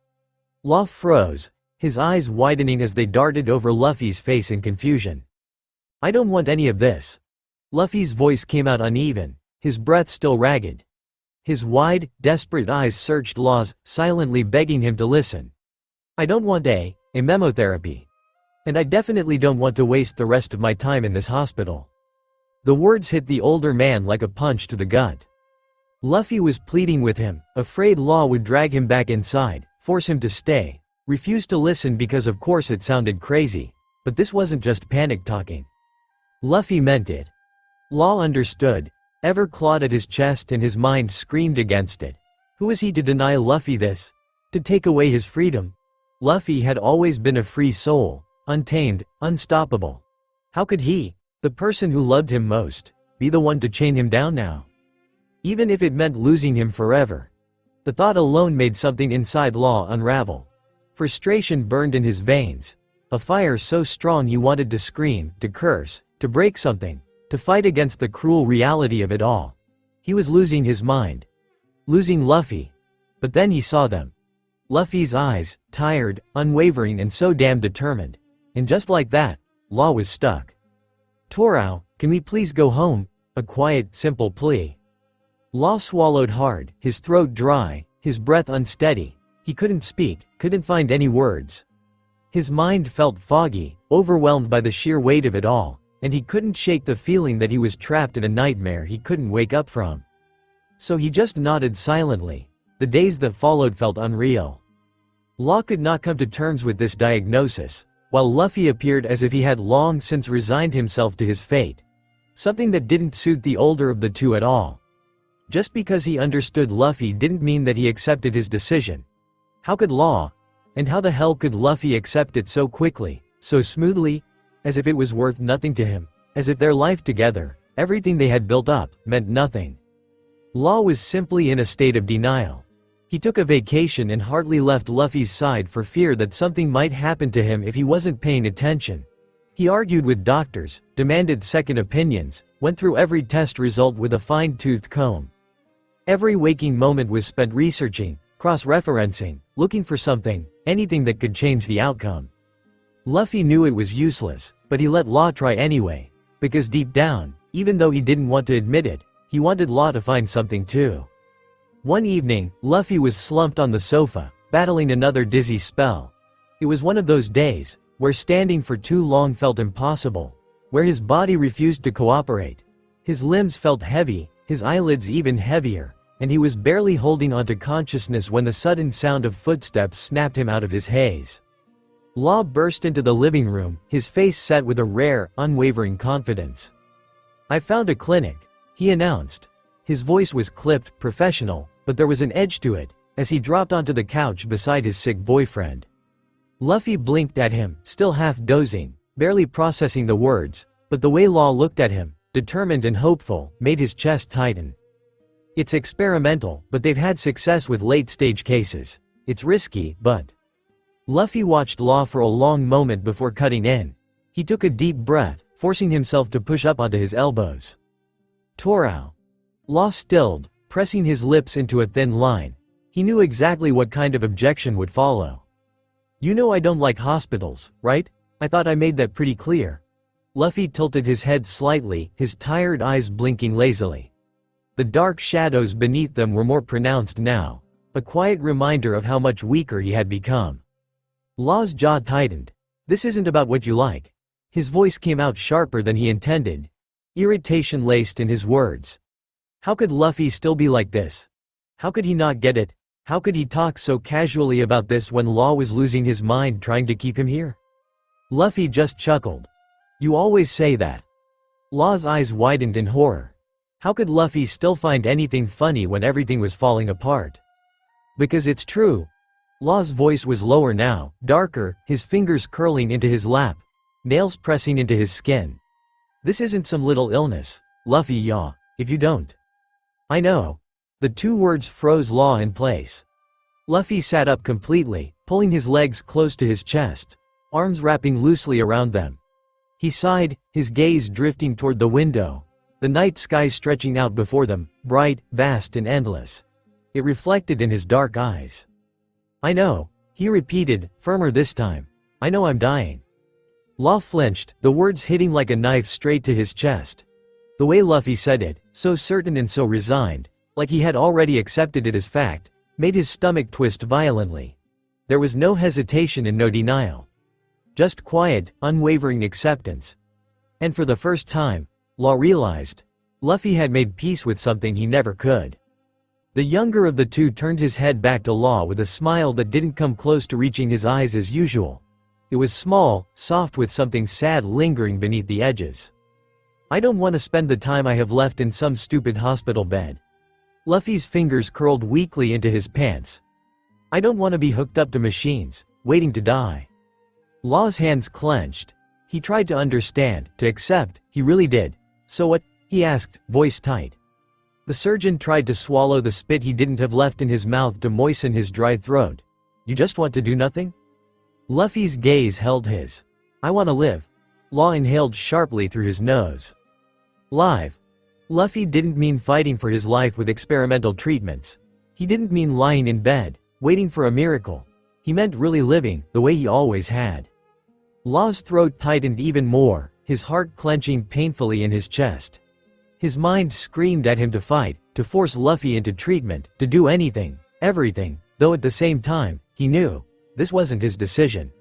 Law froze, his eyes widening as they darted over Luffy's face in confusion. "I don't want any of this." Luffy's voice came out uneven, his breath still ragged. His wide, desperate eyes searched Law's, silently begging him to listen. "I don't want a memotherapy. And I definitely don't want to waste the rest of my time in this hospital." The words hit the older man like a punch to the gut. Luffy was pleading with him, afraid Law would drag him back inside, force him to stay, refused to listen because of course it sounded crazy, but this wasn't just panic talking. Luffy meant it. Law understood, ever clawed at his chest and his mind screamed against it. Who was he to deny Luffy this? To take away his freedom? Luffy had always been a free soul, untamed, unstoppable. How could he, the person who loved him most, be the one to chain him down now? Even if it meant losing him forever. The thought alone made something inside Law unravel. Frustration burned in his veins. A fire so strong he wanted to scream, to curse, to break something, to fight against the cruel reality of it all. He was losing his mind. Losing Luffy. But then he saw them. Luffy's eyes, tired, unwavering and so damn determined. And just like that, Law was stuck. "Torao, can we please go home?" A quiet, simple plea. Law swallowed hard, his throat dry, his breath unsteady. He couldn't speak, couldn't find any words. His mind felt foggy, overwhelmed by the sheer weight of it all, and he couldn't shake the feeling that he was trapped in a nightmare he couldn't wake up from. So he just nodded silently. The days that followed felt unreal. Law could not come to terms with this diagnosis, while Luffy appeared as if he had long since resigned himself to his fate. Something that didn't suit the older of the two at all. Just because he understood Luffy didn't mean that he accepted his decision. How could Law? And how the hell could Luffy accept it so quickly, so smoothly? As if it was worth nothing to him, as if their life together, everything they had built up, meant nothing. Law was simply in a state of denial. He took a vacation and hardly left Luffy's side for fear that something might happen to him if he wasn't paying attention. He argued with doctors, demanded second opinions, went through every test result with a fine-toothed comb. Every waking moment was spent researching, cross-referencing, looking for something, anything that could change the outcome. Luffy knew it was useless, but he let Law try anyway, because deep down, even though he didn't want to admit it, he wanted Law to find something too. One evening, Luffy was slumped on the sofa, battling another dizzy spell. It was one of those days, where standing for too long felt impossible, where his body refused to cooperate. His limbs felt heavy, his eyelids even heavier, and he was barely holding onto consciousness when the sudden sound of footsteps snapped him out of his haze. Law burst into the living room, his face set with a rare, unwavering confidence. "I found a clinic," he announced. His voice was clipped, professional, but there was an edge to it, as he dropped onto the couch beside his sick boyfriend. Luffy blinked at him, still half dozing, barely processing the words, but the way Law looked at him, determined and hopeful, made his chest tighten. "It's experimental, but they've had success with late-stage cases. It's risky, but..." Luffy watched Law for a long moment before cutting in. He took a deep breath, forcing himself to push up onto his elbows. "Torao." Law stilled, pressing his lips into a thin line. He knew exactly what kind of objection would follow. "You know I don't like hospitals, right? I thought I made that pretty clear." Luffy tilted his head slightly, his tired eyes blinking lazily. The dark shadows beneath them were more pronounced now, a quiet reminder of how much weaker he had become. Law's jaw tightened. "This isn't about what you like." His voice came out sharper than he intended. Irritation laced in his words. How could Luffy still be like this? How could he not get it? How could he talk so casually about this when Law was losing his mind trying to keep him here? Luffy just chuckled. "You always say that." Law's eyes widened in horror. How could Luffy still find anything funny when everything was falling apart? "Because it's true." Law's voice was lower now, darker, his fingers curling into his lap, nails pressing into his skin. "This isn't some little illness, Luffy yaw, if you don't." "I know." The two words froze Law in place. Luffy sat up completely, pulling his legs close to his chest, arms wrapping loosely around them. He sighed, his gaze drifting toward the window, the night sky stretching out before them, bright, vast and endless. It reflected in his dark eyes. "I know," he repeated, firmer this time. "I know I'm dying." Law flinched, the words hitting like a knife straight to his chest. The way Luffy said it, so certain and so resigned, like he had already accepted it as fact, made his stomach twist violently. There was no hesitation and no denial. Just quiet, unwavering acceptance. And for the first time, Law realized, Luffy had made peace with something he never could. The younger of the two turned his head back to Law with a smile that didn't come close to reaching his eyes as usual. It was small, soft with something sad lingering beneath the edges. "I don't want to spend the time I have left in some stupid hospital bed." Luffy's fingers curled weakly into his pants. "I don't want to be hooked up to machines, waiting to die." Law's hands clenched. He tried to understand, to accept, he really did. "So what?" he asked, voice tight. The surgeon tried to swallow the spit he didn't have left in his mouth to moisten his dry throat. "You just want to do nothing?" Luffy's gaze held his. "I want to live." Law inhaled sharply through his nose. Live. Luffy didn't mean fighting for his life with experimental treatments. He didn't mean lying in bed, waiting for a miracle. He meant really living, the way he always had. Law's throat tightened even more, his heart clenching painfully in his chest. His mind screamed at him to fight, to force Luffy into treatment, to do anything, everything, though at the same time, he knew, this wasn't his decision.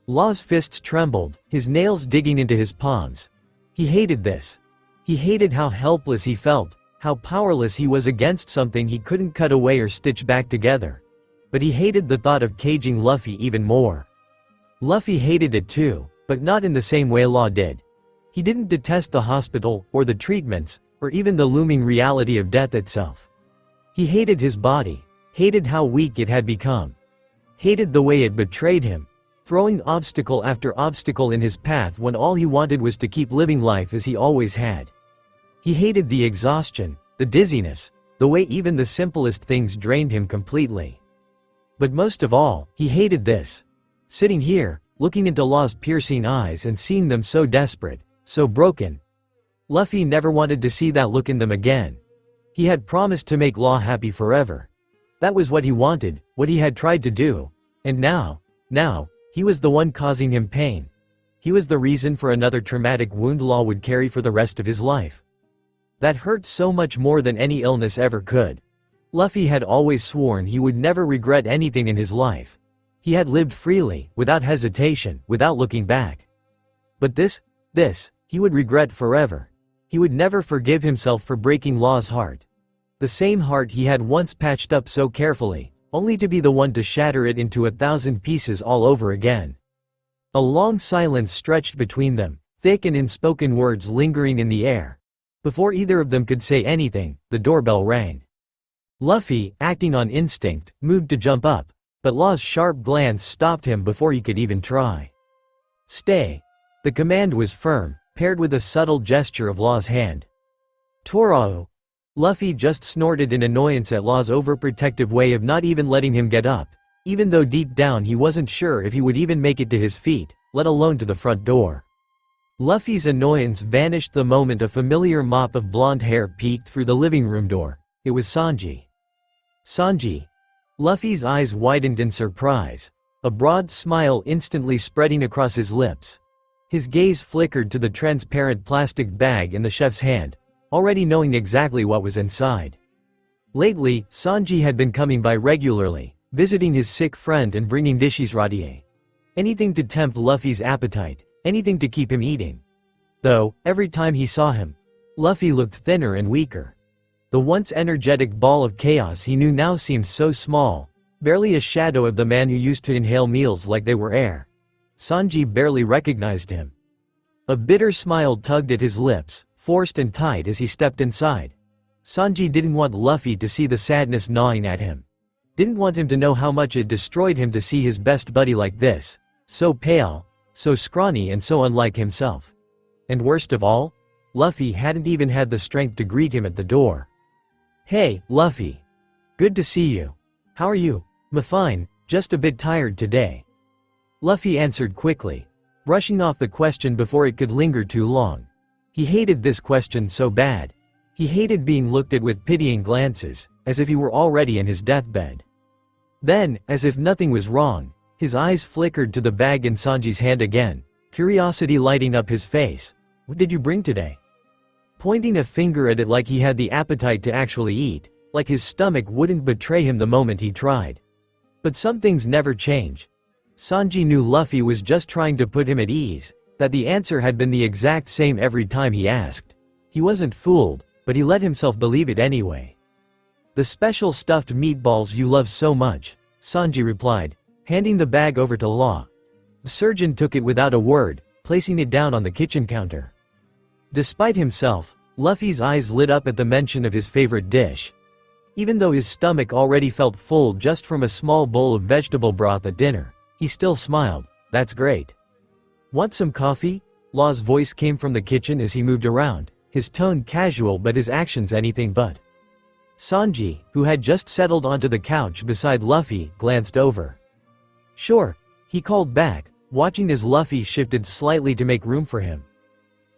Law's fists trembled, his nails digging into his palms. He hated this. He hated how helpless he felt, how powerless he was against something he couldn't cut away or stitch back together. But he hated the thought of caging Luffy even more. Luffy hated it too, but not in the same way Law did. He didn't detest the hospital, or the treatments, or even the looming reality of death itself. He hated his body, hated how weak it had become. Hated the way it betrayed him, throwing obstacle after obstacle in his path when all he wanted was to keep living life as he always had. He hated the exhaustion, the dizziness, the way even the simplest things drained him completely. But most of all, he hated this. Sitting here, looking into Law's piercing eyes and seeing them so desperate, so broken. Luffy never wanted to see that look in them again. He had promised to make Law happy forever. That was what he wanted, what he had tried to do. And now, he was the one causing him pain. He was the reason for another traumatic wound Law would carry for the rest of his life. That hurt so much more than any illness ever could. Luffy had always sworn he would never regret anything in his life. He had lived freely, without hesitation, without looking back. But this, he would regret forever. He would never forgive himself for breaking Law's heart. The same heart he had once patched up so carefully, only to be the one to shatter it into 1,000 pieces all over again. A long silence stretched between them, thick and unspoken words lingering in the air. Before either of them could say anything, the doorbell rang. Luffy, acting on instinct, moved to jump up, but Law's sharp glance stopped him before he could even try. "Stay." The command was firm, paired with a subtle gesture of Law's hand. "Torao." Luffy just snorted in annoyance at Law's overprotective way of not even letting him get up, even though deep down he wasn't sure if he would even make it to his feet, let alone to the front door. Luffy's annoyance vanished the moment a familiar mop of blonde hair peeked through the living room door, It was Sanji. Sanji. Luffy's eyes widened in surprise, a broad smile instantly spreading across his lips. His gaze flickered to the transparent plastic bag in the chef's hand, already knowing exactly what was inside. Lately, Sanji had been coming by regularly, visiting his sick friend and bringing dishes radie. Anything to tempt Luffy's appetite, anything to keep him eating. Though, every time he saw him, Luffy looked thinner and weaker. The once energetic ball of chaos he knew now seemed so small, barely a shadow of the man who used to inhale meals like they were air. Sanji barely recognized him. A bitter smile tugged at his lips, forced and tight as he stepped inside. Sanji didn't want Luffy to see the sadness gnawing at him. Didn't want him to know how much it destroyed him to see his best buddy like this, so pale, so scrawny and so unlike himself. And worst of all, Luffy hadn't even had the strength to greet him at the door. "Hey, Luffy. Good to see you. How are you?" "Fine, just a bit tired today." Luffy answered quickly, brushing off the question before it could linger too long. He hated this question so bad. He hated being looked at with pitying glances, as if he were already in his deathbed. Then, as if nothing was wrong, his eyes flickered to the bag in Sanji's hand again, curiosity lighting up his face. "What did you bring today?" Pointing a finger at it like he had the appetite to actually eat, like his stomach wouldn't betray him the moment he tried. But some things never change. Sanji knew Luffy was just trying to put him at ease, that the answer had been the exact same every time he asked. He wasn't fooled, but he let himself believe it anyway. "The special stuffed meatballs you love so much," Sanji replied, handing the bag over to Law. The surgeon took it without a word, placing it down on the kitchen counter. Despite himself, Luffy's eyes lit up at the mention of his favorite dish. Even though his stomach already felt full just from a small bowl of vegetable broth at dinner, he still smiled. "That's great." "Want some coffee?" Law's voice came from the kitchen as he moved around, his tone casual but his actions anything but. Sanji, who had just settled onto the couch beside Luffy, glanced over. "Sure," he called back, watching as Luffy shifted slightly to make room for him.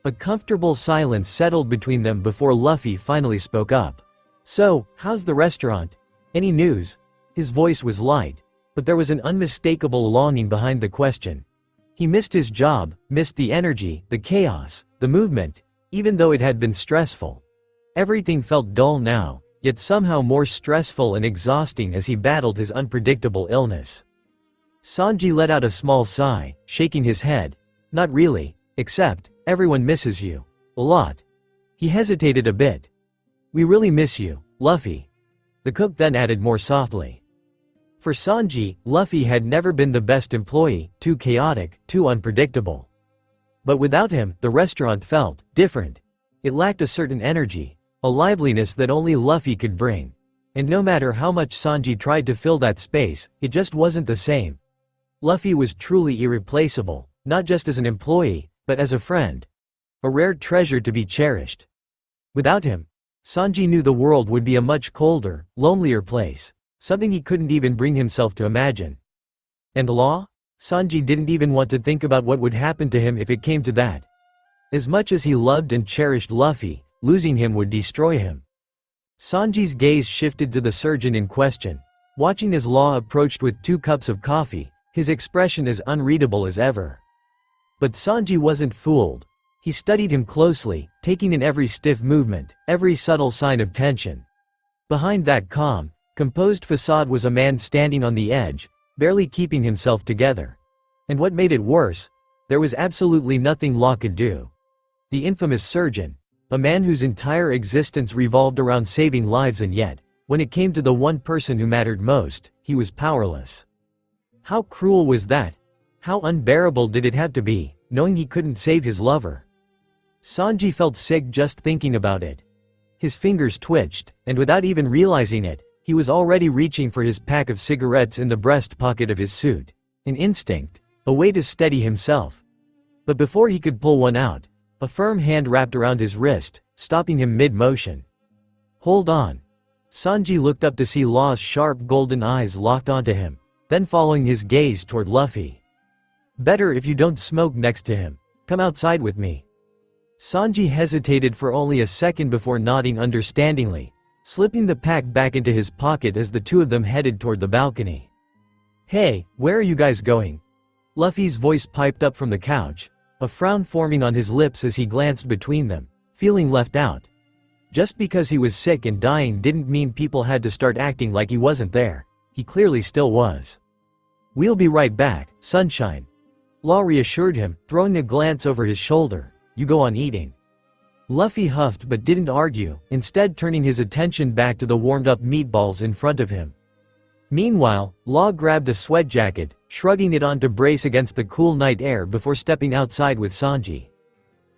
A comfortable silence settled between them before Luffy finally spoke up. "So, how's the restaurant? Any news?" His voice was light, but there was an unmistakable longing behind the question. He missed his job, missed the energy, the chaos, the movement, even though it had been stressful. Everything felt dull now, yet somehow more stressful and exhausting as he battled his unpredictable illness. Sanji let out a small sigh, shaking his head. "Not really, except, everyone misses you. A lot." He hesitated a bit. "We really miss you, Luffy." The cook then added more softly. For Sanji, Luffy had never been the best employee, too chaotic, too unpredictable. But without him, the restaurant felt different. It lacked a certain energy, a liveliness that only Luffy could bring. And no matter how much Sanji tried to fill that space, it just wasn't the same. Luffy was truly irreplaceable, not just as an employee, but as a friend. A rare treasure to be cherished. Without him, Sanji knew the world would be a much colder, lonelier place, something he couldn't even bring himself to imagine. And Law? Sanji didn't even want to think about what would happen to him if it came to that. As much as he loved and cherished Luffy, losing him would destroy him. Sanji's gaze shifted to the surgeon in question, watching as Law approached with 2 cups of coffee, his expression as unreadable as ever. But Sanji wasn't fooled. He studied him closely, taking in every stiff movement, every subtle sign of tension. Behind that calm, composed facade was a man standing on the edge, barely keeping himself together. And what made it worse? There was absolutely nothing Law could do. The infamous surgeon, a man whose entire existence revolved around saving lives, and yet, when it came to the one person who mattered most, he was powerless. How cruel was that? How unbearable did it have to be, knowing he couldn't save his lover? Sanji felt sick just thinking about it. His fingers twitched, and without even realizing it, he was already reaching for his pack of cigarettes in the breast pocket of his suit. An instinct, a way to steady himself. But before he could pull one out, a firm hand wrapped around his wrist, stopping him mid-motion. "Hold on." Sanji looked up to see Law's sharp golden eyes locked onto him, then following his gaze toward Luffy. "Better if you don't smoke next to him. Come outside with me." Sanji hesitated for only a second before nodding understandingly, slipping the pack back into his pocket as the two of them headed toward the balcony. "Hey, where are you guys going?" Luffy's voice piped up from the couch, a frown forming on his lips as he glanced between them, feeling left out. Just because he was sick and dying didn't mean people had to start acting like he wasn't there. He clearly still was. "We'll be right back, sunshine," Law reassured him, throwing a glance over his shoulder. "You go on eating." Luffy huffed but didn't argue, instead turning his attention back to the warmed-up meatballs in front of him. Meanwhile, Law grabbed a sweat jacket, shrugging it on to brace against the cool night air before stepping outside with Sanji.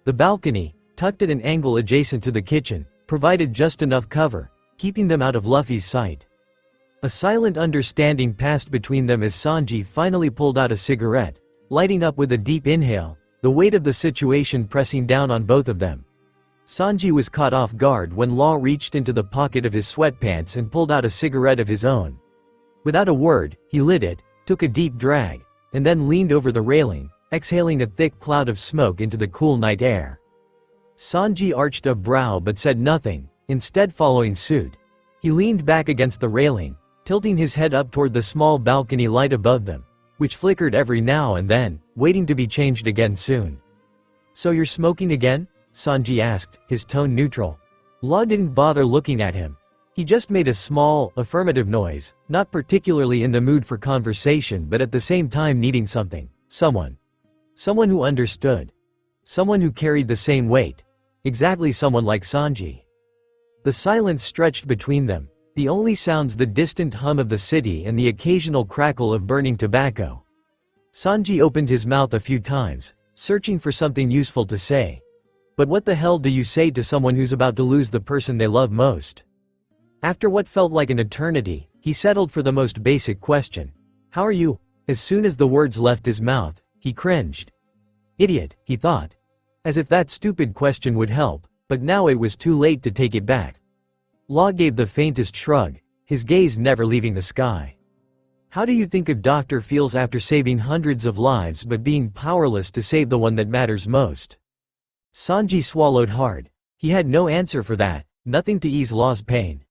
The balcony, tucked at an angle adjacent to the kitchen, provided just enough cover, keeping them out of Luffy's sight. A silent understanding passed between them as Sanji finally pulled out a cigarette, lighting up with a deep inhale, the weight of the situation pressing down on both of them. Sanji was caught off guard when Law reached into the pocket of his sweatpants and pulled out a cigarette of his own. Without a word, he lit it, took a deep drag, and then leaned over the railing, exhaling a thick cloud of smoke into the cool night air. Sanji arched a brow but said nothing, instead following suit. He leaned back against the railing, tilting his head up toward the small balcony light above them, which flickered every now and then, waiting to be changed again soon. "So you're smoking again?" Sanji asked, his tone neutral. Law didn't bother looking at him. He just made a small, affirmative noise, not particularly in the mood for conversation but at the same time needing something, someone. Someone who understood. Someone who carried the same weight. Exactly someone like Sanji. The silence stretched between them, the only sounds the distant hum of the city and the occasional crackle of burning tobacco. Sanji opened his mouth a few times, searching for something useful to say. But what the hell do you say to someone who's about to lose the person they love most? After what felt like an eternity, he settled for the most basic question. "How are you?" As soon as the words left his mouth, he cringed. Idiot, he thought. As if that stupid question would help, but now it was too late to take it back. Law gave the faintest shrug, his gaze never leaving the sky. "How do you think a doctor feels after saving hundreds of lives but being powerless to save the one that matters most?" Sanji swallowed hard. He had no answer for that, nothing to ease Law's pain.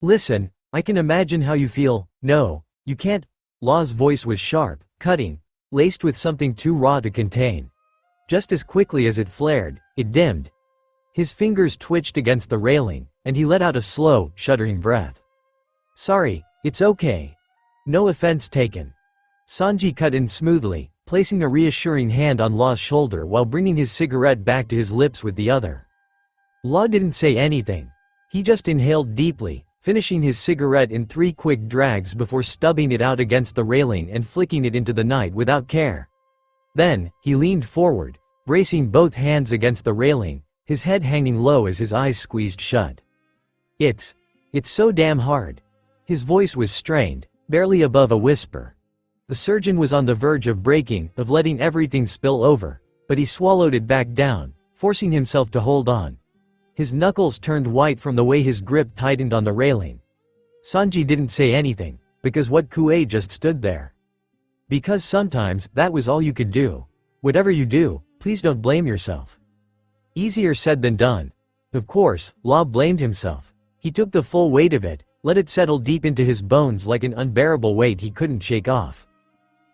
"Listen, I can imagine how you feel. No, you can't." Law's voice was sharp, cutting, laced with something too raw to contain. Just as quickly as it flared, it dimmed. His fingers twitched against the railing, and he let out a slow, shuddering breath. "Sorry, it's okay. No offense taken." Sanji cut in smoothly, placing a reassuring hand on Law's shoulder while bringing his cigarette back to his lips with the other. Law didn't say anything. He just inhaled deeply, finishing his cigarette in 3 quick drags before stubbing it out against the railing and flicking it into the night without care. Then, he leaned forward, bracing both hands against the railing, his head hanging low as his eyes squeezed shut. It's so damn hard." His voice was strained, barely above a whisper. The surgeon was on the verge of breaking, of letting everything spill over, but he swallowed it back down, forcing himself to hold on. His knuckles turned white from the way his grip tightened on the railing. Sanji didn't say anything, because what Kuei just stood there. Because sometimes, that was all you could do. Whatever you do, please don't blame yourself. Easier said than done. Of course, Law blamed himself. He took the full weight of it, let it settle deep into his bones like an unbearable weight he couldn't shake off.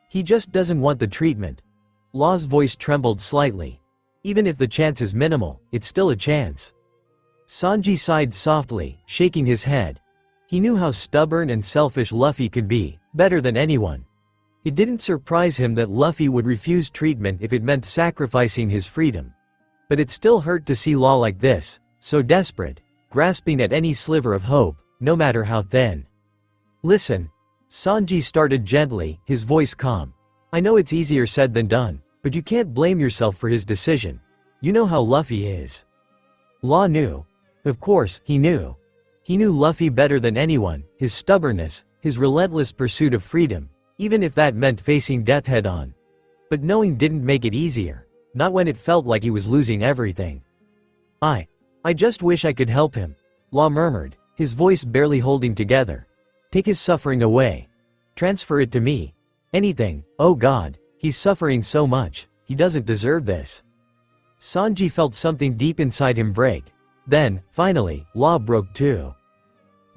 He just doesn't want the treatment. Law's voice trembled slightly. Even if the chance is minimal, it's still a chance. Sanji sighed softly, shaking his head. He knew how stubborn and selfish Luffy could be, better than anyone. It didn't surprise him that Luffy would refuse treatment if it meant sacrificing his freedom. But it still hurt to see Law like this, so desperate, grasping at any sliver of hope, no matter how thin. "Listen." Sanji started gently, his voice calm. "I know it's easier said than done, but you can't blame yourself for his decision. You know how Luffy is." Law knew. Of course, he knew. He knew Luffy better than anyone, his stubbornness, his relentless pursuit of freedom, even if that meant facing death head-on. But knowing didn't make it easier, not when it felt like he was losing everything. I just wish I could help him," Law murmured, his voice barely holding together. "Take his suffering away. Transfer it to me. Anything. Oh God, he's suffering so much, he doesn't deserve this." Sanji felt something deep inside him break. Then, finally, Law broke too.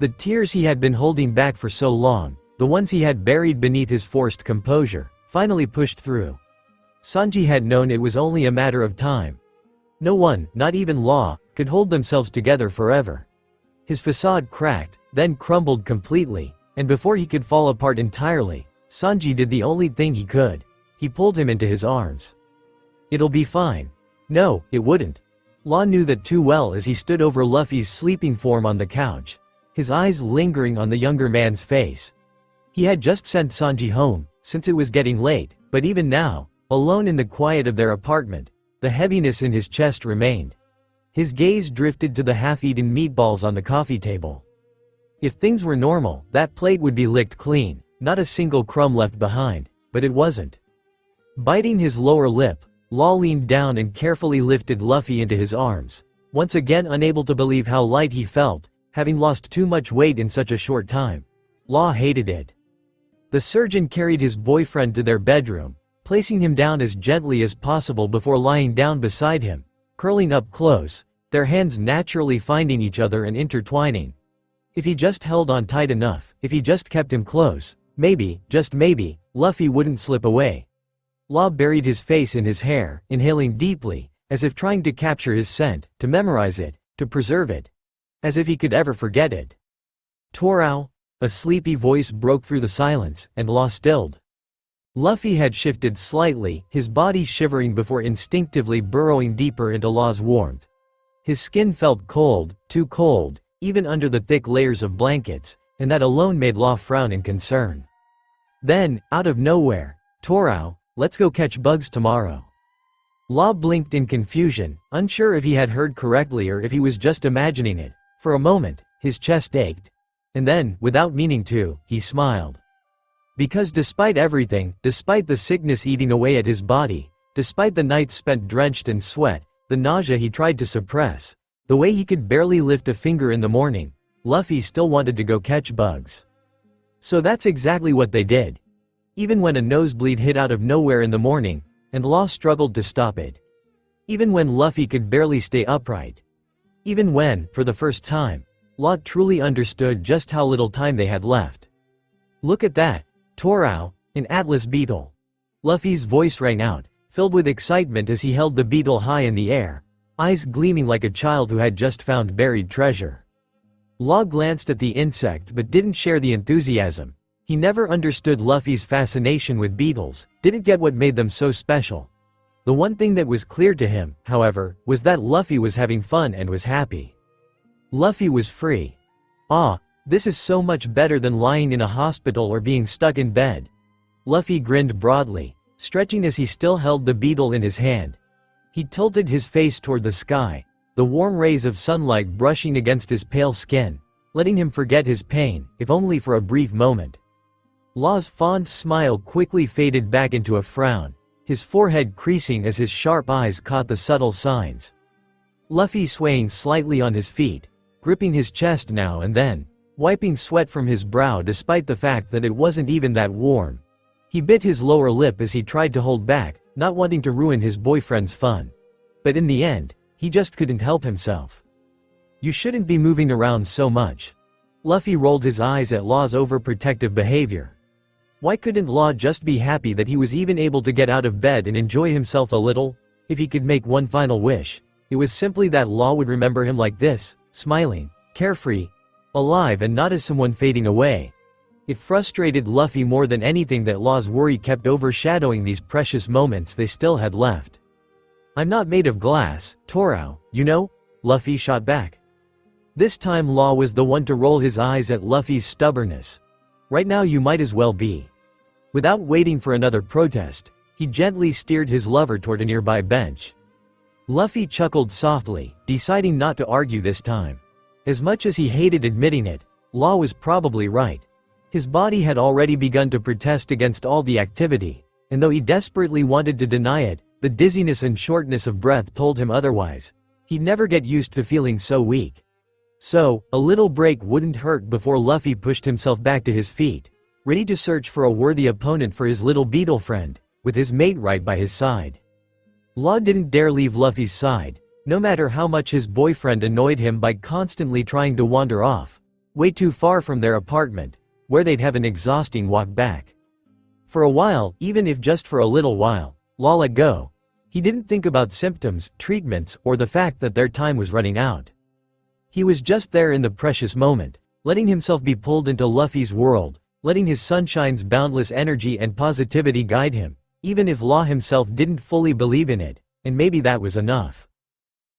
The tears he had been holding back for so long, the ones he had buried beneath his forced composure, finally pushed through. Sanji had known it was only a matter of time. No one, not even Law, could hold themselves together forever. His facade cracked, then crumbled completely, and before he could fall apart entirely, Sanji did the only thing he could. He pulled him into his arms. "It'll be fine." No, it wouldn't. Law knew that too well as he stood over Luffy's sleeping form on the couch, his eyes lingering on the younger man's face. He had just sent Sanji home, since it was getting late, but even now, alone in the quiet of their apartment, the heaviness in his chest remained. His gaze drifted to the half-eaten meatballs on the coffee table. If things were normal, that plate would be licked clean, not a single crumb left behind, but it wasn't. Biting his lower lip, Law leaned down and carefully lifted Luffy into his arms, once again unable to believe how light he felt, having lost too much weight in such a short time. Law hated it. The surgeon carried his boyfriend to their bedroom, placing him down as gently as possible before lying down beside him, curling up close, their hands naturally finding each other and intertwining. If he just held on tight enough, if he just kept him close, maybe, just maybe, Luffy wouldn't slip away. Law buried his face in his hair, inhaling deeply, as if trying to capture his scent, to memorize it, to preserve it. As if he could ever forget it. "Torao?" A sleepy voice broke through the silence, and Law stilled. Luffy had shifted slightly, his body shivering before instinctively burrowing deeper into Law's warmth. His skin felt cold, too cold, even under the thick layers of blankets, and that alone made Law frown in concern. Then, out of nowhere, "Torao, let's go catch bugs tomorrow." Law blinked in confusion, unsure if he had heard correctly or if he was just imagining it. For a moment, his chest ached. And then, without meaning to, he smiled. Because despite everything, despite the sickness eating away at his body, despite the nights spent drenched in sweat, the nausea he tried to suppress, the way he could barely lift a finger in the morning, Luffy still wanted to go catch bugs. So that's exactly what they did. Even when a nosebleed hit out of nowhere in the morning, and Law struggled to stop it. Even when Luffy could barely stay upright. Even when, for the first time, Law truly understood just how little time they had left. "Look at that, Torao, an atlas beetle." Luffy's voice rang out, filled with excitement as he held the beetle high in the air, eyes gleaming like a child who had just found buried treasure. Law glanced at the insect but didn't share the enthusiasm. He never understood Luffy's fascination with beetles, didn't get what made them so special. The one thing that was clear to him, however, was that Luffy was having fun and was happy. Luffy was free. "Ah, this is so much better than lying in a hospital or being stuck in bed." Luffy grinned broadly, stretching as he still held the beetle in his hand. He tilted his face toward the sky, the warm rays of sunlight brushing against his pale skin, letting him forget his pain, if only for a brief moment. Law's fond smile quickly faded back into a frown, his forehead creasing as his sharp eyes caught the subtle signs. Luffy swaying slightly on his feet, gripping his chest now and then, wiping sweat from his brow despite the fact that it wasn't even that warm. He bit his lower lip as he tried to hold back, not wanting to ruin his boyfriend's fun. But in the end, he just couldn't help himself. "You shouldn't be moving around so much." Luffy rolled his eyes at Law's overprotective behavior. Why couldn't Law just be happy that he was even able to get out of bed and enjoy himself a little? If he could make one final wish, it was simply that Law would remember him like this, smiling, carefree, alive and not as someone fading away. It frustrated Luffy more than anything that Law's worry kept overshadowing these precious moments they still had left. "I'm not made of glass, Torao, you know?" Luffy shot back. This time Law was the one to roll his eyes at Luffy's stubbornness. "Right now you might as well be." Without waiting for another protest, he gently steered his lover toward a nearby bench. Luffy chuckled softly, deciding not to argue this time. As much as he hated admitting it, Law was probably right. His body had already begun to protest against all the activity, and though he desperately wanted to deny it, the dizziness and shortness of breath told him otherwise. He'd never get used to feeling so weak. So, a little break wouldn't hurt before Luffy pushed himself back to his feet, ready to search for a worthy opponent for his little beetle friend, with his mate right by his side. Law didn't dare leave Luffy's side, no matter how much his boyfriend annoyed him by constantly trying to wander off. way too far from their apartment, where they'd have an exhausting walk back. For a while, even if just for a little while, Law let go. He didn't think about symptoms, treatments, or the fact that their time was running out. He was just there in the precious moment, letting himself be pulled into Luffy's world, letting his sunshine's boundless energy and positivity guide him, even if Law himself didn't fully believe in it, and maybe that was enough.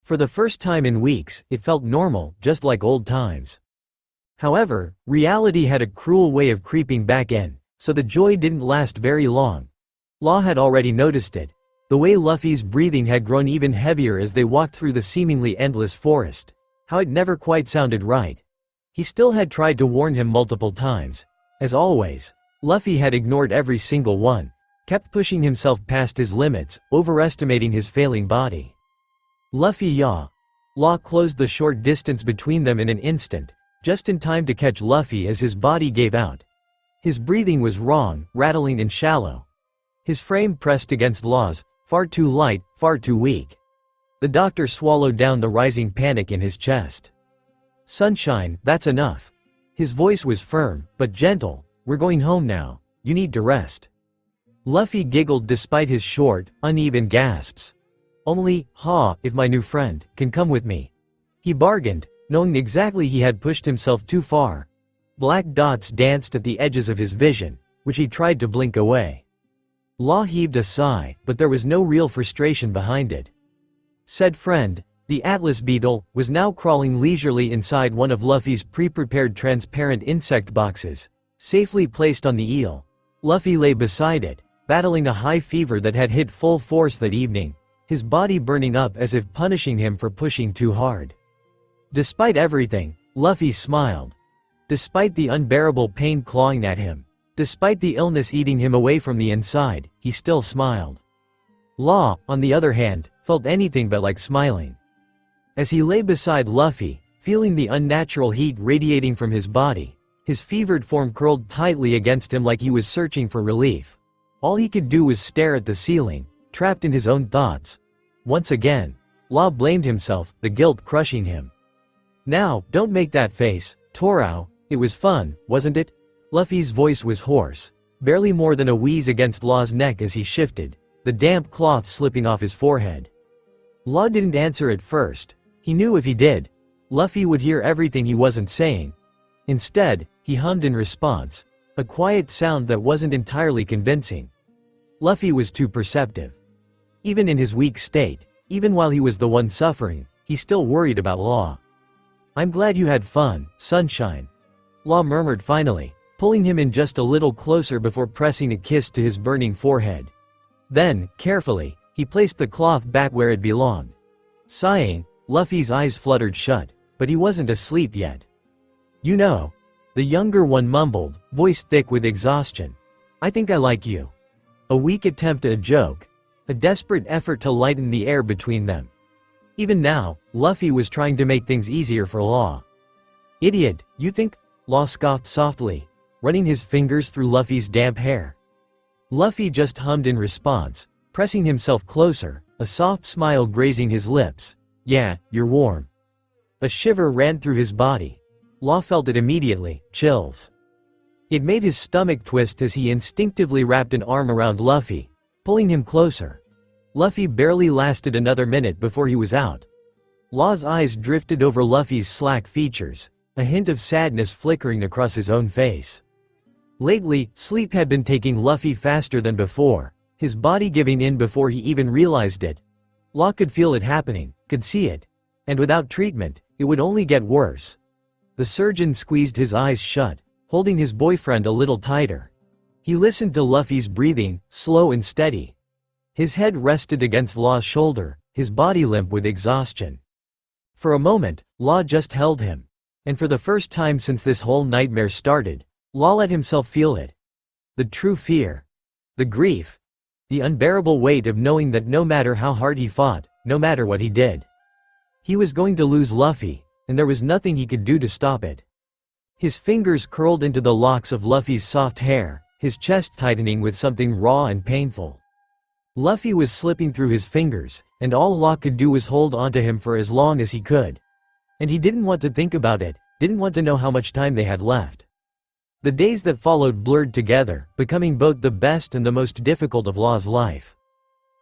For the first time in weeks, it felt normal, just like old times. However, reality had a cruel way of creeping back in, so the joy didn't last very long. Law had already noticed it. The way Luffy's breathing had grown even heavier as they walked through the seemingly endless forest. How it never quite sounded right. He still had tried to warn him multiple times. As always, Luffy had ignored every single one, kept pushing himself past his limits, overestimating his failing body. Luffy yaw. Law closed the short distance between them in an instant, just in time to catch Luffy as his body gave out. His breathing was wrong, rattling and shallow. His frame pressed against Law's, far too light, far too weak. The doctor swallowed down the rising panic in his chest. "Sunshine, that's enough." His voice was firm, but gentle. "We're going home now. You need to rest." Luffy giggled despite his short, uneven gasps. "Only, if my new friend can come with me." He bargained, knowing exactly he had pushed himself too far. Black dots danced at the edges of his vision, which he tried to blink away. Law heaved a sigh, but there was no real frustration behind it. Said friend, the Atlas beetle, was now crawling leisurely inside one of Luffy's pre-prepared transparent insect boxes, safely placed on the eel. Luffy lay beside it, battling a high fever that had hit full force that evening, his body burning up as if punishing him for pushing too hard. Despite everything, Luffy smiled. Despite the unbearable pain clawing at him, despite the illness eating him away from the inside, he still smiled. Law, on the other hand, felt anything but like smiling. As he lay beside Luffy, feeling the unnatural heat radiating from his body, his fevered form curled tightly against him like he was searching for relief. All he could do was stare at the ceiling, trapped in his own thoughts. Once again, Law blamed himself, the guilt crushing him. "Now, don't make that face, Torao. It was fun, wasn't it?" Luffy's voice was hoarse, barely more than a wheeze against Law's neck as he shifted, the damp cloth slipping off his forehead. Law didn't answer at first. He knew if he did, Luffy would hear everything he wasn't saying. Instead, he hummed in response, a quiet sound that wasn't entirely convincing. Luffy was too perceptive. Even in his weak state, even while he was the one suffering, he still worried about Law. "I'm glad you had fun, Sunshine," Law murmured finally, pulling him in just a little closer before pressing a kiss to his burning forehead. Then, carefully, he placed the cloth back where it belonged. Sighing, Luffy's eyes fluttered shut, but he wasn't asleep yet. "You know," the younger one mumbled, voice thick with exhaustion, "I think I like you." A weak attempt at a joke. A desperate effort to lighten the air between them. Even now, Luffy was trying to make things easier for Law. "Idiot, you think?" Law scoffed softly, running his fingers through Luffy's damp hair. Luffy just hummed in response, pressing himself closer, a soft smile grazing his lips. "Yeah, you're warm." A shiver ran through his body. Law felt it immediately, chills. It made his stomach twist as he instinctively wrapped an arm around Luffy, pulling him closer. Luffy barely lasted another minute before he was out. Law's eyes drifted over Luffy's slack features, a hint of sadness flickering across his own face. Lately, sleep had been taking Luffy faster than before, his body giving in before he even realized it. Law could feel it happening, could see it. And without treatment, it would only get worse. The surgeon squeezed his eyes shut, holding his boyfriend a little tighter. He listened to Luffy's breathing, slow and steady. His head rested against Law's shoulder, his body limp with exhaustion. For a moment, Law just held him. And for the first time since this whole nightmare started, Law let himself feel it. The true fear. The grief. The unbearable weight of knowing that no matter how hard he fought, no matter what he did, he was going to lose Luffy, and there was nothing he could do to stop it. His fingers curled into the locks of Luffy's soft hair, his chest tightening with something raw and painful. Luffy was slipping through his fingers, and all Law could do was hold onto him for as long as he could. And he didn't want to think about it, didn't want to know how much time they had left. The days that followed blurred together, becoming both the best and the most difficult of Law's life.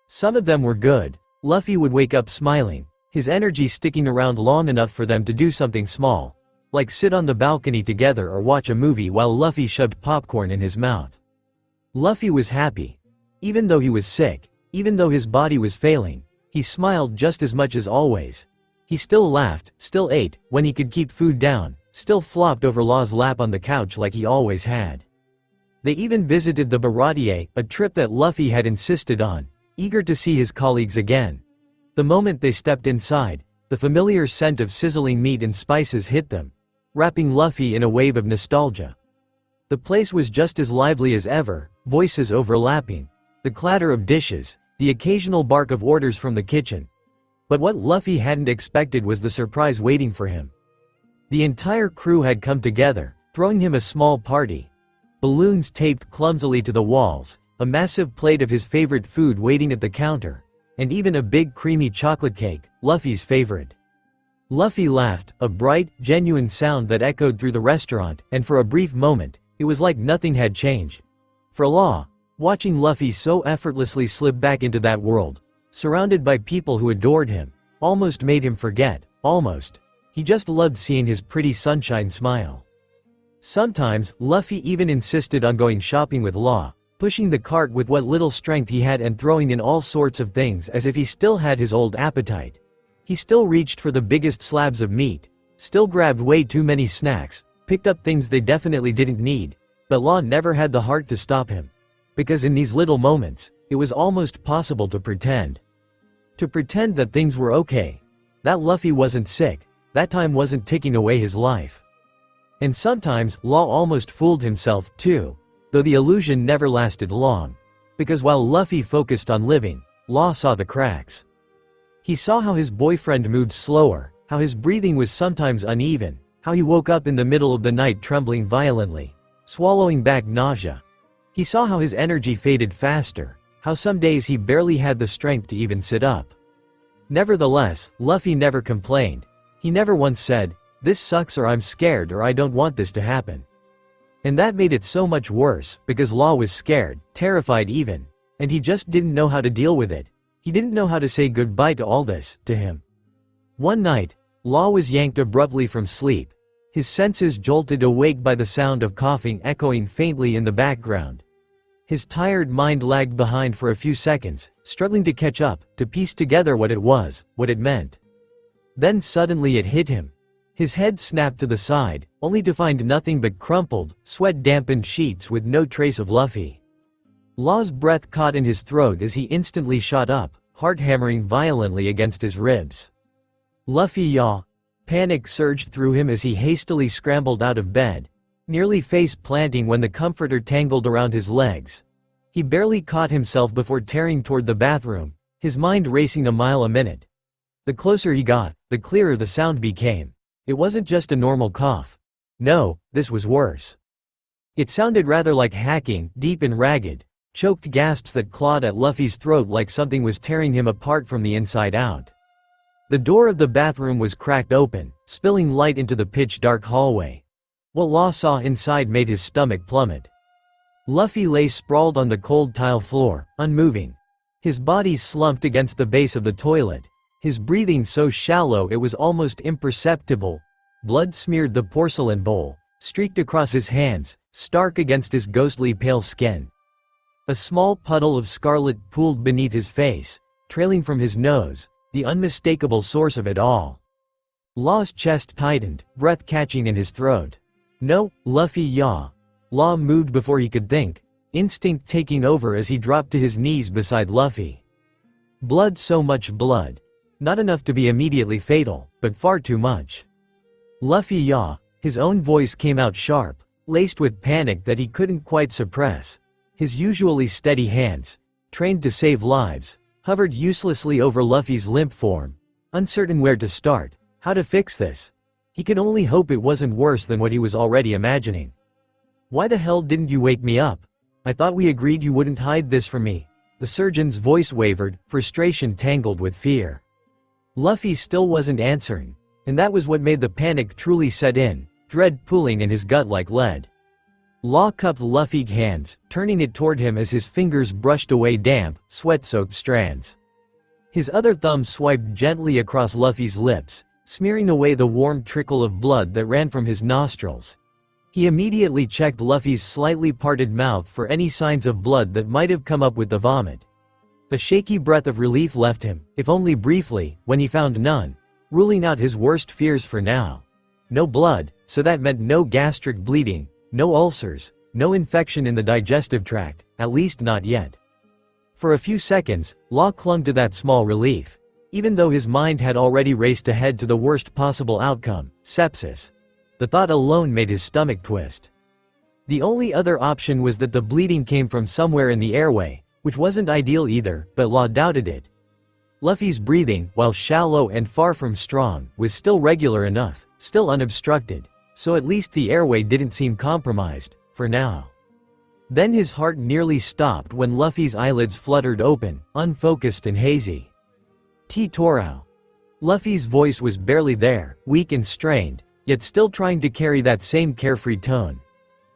Some of them were good. Luffy would wake up smiling, his energy sticking around long enough for them to do something small, like sit on the balcony together or watch a movie while Luffy shoved popcorn in his mouth. Luffy was happy. Even though he was sick, even though his body was failing, he smiled just as much as always. He still laughed, still ate, when he could keep food down, still flopped over Law's lap on the couch like he always had. They even visited the Baratier, a trip that Luffy had insisted on, eager to see his colleagues again. The moment they stepped inside, the familiar scent of sizzling meat and spices hit them, wrapping Luffy in a wave of nostalgia. The place was just as lively as ever, voices overlapping, the clatter of dishes, the occasional bark of orders from the kitchen. But what Luffy hadn't expected was the surprise waiting for him. The entire crew had come together, throwing him a small party. Balloons taped clumsily to the walls, a massive plate of his favorite food waiting at the counter, and even a big creamy chocolate cake, Luffy's favorite. Luffy laughed, a bright, genuine sound that echoed through the restaurant, and for a brief moment, it was like nothing had changed. For Law, watching Luffy so effortlessly slip back into that world, surrounded by people who adored him, almost made him forget, almost. He just loved seeing his pretty sunshine smile. Sometimes, Luffy even insisted on going shopping with Law, pushing the cart with what little strength he had and throwing in all sorts of things as if he still had his old appetite. He still reached for the biggest slabs of meat, still grabbed way too many snacks, picked up things they definitely didn't need, but Law never had the heart to stop him. Because in these little moments, it was almost possible to pretend. To pretend that things were okay. That Luffy wasn't sick, that time wasn't ticking away his life. And sometimes, Law almost fooled himself, too, though the illusion never lasted long. Because while Luffy focused on living, Law saw the cracks. He saw how his boyfriend moved slower, how his breathing was sometimes uneven, how he woke up in the middle of the night trembling violently, swallowing back nausea. He saw how his energy faded faster, how some days he barely had the strength to even sit up. Nevertheless, Luffy never complained. He never once said, "This sucks," or "I'm scared," or "I don't want this to happen." And that made it so much worse, because Law was scared, terrified even, and he just didn't know how to deal with it. He didn't know how to say goodbye to all this, to him. One night, Law was yanked abruptly from sleep, his senses jolted awake by the sound of coughing echoing faintly in the background. His tired mind lagged behind for a few seconds, struggling to catch up, to piece together what it was, what it meant. Then suddenly it hit him. His head snapped to the side, only to find nothing but crumpled, sweat-dampened sheets with no trace of Luffy. Law's breath caught in his throat as he instantly shot up, heart hammering violently against his ribs. "Luffy, yaw!" Panic surged through him as he hastily scrambled out of bed, nearly face-planting when the comforter tangled around his legs. He barely caught himself before tearing toward the bathroom, his mind racing a mile a minute. The closer he got, the clearer the sound became. It wasn't just a normal cough. No, this was worse. It sounded rather like hacking, deep and ragged, choked gasps that clawed at Luffy's throat like something was tearing him apart from the inside out. The door of the bathroom was cracked open, spilling light into the pitch-dark hallway. What Law saw inside made his stomach plummet. Luffy lay sprawled on the cold tile floor, unmoving. His body slumped against the base of the toilet, his breathing so shallow it was almost imperceptible. Blood smeared the porcelain bowl, streaked across his hands, stark against his ghostly pale skin. A small puddle of scarlet pooled beneath his face, trailing from his nose, the unmistakable source of it all. Law's chest tightened, breath catching in his throat. "No, Luffy, yaw." Law moved before he could think, instinct taking over as he dropped to his knees beside Luffy. Blood, so much blood. Not enough to be immediately fatal, but far too much. "Luffy, yaw." His own voice came out sharp, laced with panic that he couldn't quite suppress. His usually steady hands, trained to save lives, hovered uselessly over Luffy's limp form, uncertain where to start, how to fix this. He could only hope it wasn't worse than what he was already imagining. "Why the hell didn't you wake me up? I thought we agreed you wouldn't hide this from me." The surgeon's voice wavered, frustration tangled with fear. Luffy still wasn't answering, and that was what made the panic truly set in. dread pooling in his gut like lead. Law cupped Luffy's hands, turning it toward him as his fingers brushed away damp, sweat-soaked strands. His other thumb swiped gently across Luffy's lips, smearing away the warm trickle of blood that ran from his nostrils. He immediately checked Luffy's slightly parted mouth for any signs of blood that might have come up with the vomit. A shaky breath of relief left him, if only briefly, when he found none, ruling out his worst fears for now. No blood, so that meant no gastric bleeding, no ulcers, no infection in the digestive tract, at least not yet. For a few seconds, Law clung to that small relief, even though his mind had already raced ahead to the worst possible outcome, sepsis. The thought alone made his stomach twist. The only other option was that the bleeding came from somewhere in the airway, which wasn't ideal either, but Law doubted it. Luffy's breathing, while shallow and far from strong, was still regular enough, still unobstructed, so at least the airway didn't seem compromised, for now. Then his heart nearly stopped when Luffy's eyelids fluttered open, unfocused and hazy. T-Torao. Luffy's voice was barely there, weak and strained, yet still trying to carry that same carefree tone.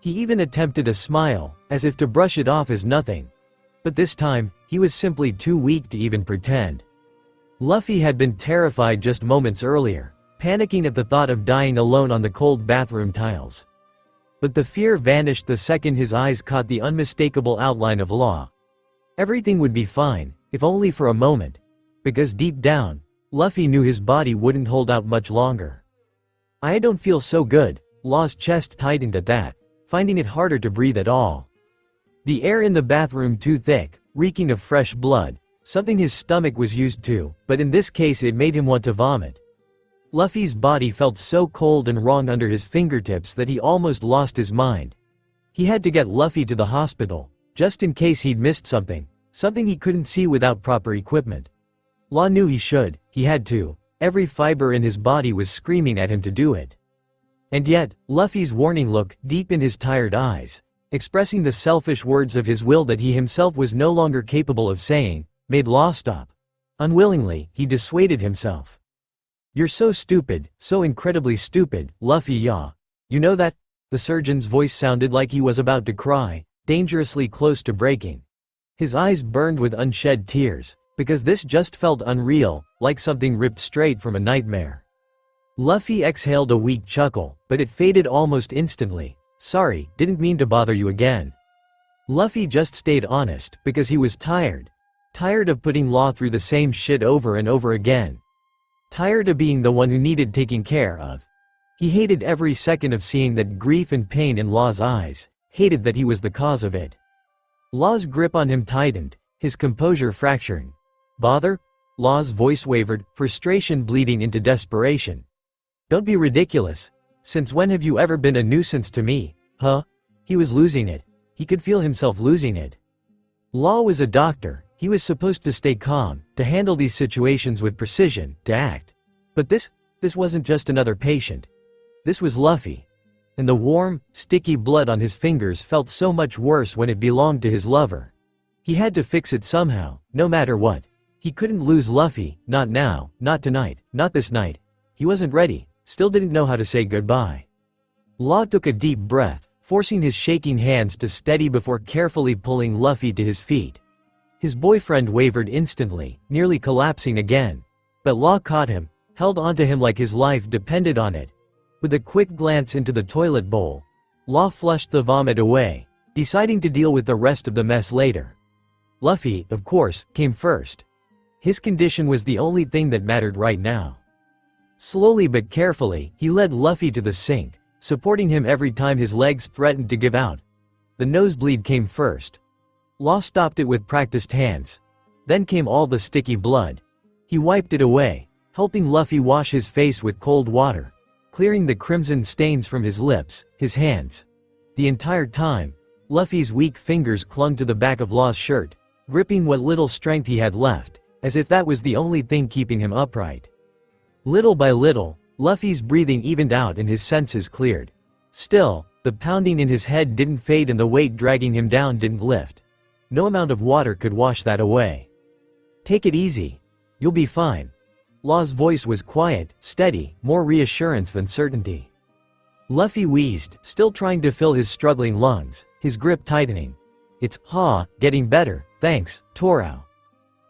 He even attempted a smile, as if to brush it off as nothing. But this time, he was simply too weak to even pretend. Luffy had been terrified just moments earlier, panicking at the thought of dying alone on the cold bathroom tiles. But the fear vanished the second his eyes caught the unmistakable outline of Law. Everything would be fine, if only for a moment, because deep down, Luffy knew his body wouldn't hold out much longer. "I don't feel so good." Law's chest tightened at that, finding it harder to breathe at all. The air in the bathroom too thick, reeking of fresh blood, something his stomach was used to, but in this case it made him want to vomit. Luffy's body felt so cold and wrong under his fingertips that he almost lost his mind. He had to get Luffy to the hospital, just in case he'd missed something he couldn't see without proper equipment. Law knew he should, he had to. Every fiber in his body was screaming at him to do it. And yet, Luffy's warning look, deep in his tired eyes, expressing the selfish words of his will that he himself was no longer capable of saying, made Law stop. Unwillingly, he dissuaded himself. "You're so stupid, so incredibly stupid, Luffy yaw. You know that?" The surgeon's voice sounded like he was about to cry, dangerously close to breaking. His eyes burned with unshed tears, because this just felt unreal, like something ripped straight from a nightmare. Luffy exhaled a weak chuckle, but it faded almost instantly. "Sorry, didn't mean to bother you again." Luffy just stayed honest, because he was tired. Tired of putting Law through the same shit over and over again. Tired of being the one who needed taking care of. He hated every second of seeing that grief and pain in Law's eyes, hated that he was the cause of it. Law's grip on him tightened, his composure fracturing. "Bother?" Law's voice wavered, frustration bleeding into desperation. "Don't be ridiculous. Since when have you ever been a nuisance to me, huh?" He was losing it. He could feel himself losing it. Law was a doctor. He was supposed to stay calm, to handle these situations with precision, to act. But this wasn't just another patient. This was Luffy. And the warm, sticky blood on his fingers felt so much worse when it belonged to his lover. He had to fix it somehow, no matter what. He couldn't lose Luffy, not now, not tonight, not this night. He wasn't ready, still didn't know how to say goodbye. Law took a deep breath, forcing his shaking hands to steady before carefully pulling Luffy to his feet. His boyfriend wavered instantly, nearly collapsing again. But Law caught him, held onto him like his life depended on it. With a quick glance into the toilet bowl, Law flushed the vomit away, deciding to deal with the rest of the mess later. Luffy, of course, came first. His condition was the only thing that mattered right now. Slowly but carefully, he led Luffy to the sink, supporting him every time his legs threatened to give out. The nosebleed came first. Law stopped it with practiced hands. Then came all the sticky blood. He wiped it away, helping Luffy wash his face with cold water, clearing the crimson stains from his lips, his hands. The entire time, Luffy's weak fingers clung to the back of Law's shirt, gripping what little strength he had left, as if that was the only thing keeping him upright. Little by little, Luffy's breathing evened out and his senses cleared. Still, the pounding in his head didn't fade and the weight dragging him down didn't lift. No amount of water could wash that away. "Take it easy. You'll be fine." Law's voice was quiet, steady, more reassurance than certainty. Luffy wheezed, still trying to fill his struggling lungs, his grip tightening. It's, getting better, thanks, Torao.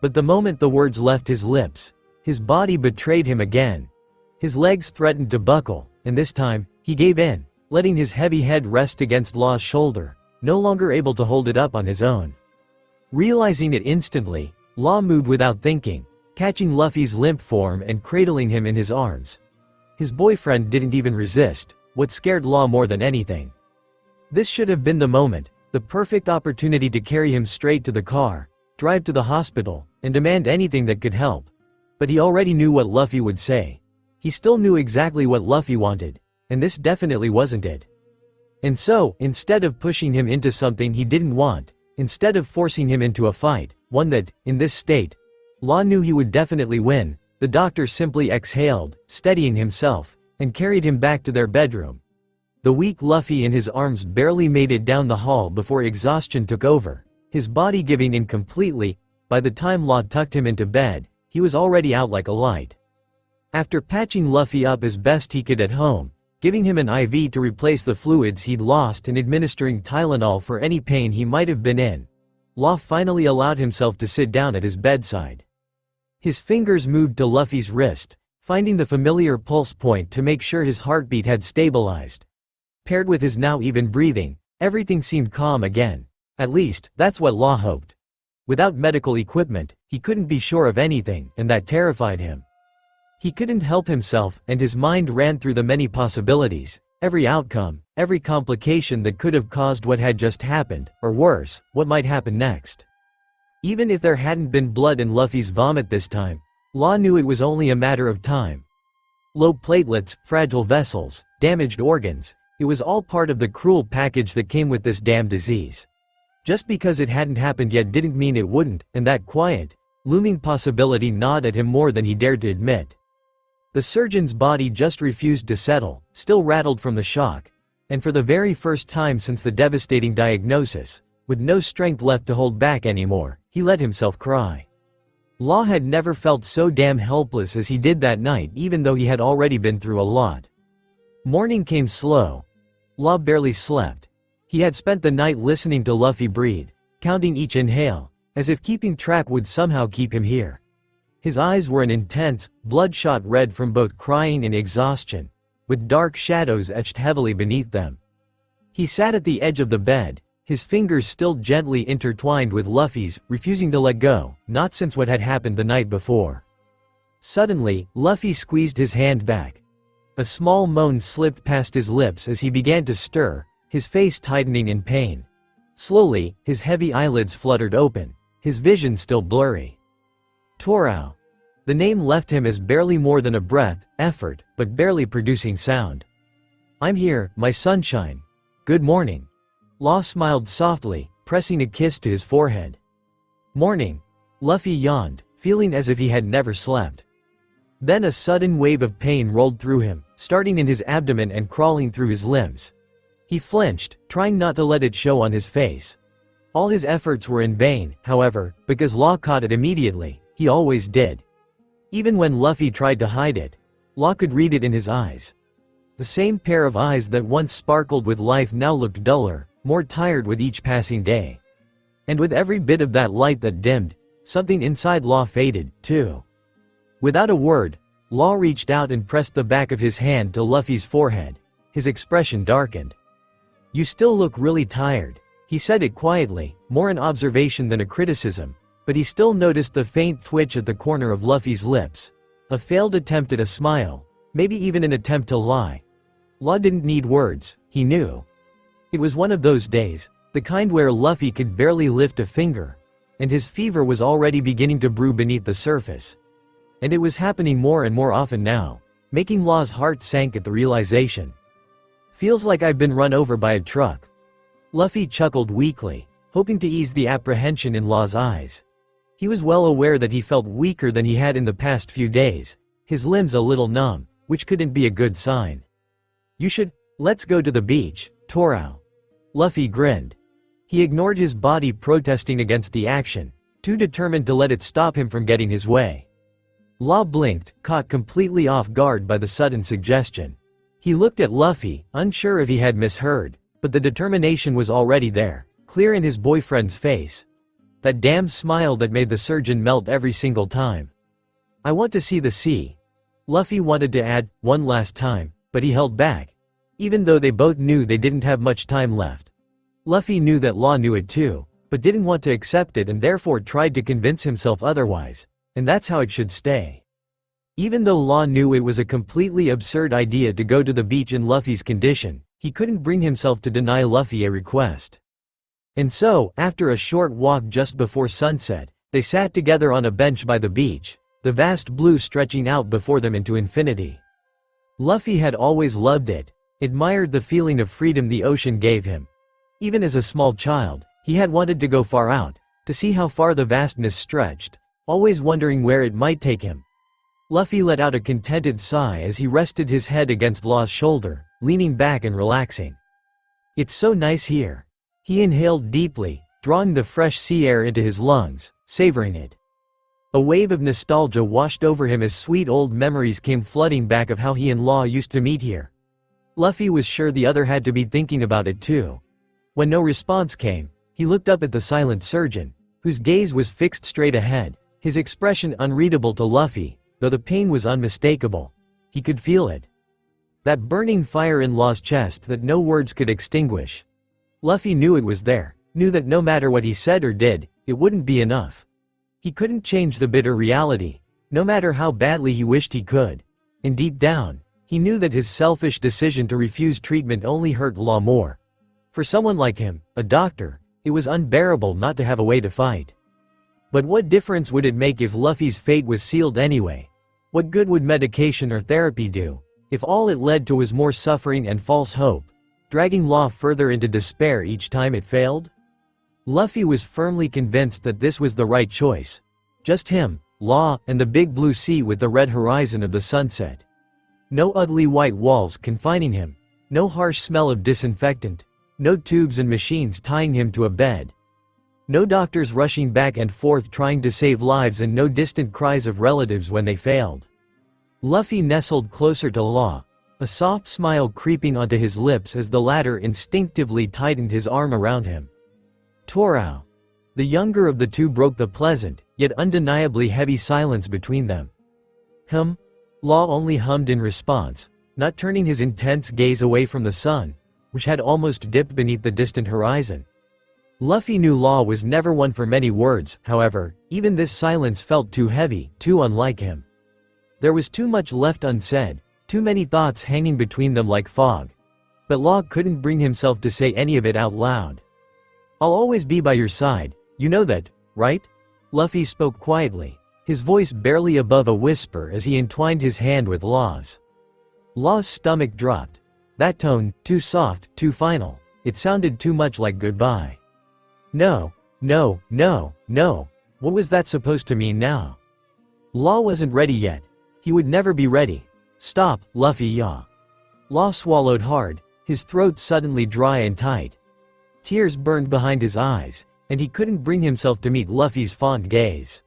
But the moment the words left his lips, his body betrayed him again. His legs threatened to buckle, and this time, he gave in, letting his heavy head rest against Law's shoulder, no longer able to hold it up on his own. Realizing it instantly, Law moved without thinking, catching Luffy's limp form and cradling him in his arms. His boyfriend didn't even resist, what scared Law more than anything. This should have been the moment, the perfect opportunity to carry him straight to the car, drive to the hospital, and demand anything that could help. But he already knew what Luffy would say. He still knew exactly what Luffy wanted, and this definitely wasn't it. And so, instead of pushing him into something he didn't want, instead of forcing him into a fight, one that, in this state, Law knew he would definitely win, the doctor simply exhaled, steadying himself, and carried him back to their bedroom. The weak Luffy in his arms barely made it down the hall before exhaustion took over, his body giving in completely. By the time Law tucked him into bed, he was already out like a light. After patching Luffy up as best he could at home, giving him an IV to replace the fluids he'd lost and administering Tylenol for any pain he might have been in, Law finally allowed himself to sit down at his bedside. His fingers moved to Luffy's wrist, finding the familiar pulse point to make sure his heartbeat had stabilized. Paired with his now even breathing, everything seemed calm again. At least, that's what Law hoped. Without medical equipment, he couldn't be sure of anything, and that terrified him. He couldn't help himself, and his mind ran through the many possibilities, every outcome, every complication that could have caused what had just happened, or worse, what might happen next. Even if there hadn't been blood in Luffy's vomit this time, Law knew it was only a matter of time. Low platelets, fragile vessels, damaged organs, it was all part of the cruel package that came with this damn disease. Just because it hadn't happened yet didn't mean it wouldn't, and that quiet, looming possibility gnawed at him more than he dared to admit. The surgeon's body just refused to settle, still rattled from the shock, and for the very first time since the devastating diagnosis, with no strength left to hold back anymore, he let himself cry. Law had never felt so damn helpless as he did that night, even though he had already been through a lot. Morning came slow. Law barely slept. He had spent the night listening to Luffy breathe, counting each inhale, as if keeping track would somehow keep him here. His eyes were an intense, bloodshot red from both crying and exhaustion, with dark shadows etched heavily beneath them. He sat at the edge of the bed, his fingers still gently intertwined with Luffy's, refusing to let go, not since what had happened the night before. Suddenly, Luffy squeezed his hand back. A small moan slipped past his lips as he began to stir, his face tightening in pain. Slowly, his heavy eyelids fluttered open, his vision still blurry. Torao. The name left him as barely more than a breath, effort, but barely producing sound. I'm here, my sunshine. Good morning. Law smiled softly, pressing a kiss to his forehead. Morning. Luffy yawned, feeling as if he had never slept. Then a sudden wave of pain rolled through him, starting in his abdomen and crawling through his limbs. He flinched, trying not to let it show on his face. All his efforts were in vain, however, because Law caught it immediately. He always did. Even when Luffy tried to hide it, Law could read it in his eyes. The same pair of eyes that once sparkled with life now looked duller, more tired with each passing day. And with every bit of that light that dimmed, something inside Law faded, too. Without a word, Law reached out and pressed the back of his hand to Luffy's forehead. His expression darkened. You still look really tired. He said it quietly, more an observation than a criticism, but he still noticed the faint twitch at the corner of Luffy's lips. A failed attempt at a smile, maybe even an attempt to lie. Law didn't need words, he knew. It was one of those days, the kind where Luffy could barely lift a finger, and his fever was already beginning to brew beneath the surface. And it was happening more and more often now, making Law's heart sank at the realization. Feels like I've been run over by a truck. Luffy chuckled weakly, hoping to ease the apprehension in Law's eyes. He was well aware that he felt weaker than he had in the past few days, his limbs a little numb, which couldn't be a good sign. Let's go to the beach, Torao. Luffy grinned. He ignored his body protesting against the action, too determined to let it stop him from getting his way. Law blinked, caught completely off guard by the sudden suggestion. He looked at Luffy, unsure if he had misheard, but the determination was already there, clear in his boyfriend's face. That damn smile that made the surgeon melt every single time. "I want to see the sea." Luffy wanted to add, "one last time," but he held back. Even though they both knew they didn't have much time left. Luffy knew that Law knew it too, but didn't want to accept it and therefore tried to convince himself otherwise. And that's how it should stay. Even though Law knew it was a completely absurd idea to go to the beach in Luffy's condition, he couldn't bring himself to deny Luffy a request. And so, after a short walk just before sunset, they sat together on a bench by the beach, the vast blue stretching out before them into infinity. Luffy had always loved it, admired the feeling of freedom the ocean gave him. Even as a small child, he had wanted to go far out, to see how far the vastness stretched, always wondering where it might take him. Luffy let out a contented sigh as he rested his head against Law's shoulder, leaning back and relaxing. "It's so nice here." He inhaled deeply, drawing the fresh sea air into his lungs, savoring it. A wave of nostalgia washed over him as sweet old memories came flooding back of how he and Law used to meet here. Luffy was sure the other had to be thinking about it too. When no response came, he looked up at the silent surgeon, whose gaze was fixed straight ahead, his expression unreadable to Luffy, though the pain was unmistakable. He could feel it. That burning fire in Law's chest that no words could extinguish. Luffy knew it was there, knew that no matter what he said or did, it wouldn't be enough. He couldn't change the bitter reality, no matter how badly he wished he could. And deep down, he knew that his selfish decision to refuse treatment only hurt Law more. For someone like him, a doctor, it was unbearable not to have a way to fight. But what difference would it make if Luffy's fate was sealed anyway? What good would medication or therapy do, if all it led to was more suffering and false hope, dragging Law further into despair each time it failed? Luffy was firmly convinced that this was the right choice. Just him, Law, and the big blue sea with the red horizon of the sunset. No ugly white walls confining him, no harsh smell of disinfectant, no tubes and machines tying him to a bed. No doctors rushing back and forth trying to save lives and no distant cries of relatives when they failed. Luffy nestled closer to Law, a soft smile creeping onto his lips as the latter instinctively tightened his arm around him. Torao. The younger of the two broke the pleasant, yet undeniably heavy silence between them. "Hum?" Law only hummed in response, not turning his intense gaze away from the sun, which had almost dipped beneath the distant horizon. Luffy knew Law was never one for many words, however, even this silence felt too heavy, too unlike him. There was too much left unsaid, too many thoughts hanging between them like fog. But Law couldn't bring himself to say any of it out loud. "I'll always be by your side, you know that, right?" Luffy spoke quietly, his voice barely above a whisper as he entwined his hand with Law's. Law's stomach dropped. That tone, too soft, too final, it sounded too much like goodbye. No, no, no, no. What was that supposed to mean now? Law wasn't ready yet. He would never be ready. "Stop, Luffy, yaw." Law swallowed hard, his throat suddenly dry and tight. Tears burned behind his eyes, and he couldn't bring himself to meet Luffy's fond gaze.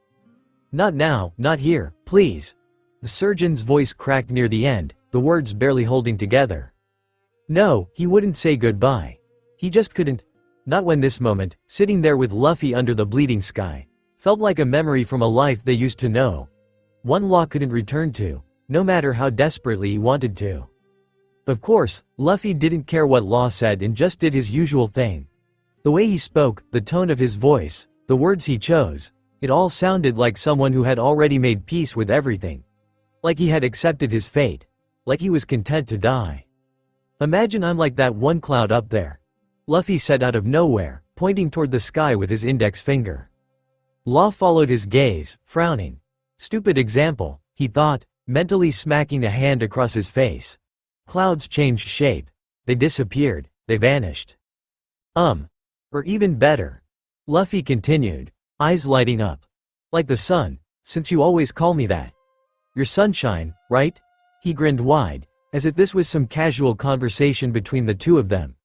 "Not now, not here, please." The surgeon's voice cracked near the end, the words barely holding together. No, he wouldn't say goodbye. He just couldn't. Not when this moment, sitting there with Luffy under the bleeding sky, felt like a memory from a life they used to know. One Law couldn't return to, no matter how desperately he wanted to. Of course, Luffy didn't care what Law said and just did his usual thing. The way he spoke, the tone of his voice, the words he chose, it all sounded like someone who had already made peace with everything. Like he had accepted his fate. Like he was content to die. "Imagine I'm like that one cloud up there," Luffy said out of nowhere, pointing toward the sky with his index finger. Law followed his gaze, frowning. Stupid example, he thought, mentally smacking a hand across his face. Clouds changed shape. They disappeared, they vanished. Or even better. Luffy continued, eyes lighting up. "Like the sun, since you always call me that. Your sunshine, right?" He grinned wide, as if this was some casual conversation between the two of them.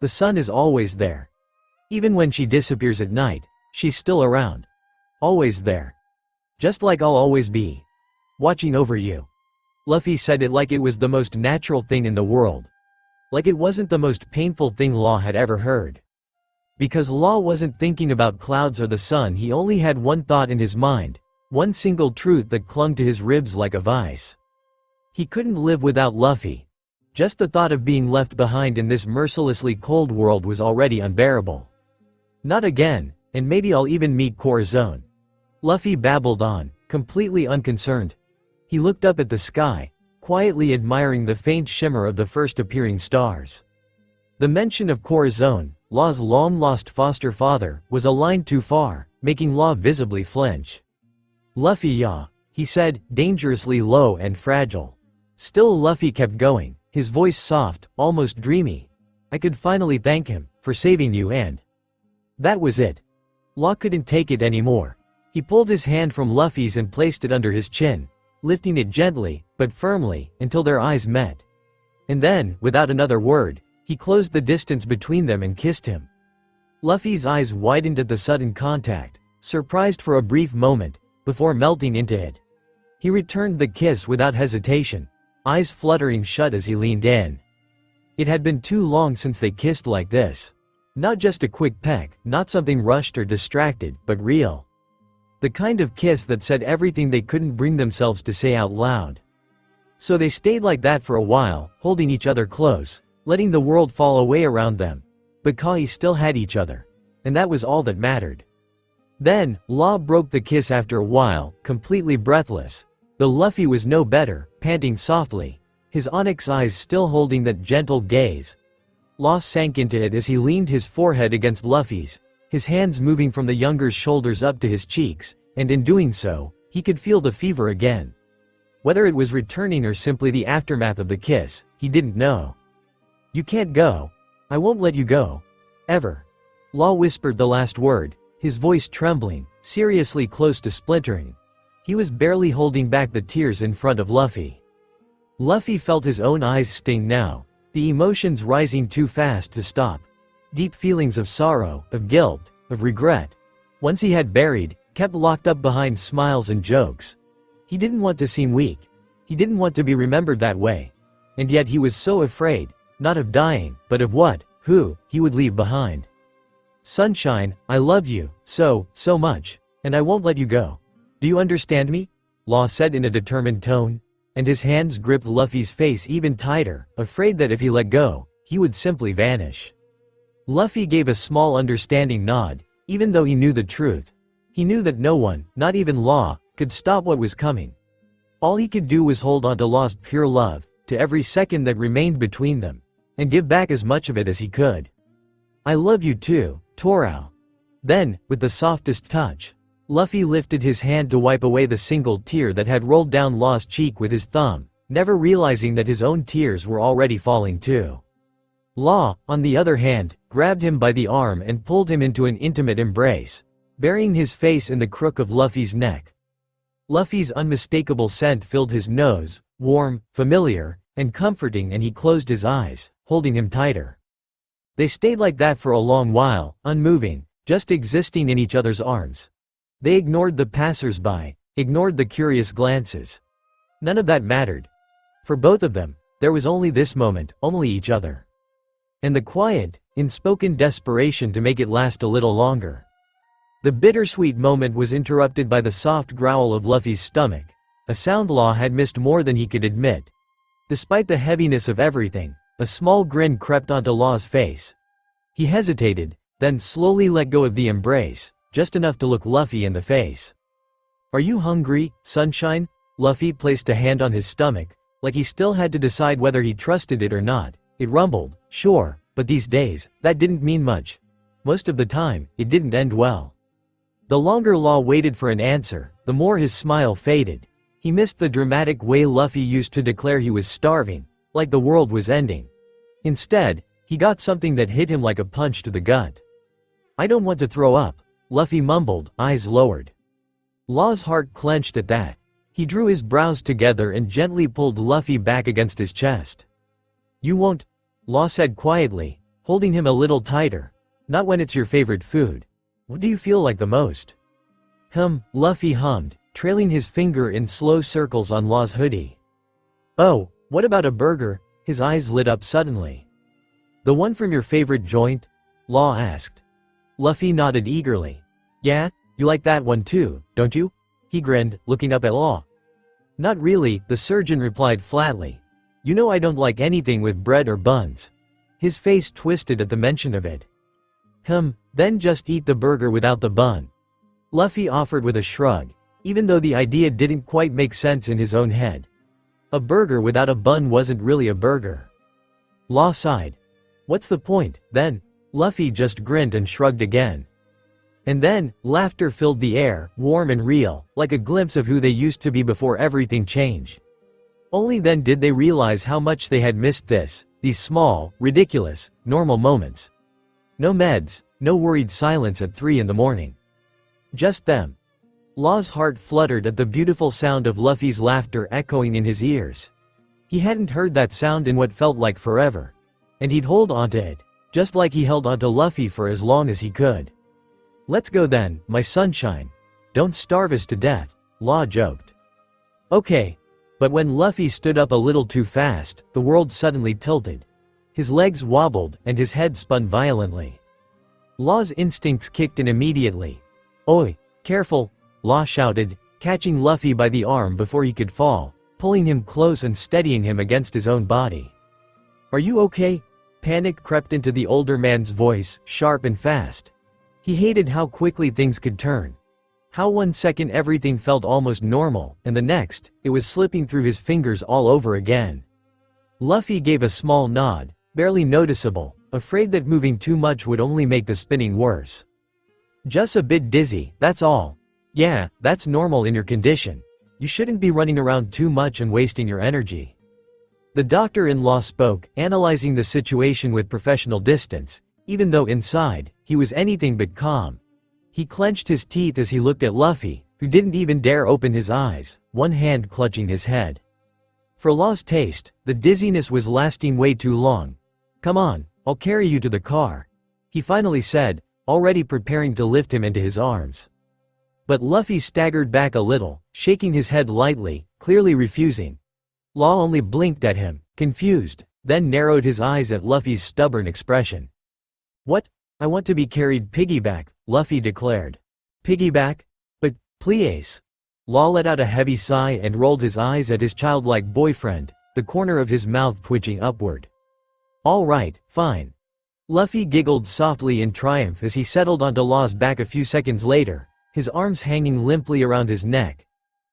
"The sun is always there. Even when she disappears at night, she's still around. Always there. Just like I'll always be. Watching over you." Luffy said it like it was the most natural thing in the world. Like it wasn't the most painful thing Law had ever heard. Because Law wasn't thinking about clouds or the sun, he only had one thought in his mind, one single truth that clung to his ribs like a vice. He couldn't live without Luffy. Just the thought of being left behind in this mercilessly cold world was already unbearable. Not again, and maybe I'll even meet Corazon. Luffy babbled on, completely unconcerned. He looked up at the sky, quietly admiring the faint shimmer of the first appearing stars. The mention of Corazon, Law's long-lost foster father, was a line too far, making Law visibly flinch. Luffy, yeah, he said, dangerously low and fragile. Still Luffy kept going, his voice soft, almost dreamy. I could finally thank him for saving you, and that was it. Law couldn't take it anymore. He pulled his hand from Luffy's and placed it under his chin, lifting it gently, but firmly, until their eyes met. And then, without another word, he closed the distance between them and kissed him. Luffy's eyes widened at the sudden contact, surprised for a brief moment, before melting into it. He returned the kiss without hesitation, eyes fluttering shut as he leaned in. It had been too long since they kissed like this. Not just a quick peck, not something rushed or distracted, but real. The kind of kiss that said everything they couldn't bring themselves to say out loud. So they stayed like that for a while, holding each other close, letting the world fall away around them. But Kai still had each other. And that was all that mattered. Then, Law broke the kiss after a while, completely breathless. Though Luffy was no better, panting softly, his onyx eyes still holding that gentle gaze. Law sank into it as he leaned his forehead against Luffy's, his hands moving from the younger's shoulders up to his cheeks, and in doing so, he could feel the fever again. Whether it was returning or simply the aftermath of the kiss, he didn't know. You can't go. I won't let you go. Ever. Law whispered the last word, his voice trembling, seriously close to splintering. He was barely holding back the tears in front of Luffy. Luffy felt his own eyes sting now, the emotions rising too fast to stop. Deep feelings of sorrow, of guilt, of regret. Once he had buried, kept locked up behind smiles and jokes. He didn't want to seem weak. He didn't want to be remembered that way. And yet he was so afraid, not of dying, but of who, he would leave behind. Sunshine, I love you, so much, and I won't let you go. Do you understand me? Law said in a determined tone, and his hands gripped Luffy's face even tighter, afraid that if he let go, he would simply vanish. Luffy gave a small understanding nod, even though he knew the truth. He knew that no one, not even Law, could stop what was coming. All he could do was hold on to Law's pure love, to every second that remained between them, and give back as much of it as he could. I love you too, Torao. Then, with the softest touch, Luffy lifted his hand to wipe away the single tear that had rolled down Law's cheek with his thumb, never realizing that his own tears were already falling too. Law, on the other hand, grabbed him by the arm and pulled him into an intimate embrace, burying his face in the crook of Luffy's neck. Luffy's unmistakable scent filled his nose, warm, familiar, and comforting, and he closed his eyes, holding him tighter. They stayed like that for a long while, unmoving, just existing in each other's arms. They ignored the passers-by, ignored the curious glances. None of that mattered. For both of them, there was only this moment, only each other. And the quiet, unspoken desperation to make it last a little longer. The bittersweet moment was interrupted by the soft growl of Luffy's stomach, a sound Law had missed more than he could admit. Despite the heaviness of everything, a small grin crept onto Law's face. He hesitated, then slowly let go of the embrace, just enough to look Luffy in the face. Are you hungry, Sunshine? Luffy placed a hand on his stomach, like he still had to decide whether he trusted it or not. It rumbled, sure, but these days, that didn't mean much. Most of the time, it didn't end well. The longer Law waited for an answer, the more his smile faded. He missed the dramatic way Luffy used to declare he was starving, like the world was ending. Instead, he got something that hit him like a punch to the gut. I don't want to throw up, Luffy mumbled, eyes lowered. Law's heart clenched at that. He drew his brows together and gently pulled Luffy back against his chest. You won't, Law said quietly, holding him a little tighter. Not when it's your favorite food. What do you feel like the most? Luffy hummed, trailing his finger in slow circles on Law's hoodie. Oh, what about a burger? His eyes lit up suddenly. The one from your favorite joint? Law asked. Luffy nodded eagerly. Yeah, you like that one too, don't you? He grinned, looking up at Law. Not really, the surgeon replied flatly. You know I don't like anything with bread or buns. His face twisted at the mention of it. Then just eat the burger without the bun. Luffy offered with a shrug, even though the idea didn't quite make sense in his own head. A burger without a bun wasn't really a burger. Law sighed. What's the point, then? Luffy just grinned and shrugged again. And then, laughter filled the air, warm and real, like a glimpse of who they used to be before everything changed. Only then did they realize how much they had missed these small, ridiculous, normal moments. No meds, no worried silence at 3 in the morning. Just them. Law's heart fluttered at the beautiful sound of Luffy's laughter echoing in his ears. He hadn't heard that sound in what felt like forever. And he'd hold onto it, just like he held onto Luffy for as long as he could. Let's go then, my sunshine. Don't starve us to death, Law joked. Okay. But when Luffy stood up a little too fast, the world suddenly tilted. His legs wobbled, and his head spun violently. Law's instincts kicked in immediately. Oi, careful, Law shouted, catching Luffy by the arm before he could fall, pulling him close and steadying him against his own body. Are you okay? Panic crept into the older man's voice, sharp and fast. He hated how quickly things could turn. How 1 second everything felt almost normal, and the next, it was slipping through his fingers all over again. Luffy gave a small nod, barely noticeable, afraid that moving too much would only make the spinning worse. Just a bit dizzy, that's all. Yeah, that's normal in your condition. You shouldn't be running around too much and wasting your energy. The doctor-in-law spoke, analyzing the situation with professional distance, even though inside, he was anything but calm. He clenched his teeth as he looked at Luffy, who didn't even dare open his eyes, one hand clutching his head. For Law's taste, the dizziness was lasting way too long. Come on, I'll carry you to the car, he finally said, already preparing to lift him into his arms. But Luffy staggered back a little, shaking his head lightly, clearly refusing. Law only blinked at him, confused, then narrowed his eyes at Luffy's stubborn expression. What? I want to be carried piggyback, Luffy declared. Piggyback? But, please. Law let out a heavy sigh and rolled his eyes at his childlike boyfriend, the corner of his mouth twitching upward. All right, fine. Luffy giggled softly in triumph as he settled onto Law's back a few seconds later, his arms hanging limply around his neck.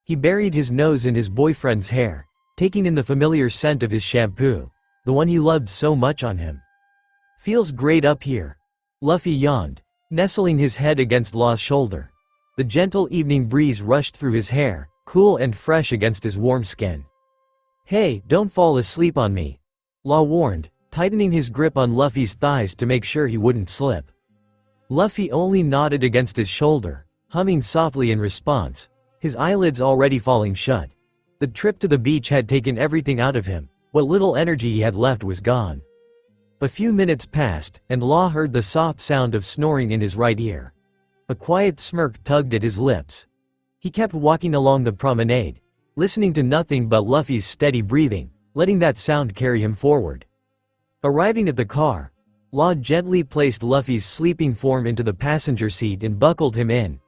He buried his nose in his boyfriend's hair, taking in the familiar scent of his shampoo, the one he loved so much on him. Feels great up here. Luffy yawned, nestling his head against Law's shoulder. The gentle evening breeze rushed through his hair, cool and fresh against his warm skin. Hey, don't fall asleep on me, Law warned, tightening his grip on Luffy's thighs to make sure he wouldn't slip. Luffy only nodded against his shoulder, humming softly in response, his eyelids already falling shut. The trip to the beach had taken everything out of him, what little energy he had left was gone. A few minutes passed, and Law heard the soft sound of snoring in his right ear. A quiet smirk tugged at his lips. He kept walking along the promenade, listening to nothing but Luffy's steady breathing, letting that sound carry him forward. Arriving at the car, Law gently placed Luffy's sleeping form into the passenger seat and buckled him in.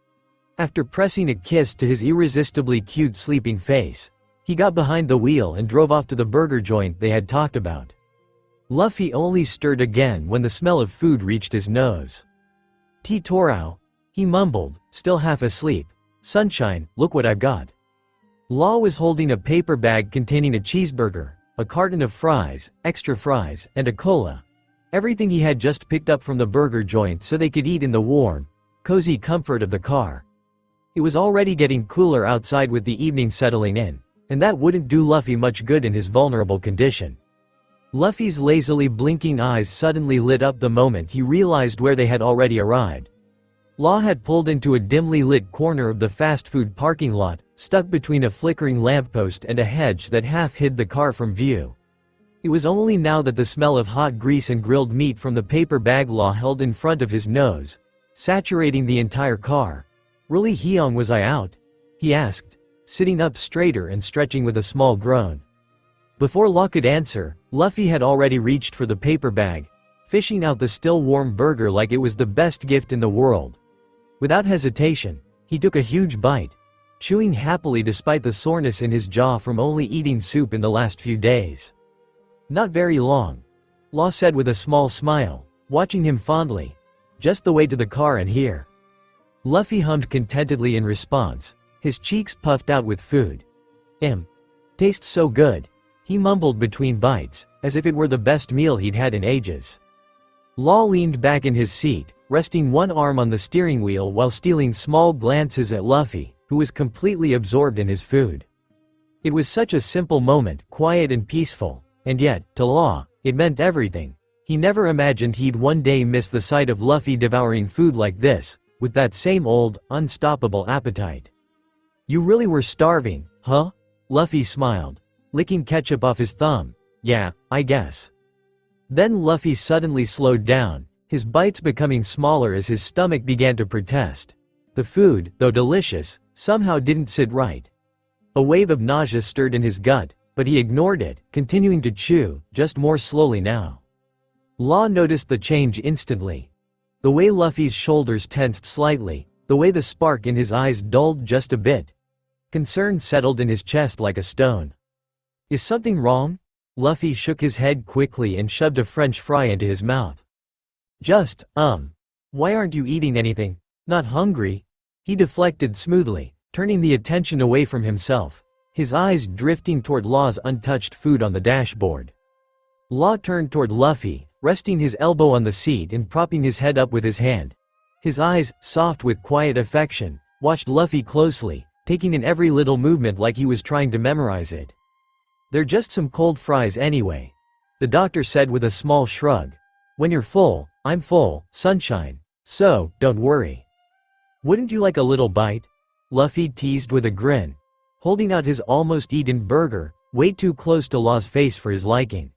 After pressing a kiss to his irresistibly cute sleeping face, he got behind the wheel and drove off to the burger joint they had talked about. Luffy only stirred again when the smell of food reached his nose. T-Torao, he mumbled, still half asleep. Sunshine, look what I've got. Law was holding a paper bag containing a cheeseburger, a carton of fries, extra fries, and a cola. Everything he had just picked up from the burger joint so they could eat in the warm, cozy comfort of the car. It was already getting cooler outside with the evening settling in, and that wouldn't do Luffy much good in his vulnerable condition. Luffy's lazily blinking eyes suddenly lit up the moment he realized where they had already arrived. Law had pulled into a dimly lit corner of the fast food parking lot, stuck between a flickering lamppost and a hedge that half hid the car from view. It was only now that the smell of hot grease and grilled meat from the paper bag Law held in front of his nose, saturating the entire car. Really, Hyung, was I out? He asked, sitting up straighter and stretching with a small groan. Before Law could answer, Luffy had already reached for the paper bag, fishing out the still warm burger like it was the best gift in the world. Without hesitation, he took a huge bite, chewing happily despite the soreness in his jaw from only eating soup in the last few days. Not very long, Law said with a small smile, watching him fondly. Just the way to the car and here. Luffy hummed contentedly in response, his cheeks puffed out with food. Tastes so good, he mumbled between bites, as if it were the best meal he'd had in ages. Law leaned back in his seat, resting one arm on the steering wheel while stealing small glances at Luffy, who was completely absorbed in his food. It was such a simple moment, quiet and peaceful, and yet, to Law, it meant everything. He never imagined he'd one day miss the sight of Luffy devouring food like this, with that same old, unstoppable appetite. You really were starving, huh? Luffy smiled, licking ketchup off his thumb. Yeah, I guess. Then Luffy suddenly slowed down, his bites becoming smaller as his stomach began to protest. The food, though delicious, somehow didn't sit right. A wave of nausea stirred in his gut, but he ignored it, continuing to chew, just more slowly now. Law noticed the change instantly. The way Luffy's shoulders tensed slightly, the way the spark in his eyes dulled just a bit. Concern settled in his chest like a stone. Is something wrong? Luffy shook his head quickly and shoved a French fry into his mouth. Just, why aren't you eating anything? Not hungry? He deflected smoothly, turning the attention away from himself, his eyes drifting toward Law's untouched food on the dashboard. Law turned toward Luffy, resting his elbow on the seat and propping his head up with his hand. His eyes, soft with quiet affection, watched Luffy closely, taking in every little movement like he was trying to memorize it. They're just some cold fries anyway, the doctor said with a small shrug. When you're full, I'm full, sunshine. So, don't worry. Wouldn't you like a little bite? Luffy teased with a grin, holding out his almost eaten burger, way too close to Law's face for his liking.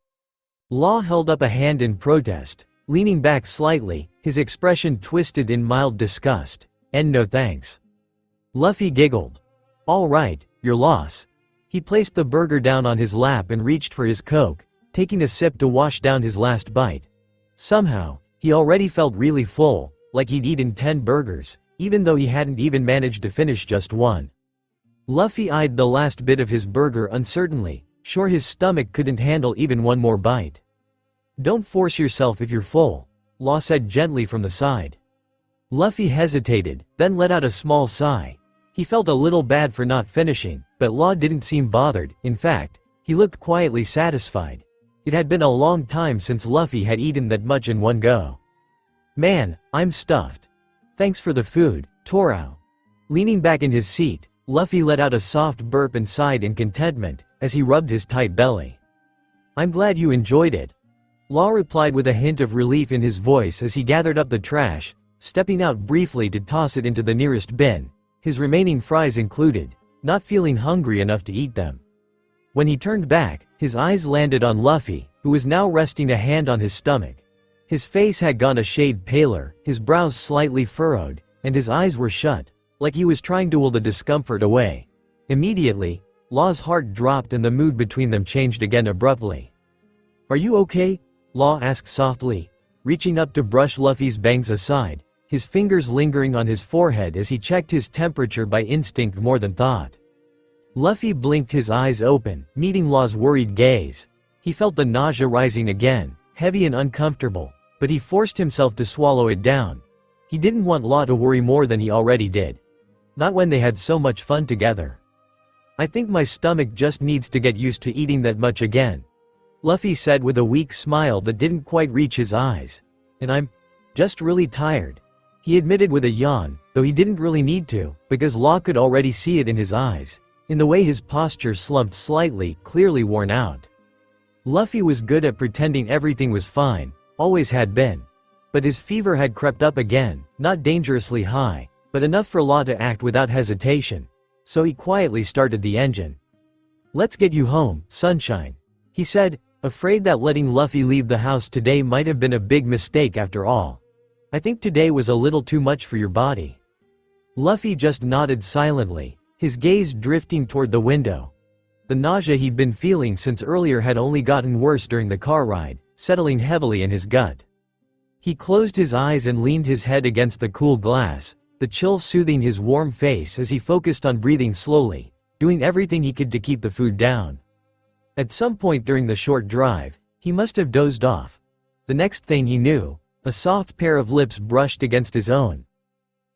Law held up a hand in protest, leaning back slightly, his expression twisted in mild disgust. And no thanks. Luffy giggled. All right, your loss. He placed the burger down on his lap and reached for his Coke, taking a sip to wash down his last bite. Somehow, he already felt really full, like he'd eaten 10 burgers, even though he hadn't even managed to finish just one. Luffy eyed the last bit of his burger uncertainly, sure his stomach couldn't handle even one more bite. Don't force yourself if you're full, Law said gently from the side. Luffy hesitated, then let out a small sigh. He felt a little bad for not finishing, but Law didn't seem bothered. In fact, he looked quietly satisfied. It had been a long time since Luffy had eaten that much in one go. Man, I'm stuffed. Thanks for the food, Torao. Leaning back in his seat, Luffy let out a soft burp and sighed in contentment, as he rubbed his tight belly. I'm glad you enjoyed it. Law replied with a hint of relief in his voice as he gathered up the trash, stepping out briefly to toss it into the nearest bin, his remaining fries included, not feeling hungry enough to eat them. When he turned back, his eyes landed on Luffy, who was now resting a hand on his stomach. His face had gone a shade paler, his brows slightly furrowed, and his eyes were shut, like he was trying to will the discomfort away. Immediately, Law's heart dropped and the mood between them changed again abruptly. Are you okay? Law asked softly, reaching up to brush Luffy's bangs aside, his fingers lingering on his forehead as he checked his temperature by instinct more than thought. Luffy blinked his eyes open, meeting Law's worried gaze. He felt the nausea rising again, heavy and uncomfortable, but he forced himself to swallow it down. He didn't want Law to worry more than he already did. Not when they had so much fun together. I think my stomach just needs to get used to eating that much again, Luffy said with a weak smile that didn't quite reach his eyes. And I'm just really tired, he admitted with a yawn, though he didn't really need to, because Law could already see it in his eyes, in the way his posture slumped slightly, clearly worn out. Luffy was good at pretending everything was fine, always had been. But his fever had crept up again, not dangerously high, but enough for Law to act without hesitation. So he quietly started the engine. Let's get you home, sunshine, he said, afraid that letting Luffy leave the house today might have been a big mistake after all. I think today was a little too much for your body. Luffy just nodded silently, his gaze drifting toward the window. The nausea he'd been feeling since earlier had only gotten worse during the car ride, settling heavily in his gut. He closed his eyes and leaned his head against the cool glass, the chill soothing his warm face as he focused on breathing slowly, doing everything he could to keep the food down. At some point during the short drive, he must have dozed off. The next thing he knew, a soft pair of lips brushed against his own.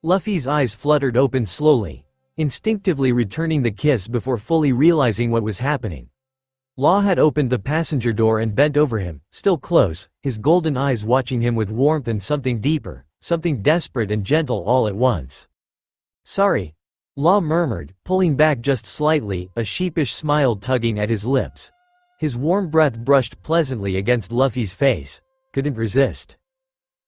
Luffy's eyes fluttered open slowly, instinctively returning the kiss before fully realizing what was happening. Law had opened the passenger door and bent over him, still close, his golden eyes watching him with warmth and something deeper, something desperate and gentle all at once. "Sorry," Law murmured, pulling back just slightly, a sheepish smile tugging at his lips. His warm breath brushed pleasantly against Luffy's face. Couldn't resist.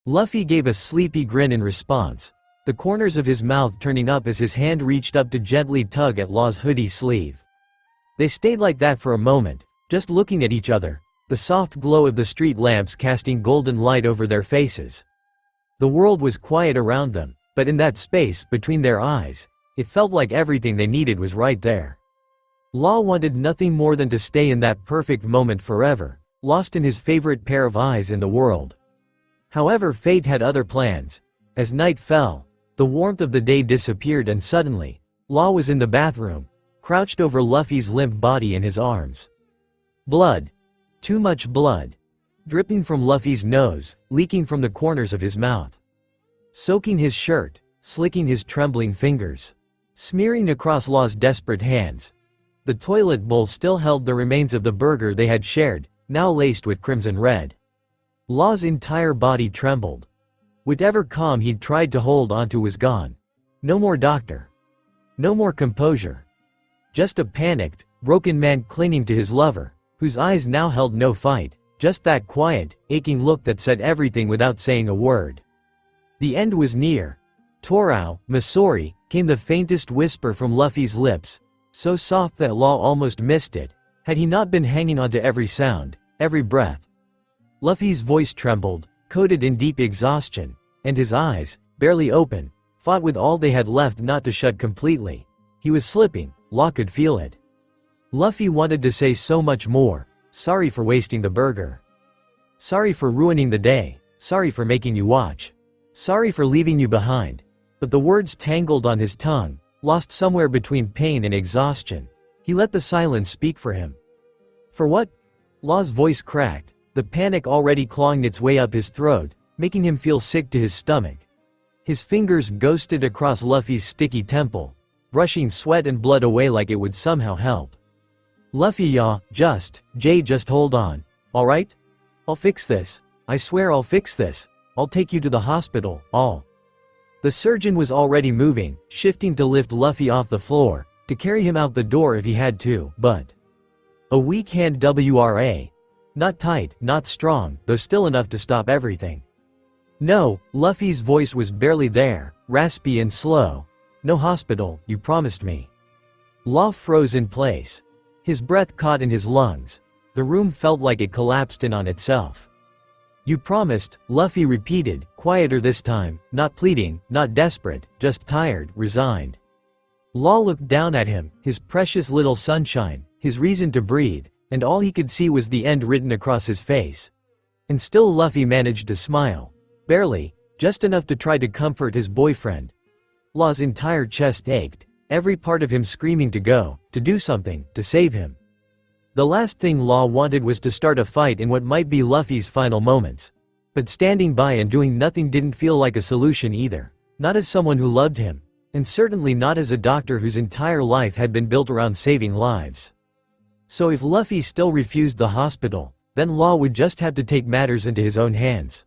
Luffy gave a sleepy grin in response, the corners of his mouth turning up as his hand reached up to gently tug at Law's hoodie sleeve. They stayed like that for a moment, just looking at each other, the soft glow of the street lamps casting golden light over their faces. The world was quiet around them, but in that space between their eyes, it felt like everything they needed was right there. Law wanted nothing more than to stay in that perfect moment forever, lost in his favorite pair of eyes in the world. However, fate had other plans. As night fell, the warmth of the day disappeared and suddenly, Law was in the bathroom, crouched over Luffy's limp body in his arms. Blood. Too much blood. Dripping from Luffy's nose, leaking from the corners of his mouth. Soaking his shirt, slicking his trembling fingers. Smearing across Law's desperate hands. The toilet bowl still held the remains of the burger they had shared, now laced with crimson red. Law's entire body trembled. Whatever calm he'd tried to hold onto was gone. No more doctor. No more composure. Just a panicked, broken man clinging to his lover, whose eyes now held no fight, just that quiet, aching look that said everything without saying a word. The end was near. "Torao, Masori," came the faintest whisper from Luffy's lips, so soft that Law almost missed it, had he not been hanging onto every sound, every breath. Luffy's voice trembled, coated in deep exhaustion, and his eyes, barely open, fought with all they had left not to shut completely. He was slipping, Law could feel it. Luffy wanted to say so much more. Sorry for wasting the burger. Sorry for ruining the day. Sorry for making you watch. Sorry for leaving you behind. But the words tangled on his tongue, lost somewhere between pain and exhaustion. He let the silence speak for him. For what? Law's voice cracked, the panic already clawing its way up his throat, making him feel sick to his stomach. His fingers ghosted across Luffy's sticky temple, brushing sweat and blood away like it would somehow help. "Luffy, just hold on, alright? I'll fix this. I swear I'll fix this. I'll take you to the hospital, all." The surgeon was already moving, shifting to lift Luffy off the floor, to carry him out the door if he had to, but a weak hand WRA. Not tight, not strong, though still enough to stop everything. "No," Luffy's voice was barely there, raspy and slow. "No hospital, you promised me." Law froze in place. His breath caught in his lungs. The room felt like it collapsed in on itself. "You promised," Luffy repeated, quieter this time, not pleading, not desperate, just tired, resigned. Law looked down at him, his precious little sunshine, his reason to breathe, and all he could see was the end written across his face. And still Luffy managed to smile. Barely, just enough to try to comfort his boyfriend. Law's entire chest ached, every part of him screaming to go, to do something, to save him. The last thing Law wanted was to start a fight in what might be Luffy's final moments. But standing by and doing nothing didn't feel like a solution either. Not as someone who loved him, and certainly not as a doctor whose entire life had been built around saving lives. So if Luffy still refused the hospital, then Law would just have to take matters into his own hands.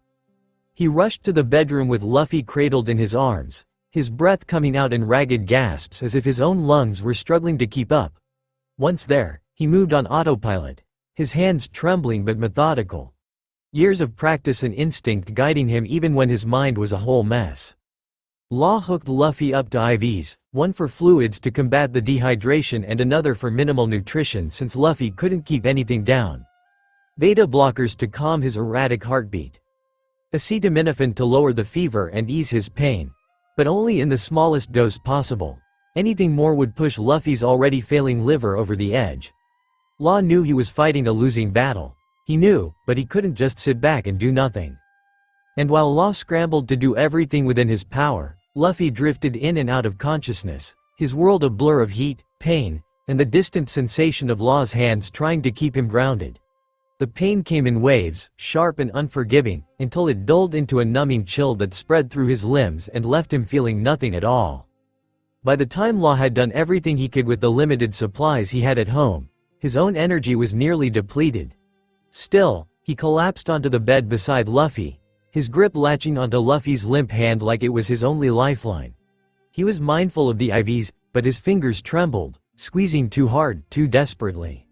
He rushed to the bedroom with Luffy cradled in his arms, his breath coming out in ragged gasps as if his own lungs were struggling to keep up. Once there, he moved on autopilot, his hands trembling but methodical. Years of practice and instinct guiding him even when his mind was a whole mess. Law hooked Luffy up to IVs, one for fluids to combat the dehydration and another for minimal nutrition since Luffy couldn't keep anything down. Beta blockers to calm his erratic heartbeat. Acetaminophen to lower the fever and ease his pain. But only in the smallest dose possible. Anything more would push Luffy's already failing liver over the edge. Law knew he was fighting a losing battle. He knew, but he couldn't just sit back and do nothing. And while Law scrambled to do everything within his power, Luffy drifted in and out of consciousness, his world a blur of heat, pain, and the distant sensation of Law's hands trying to keep him grounded. The pain came in waves, sharp and unforgiving, until it dulled into a numbing chill that spread through his limbs and left him feeling nothing at all. By the time Law had done everything he could with the limited supplies he had at home, his own energy was nearly depleted. Still, he collapsed onto the bed beside Luffy, his grip latching onto Luffy's limp hand like it was his only lifeline. He was mindful of the IVs, but his fingers trembled, squeezing too hard, too desperately.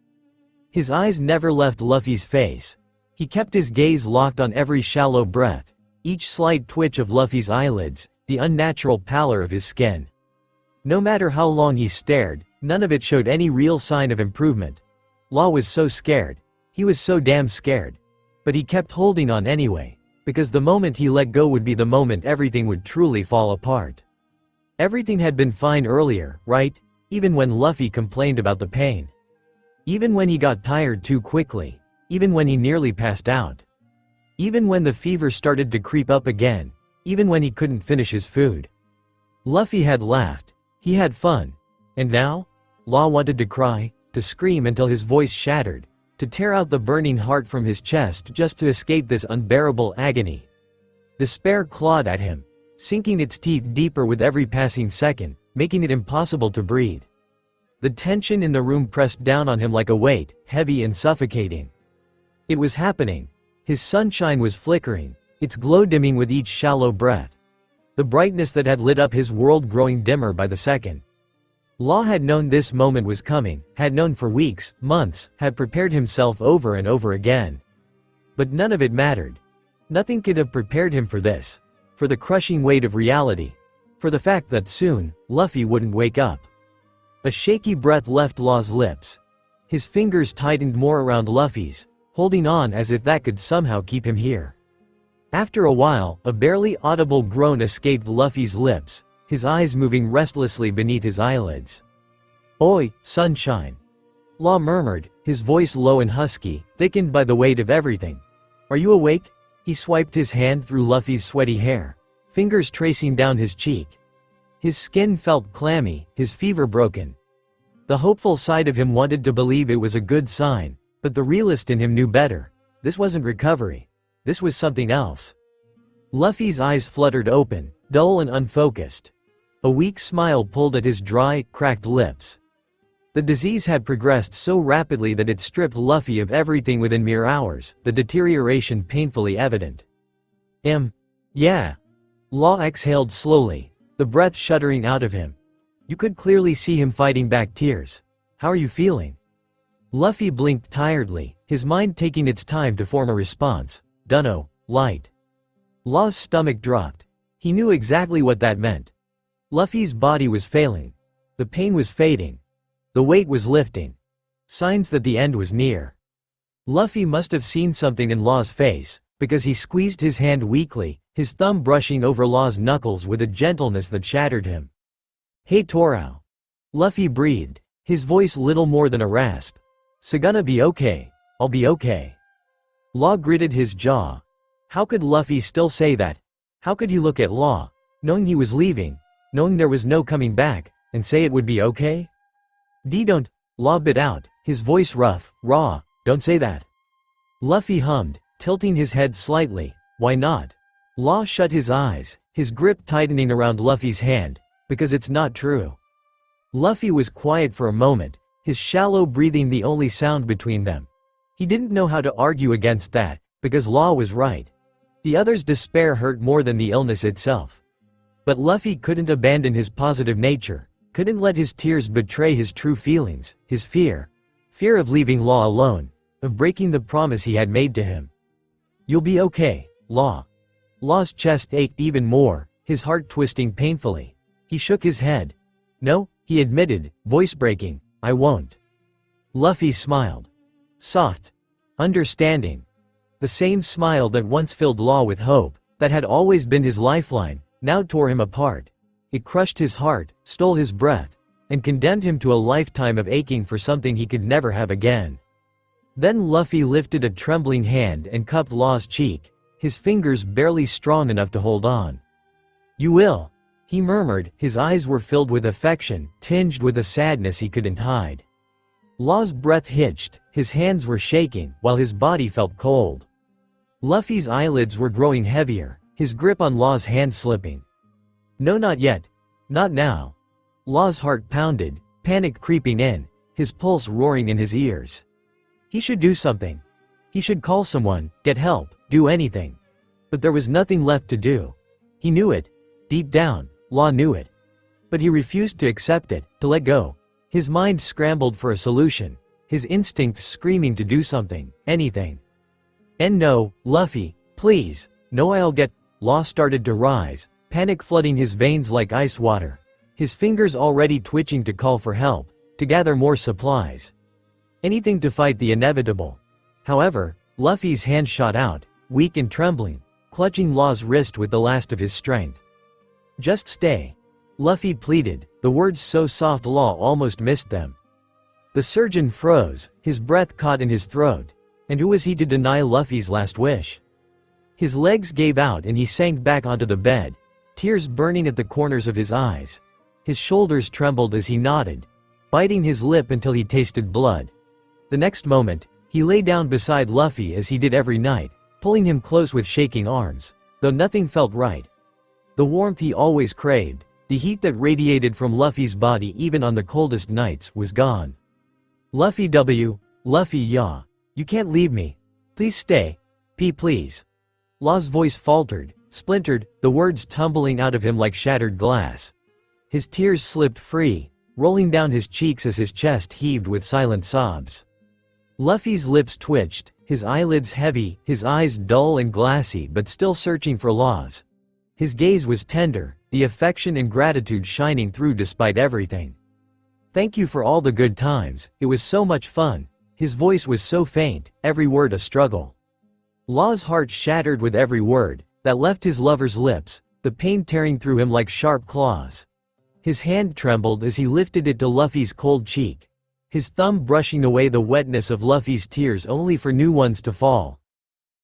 His eyes never left Luffy's face. He kept his gaze locked on every shallow breath, each slight twitch of Luffy's eyelids, the unnatural pallor of his skin. No matter how long he stared, none of it showed any real sign of improvement. Law was so scared. He was so damn scared. But he kept holding on anyway, because the moment he let go would be the moment everything would truly fall apart. Everything had been fine earlier, right? Even when Luffy complained about the pain. Even when he got tired too quickly. Even when he nearly passed out. Even when the fever started to creep up again. Even when he couldn't finish his food. Luffy had laughed. He had fun. And now? Law wanted to cry, to scream until his voice shattered, to tear out the burning heart from his chest just to escape this unbearable agony. Despair clawed at him, sinking its teeth deeper with every passing second, making it impossible to breathe. The tension in the room pressed down on him like a weight, heavy and suffocating. It was happening. His sunshine was flickering, its glow dimming with each shallow breath. The brightness that had lit up his world growing dimmer by the second. Law had known this moment was coming, had known for weeks, months, had prepared himself over and over again. But none of it mattered. Nothing could have prepared him for this. For the crushing weight of reality. For the fact that soon, Luffy wouldn't wake up. A shaky breath left Law's lips. His fingers tightened more around Luffy's, holding on as if that could somehow keep him here. After a while, a barely audible groan escaped Luffy's lips, his eyes moving restlessly beneath his eyelids. "Oi, sunshine," Law murmured, his voice low and husky, thickened by the weight of everything. "Are you awake?" He swiped his hand through Luffy's sweaty hair, fingers tracing down his cheek. His skin felt clammy, his fever broken. The hopeful side of him wanted to believe it was a good sign, but the realist in him knew better. This wasn't recovery. This was something else. Luffy's eyes fluttered open, dull and unfocused. A weak smile pulled at his dry, cracked lips. The disease had progressed so rapidly that it stripped Luffy of everything within mere hours, the deterioration painfully evident. Yeah. Law exhaled slowly, the breath shuddering out of him. You could clearly see him fighting back tears. "How are you feeling?" Luffy blinked tiredly, his mind taking its time to form a response. "Dunno, light." Law's stomach dropped. He knew exactly what that meant. Luffy's body was failing. The pain was fading. The weight was lifting. Signs that the end was near. Luffy must have seen something in Law's face, because he squeezed his hand weakly, his thumb brushing over Law's knuckles with a gentleness that shattered him. "Hey Torao." Luffy breathed, his voice little more than a rasp. "Sagonna be okay. I'll be okay." Law gritted his jaw. How could Luffy still say that? How could he look at Law, knowing he was leaving, knowing there was no coming back, and say it would be okay? Don't," Law bit out, his voice rough, raw, "don't say that." Luffy hummed, tilting his head slightly. "Why not?" Law shut his eyes, his grip tightening around Luffy's hand. "Because it's not true." Luffy was quiet for a moment, his shallow breathing the only sound between them. He didn't know how to argue against that, because Law was right. The other's despair hurt more than the illness itself. But Luffy couldn't abandon his positive nature, couldn't let his tears betray his true feelings, his fear. Fear of leaving Law alone, of breaking the promise he had made to him. "You'll be okay, Law." Law's chest ached even more, his heart twisting painfully. He shook his head. "No," he admitted, voice breaking, "I won't." Luffy smiled. Soft. Understanding. The same smile that once filled Law with hope, that had always been his lifeline, now tore him apart. It crushed his heart, stole his breath. and condemned him to a lifetime of aching for something he could never have again. Then Luffy lifted a trembling hand and cupped Law's cheek, his fingers barely strong enough to hold on. "You will," he murmured, his eyes were filled with affection, tinged with a sadness he couldn't hide. Law's breath hitched, his hands were shaking, while his body felt cold. Luffy's eyelids were growing heavier, his grip on Law's hand slipping. "No, not yet. Not now." Law's heart pounded, panic creeping in, his pulse roaring in his ears. He should do something. He should call someone, get help, do anything. But there was nothing left to do. He knew it. Deep down, Law knew it. But he refused to accept it, to let go. His mind scrambled for a solution, his instincts screaming to do something, anything. "And no, Luffy, please, no, I'll get—" Law started to rise, panic flooding his veins like ice water, his fingers already twitching to call for help, to gather more supplies. Anything to fight the inevitable. However, Luffy's hand shot out, weak and trembling, clutching Law's wrist with the last of his strength. "Just stay," Luffy pleaded, the words so soft Law almost missed them. The surgeon froze, his breath caught in his throat, and who was he to deny Luffy's last wish? His legs gave out and he sank back onto the bed, tears burning at the corners of his eyes. His shoulders trembled as he nodded, biting his lip until he tasted blood. The next moment, he lay down beside Luffy as he did every night, pulling him close with shaking arms, though nothing felt right. The warmth he always craved, the heat that radiated from Luffy's body even on the coldest nights, was gone. "Luffy Luffy ya, you can't leave me. Please stay. Please." Law's voice faltered, splintered, the words tumbling out of him like shattered glass. His tears slipped free, rolling down his cheeks as his chest heaved with silent sobs. Luffy's lips twitched, his eyelids heavy, his eyes dull and glassy but still searching for Law's. His gaze was tender, the affection and gratitude shining through despite everything. "Thank you for all the good times, it was so much fun." His voice was so faint, every word a struggle. Law's heart shattered with every word that left his lover's lips, the pain tearing through him like sharp claws. His hand trembled as he lifted it to Luffy's cold cheek, his thumb brushing away the wetness of Luffy's tears only for new ones to fall.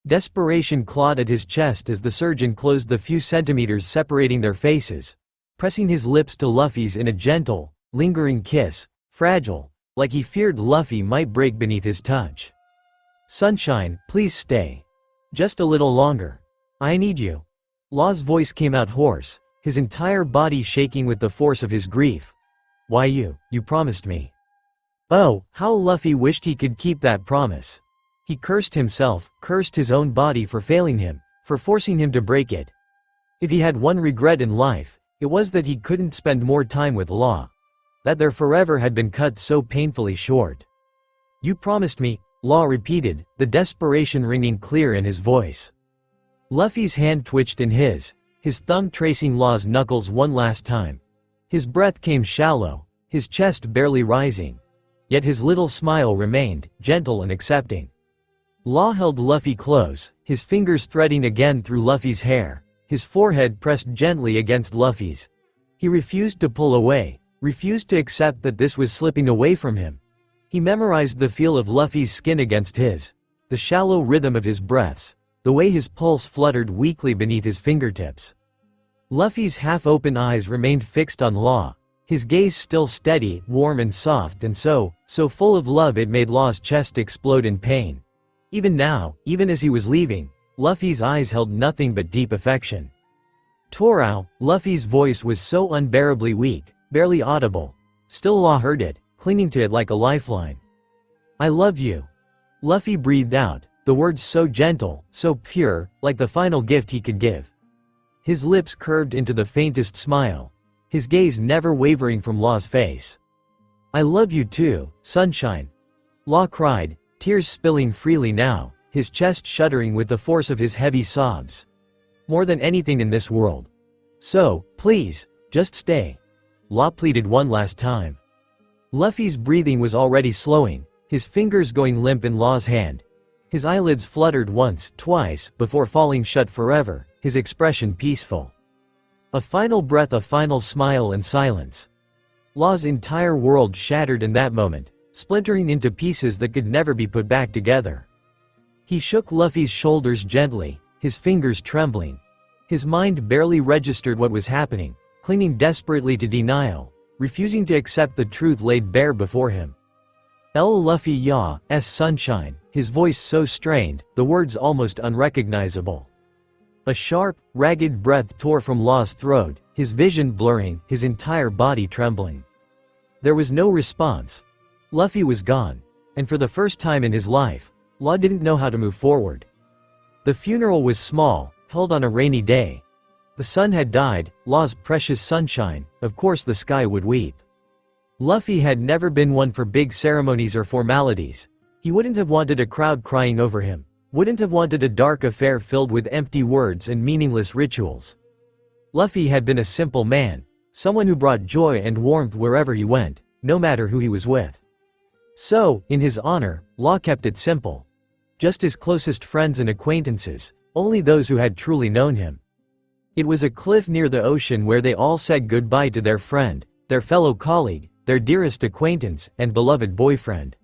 Desperation clawed at his chest as the surgeon closed the few centimeters separating their faces, pressing his lips to Luffy's in a gentle, lingering kiss, fragile, like he feared Luffy might break beneath his touch. "Sunshine, please stay. Just a little longer. I need you." Law's voice came out hoarse, his entire body shaking with the force of his grief. "Why you promised me." Oh, how Luffy wished he could keep that promise. He cursed himself, cursed his own body for failing him, for forcing him to break it. If he had one regret in life, it was that he couldn't spend more time with Law. That their forever had been cut so painfully short. "You promised me," Law repeated, the desperation ringing clear in his voice. Luffy's hand twitched in his thumb tracing Law's knuckles one last time. His breath came shallow, his chest barely rising. Yet his little smile remained, gentle and accepting. Law held Luffy close, his fingers threading again through Luffy's hair, his forehead pressed gently against Luffy's. He refused to pull away, refused to accept that this was slipping away from him. He memorized the feel of Luffy's skin against his, the shallow rhythm of his breaths, the way his pulse fluttered weakly beneath his fingertips. Luffy's half-open eyes remained fixed on Law, his gaze still steady, warm and soft and so full of love it made Law's chest explode in pain. Even now, even as he was leaving, Luffy's eyes held nothing but deep affection. "Torao," Luffy's voice was so unbearably weak, barely audible. Still Law heard it, clinging to it like a lifeline. "I love you." Luffy breathed out, the words so gentle, so pure, like the final gift he could give. His lips curved into the faintest smile, his gaze never wavering from Law's face. "I love you too, Sunshine," Law cried, tears spilling freely now, his chest shuddering with the force of his heavy sobs. "More than anything in this world. So, please, just stay," Law pleaded one last time. Luffy's breathing was already slowing, his fingers going limp in Law's hand. His eyelids fluttered once, twice, before falling shut forever, his expression peaceful. A final breath, a final smile and silence. Law's entire world shattered in that moment, splintering into pieces that could never be put back together. He shook Luffy's shoulders gently, his fingers trembling. His mind barely registered what was happening, clinging desperately to denial, refusing to accept the truth laid bare before him. Luffywhat, sunshine, his voice so strained, the words almost unrecognizable. A sharp, ragged breath tore from Law's throat, his vision blurring, his entire body trembling. There was no response. Luffy was gone, and for the first time in his life, Law didn't know how to move forward. The funeral was small, held on a rainy day. The sun had died, Law's precious sunshine, of course the sky would weep. Luffy had never been one for big ceremonies or formalities. He wouldn't have wanted a crowd crying over him, wouldn't have wanted a dark affair filled with empty words and meaningless rituals. Luffy had been a simple man, someone who brought joy and warmth wherever he went, no matter who he was with. So, in his honor, Law kept it simple. Just his closest friends and acquaintances, only those who had truly known him. It was a cliff near the ocean where they all said goodbye to their friend, their fellow colleague, their dearest acquaintance, and beloved boyfriend.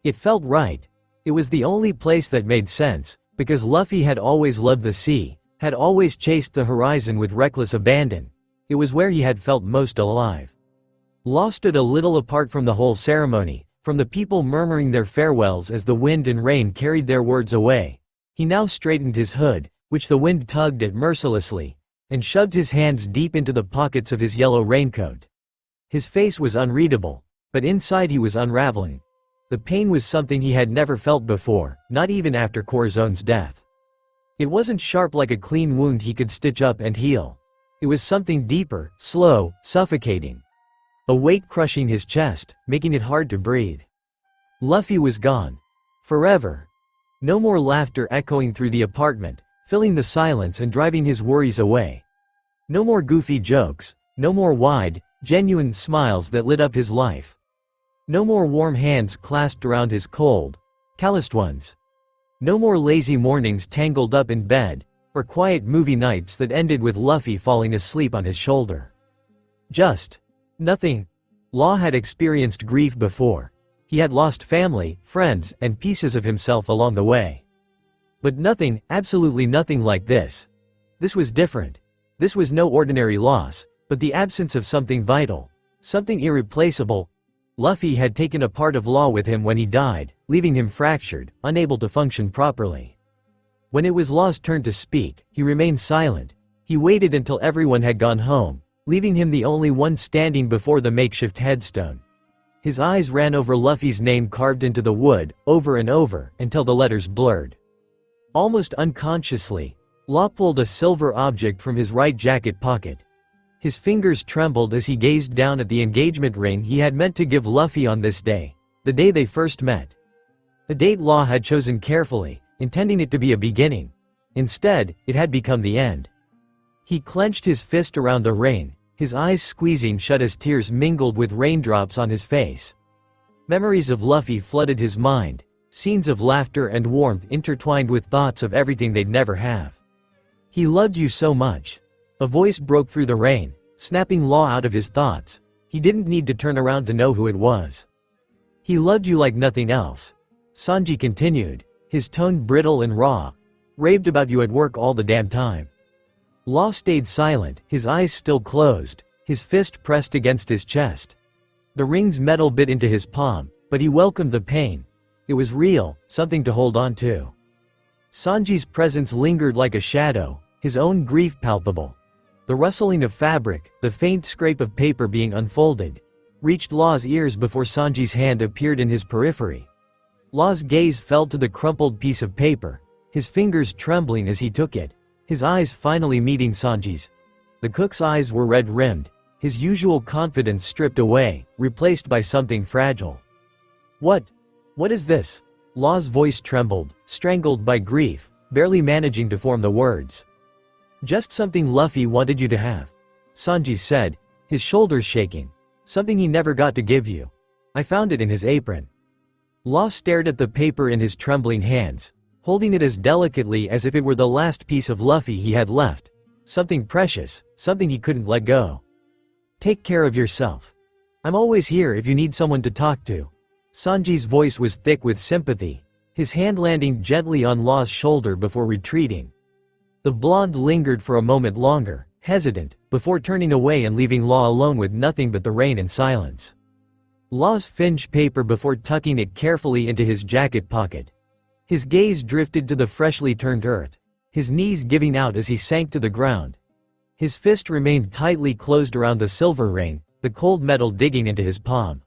It felt right. It was the only place that made sense, because Luffy had always loved the sea, had always chased the horizon with reckless abandon. It was where he had felt most alive. Law stood a little apart from the whole ceremony, from the people murmuring their farewells as the wind and rain carried their words away. He now straightened his hood, which the wind tugged at mercilessly, and shoved his hands deep into the pockets of his yellow raincoat. His face was unreadable, but inside he was unraveling. The pain was something he had never felt before, not even after Corazone's death. It wasn't sharp like a clean wound he could stitch up and heal. It was something deeper, slow, suffocating. A weight crushing his chest, making it hard to breathe. Luffy was gone. Forever. No more laughter echoing through the apartment, filling the silence and driving his worries away. No more goofy jokes, no more wide, genuine smiles that lit up his life. No more warm hands clasped around his cold, calloused ones. No more lazy mornings tangled up in bed, or quiet movie nights that ended with Luffy falling asleep on his shoulder. Just nothing. Law had experienced grief before. He had lost family, friends, and pieces of himself along the way. But nothing, absolutely nothing like this. This was different. This was no ordinary loss, but the absence of something vital, something irreplaceable. Luffy had taken a part of Law with him when he died, leaving him fractured, unable to function properly. When it was Law's turn to speak, he remained silent. He waited until everyone had gone home, leaving him the only one standing before the makeshift headstone. His eyes ran over Luffy's name carved into the wood, over and over, until the letters blurred. Almost unconsciously, Law pulled a silver object from his right jacket pocket. His fingers trembled as he gazed down at the engagement ring he had meant to give Luffy on this day, the day they first met. A date Law had chosen carefully, intending it to be a beginning. Instead, it had become the end. He clenched his fist around the ring, his eyes squeezing shut as tears mingled with raindrops on his face. Memories of Luffy flooded his mind, scenes of laughter and warmth intertwined with thoughts of everything they'd never have. He loved you so much. A voice broke through the rain, snapping Law out of his thoughts. He didn't need to turn around to know who it was. He loved you like nothing else. Sanji continued, his tone brittle and raw. Raved about you at work all the damn time. Law stayed silent, his eyes still closed, his fist pressed against his chest. The ring's metal bit into his palm, but he welcomed the pain. It was real, something to hold on to. Sanji's presence lingered like a shadow, his own grief palpable. The rustling of fabric, the faint scrape of paper being unfolded, reached Law's ears before Sanji's hand appeared in his periphery. Law's gaze fell to the crumpled piece of paper, his fingers trembling as he took it, his eyes finally meeting Sanji's. The cook's eyes were red-rimmed, his usual confidence stripped away, replaced by something fragile. What is this?" Law's voice trembled, strangled by grief, barely managing to form the words. "Just something Luffy wanted you to have," Sanji said, his shoulders shaking. "Something he never got to give you. I found it in his apron." Law stared at the paper in his trembling hands, holding it as delicately as if it were the last piece of Luffy he had left. Something precious, something he couldn't let go. "Take care of yourself." I'm always here if you need someone to talk to. Sanji's voice was thick with sympathy, his hand landing gently on Law's shoulder before retreating. The blonde lingered for a moment longer, hesitant, before turning away and leaving Law alone with nothing but the rain and silence. Law's finished paper before tucking it carefully into his jacket pocket. His gaze drifted to the freshly turned earth, his knees giving out as he sank to the ground. His fist remained tightly closed around the silver ring, the cold metal digging into his palm.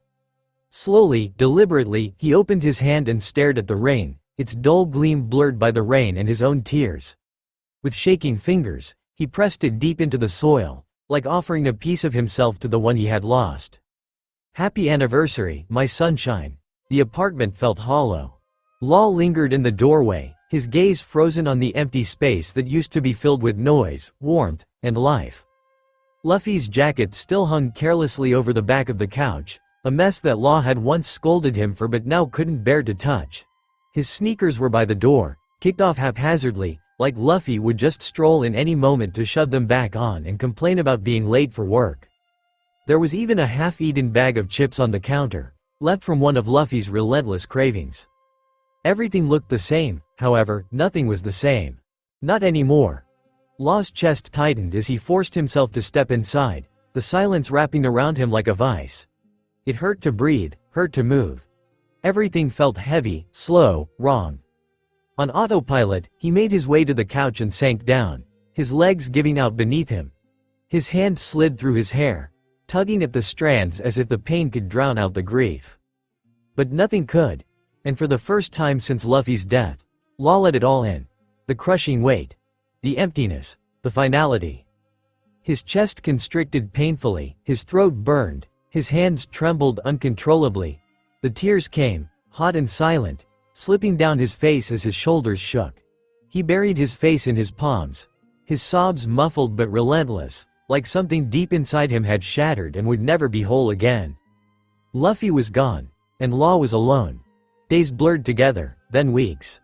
Slowly, deliberately, he opened his hand and stared at the ring, its dull gleam blurred by the rain and his own tears. With shaking fingers, he pressed it deep into the soil, like offering a piece of himself to the one he had lost. Happy anniversary, my sunshine. The apartment felt hollow. Law lingered in the doorway, his gaze frozen on the empty space that used to be filled with noise, warmth, and life. Luffy's jacket still hung carelessly over the back of the couch, a mess that Law had once scolded him for but now couldn't bear to touch. His sneakers were by the door, kicked off haphazardly, like Luffy would just stroll in any moment to shove them back on and complain about being late for work. There was even a half-eaten bag of chips on the counter, left from one of Luffy's relentless cravings. Everything looked the same, however, nothing was the same. Not anymore. Law's chest tightened as he forced himself to step inside, the silence wrapping around him like a vice. It hurt to breathe, hurt to move. Everything felt heavy, slow, wrong. On autopilot, he made his way to the couch and sank down, his legs giving out beneath him. His hand slid through his hair, tugging at the strands as if the pain could drown out the grief. But nothing could, and for the first time since Luffy's death, Law let it all in. The crushing weight. The emptiness. The finality. His chest constricted painfully, his throat burned, his hands trembled uncontrollably. The tears came, hot and silent, slipping down his face as his shoulders shook. He buried his face in his palms, his sobs muffled but relentless, like something deep inside him had shattered and would never be whole again. Luffy was gone, and Law was alone. Days blurred together, then weeks.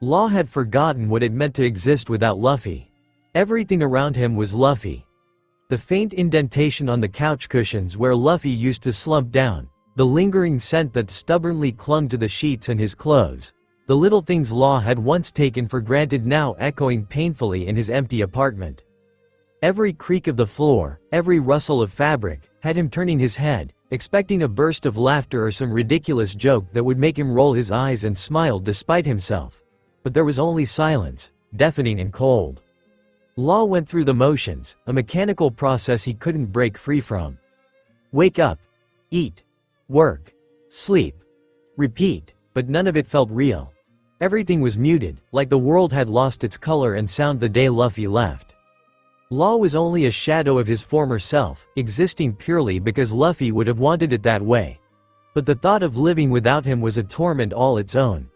Law had forgotten what it meant to exist without Luffy. Everything around him was Luffy. The faint indentation on the couch cushions where Luffy used to slump down, the lingering scent that stubbornly clung to the sheets and his clothes, the little things Law had once taken for granted now echoing painfully in his empty apartment. Every creak of the floor, every rustle of fabric, had him turning his head, expecting a burst of laughter or some ridiculous joke that would make him roll his eyes and smile despite himself. But there was only silence, deafening and cold. Law went through the motions, a mechanical process he couldn't break free from. Wake up. Eat. Work. Sleep. Repeat, but none of it felt real. Everything was muted, like the world had lost its color and sound the day Luffy left. Law was only a shadow of his former self, existing purely because Luffy would have wanted it that way. But the thought of living without him was a torment all its own.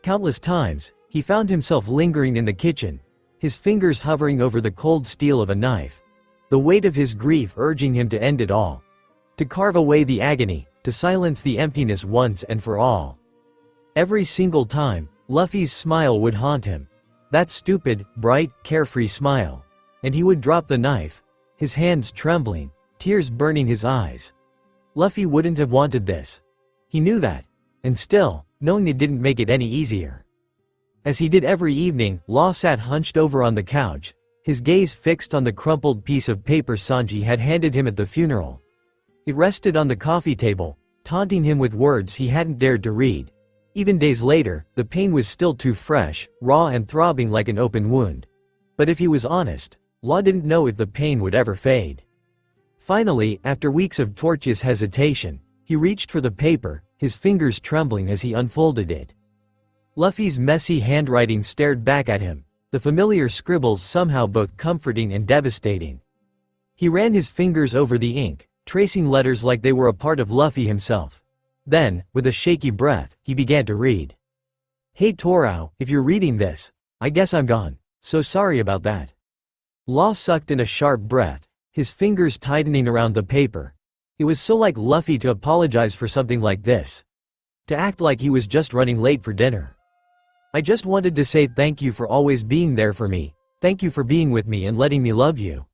Countless times, he found himself lingering in the kitchen, his fingers hovering over the cold steel of a knife, the weight of his grief urging him to end it all. To carve away the agony, to silence the emptiness once and for all. Every single time, Luffy's smile would haunt him. That stupid, bright, carefree smile. And he would drop the knife, his hands trembling, tears burning his eyes. Luffy wouldn't have wanted this. He knew that. And still, knowing it didn't make it any easier. As he did every evening, Law sat hunched over on the couch, his gaze fixed on the crumpled piece of paper Sanji had handed him at the funeral. It rested on the coffee table, taunting him with words he hadn't dared to read. Even days later, the pain was still too fresh, raw and throbbing like an open wound. But if he was honest, Law didn't know if the pain would ever fade. Finally, after weeks of tortuous hesitation, he reached for the paper, his fingers trembling as he unfolded it. Luffy's messy handwriting stared back at him, the familiar scribbles somehow both comforting and devastating. He ran his fingers over the ink, tracing letters like they were a part of Luffy himself. Then, with a shaky breath, he began to read. Hey Torao, if you're reading this, I guess I'm gone. So sorry about that. Law sucked in a sharp breath, his fingers tightening around the paper. It was so like Luffy to apologize for something like this. To act like he was just running late for dinner. I just wanted to say thank you for always being there for me, thank you for being with me and letting me love you.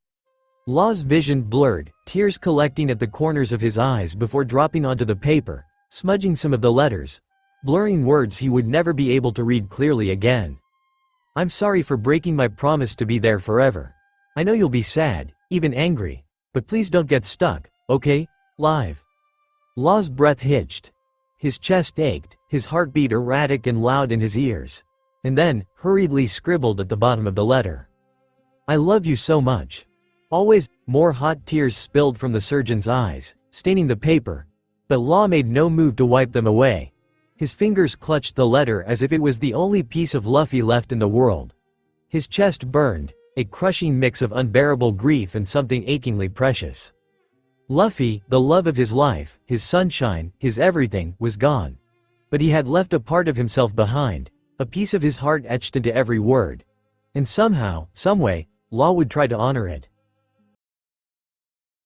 Law's vision blurred, tears collecting at the corners of his eyes before dropping onto the paper, smudging some of the letters, blurring words he would never be able to read clearly again. I'm sorry for breaking my promise to be there forever. I know you'll be sad, even angry, but please don't get stuck, okay? Live. Law's breath hitched. His chest ached, his heartbeat erratic and loud in his ears. And then, hurriedly scribbled at the bottom of the letter. I love you so much. Always. More hot tears spilled from the surgeon's eyes, staining the paper. But Law made no move to wipe them away. His fingers clutched the letter as if it was the only piece of Luffy left in the world. His chest burned, a crushing mix of unbearable grief and something achingly precious. Luffy, the love of his life, his sunshine, his everything, was gone. But he had left a part of himself behind, a piece of his heart etched into every word. And somehow, someway, Law would try to honor it.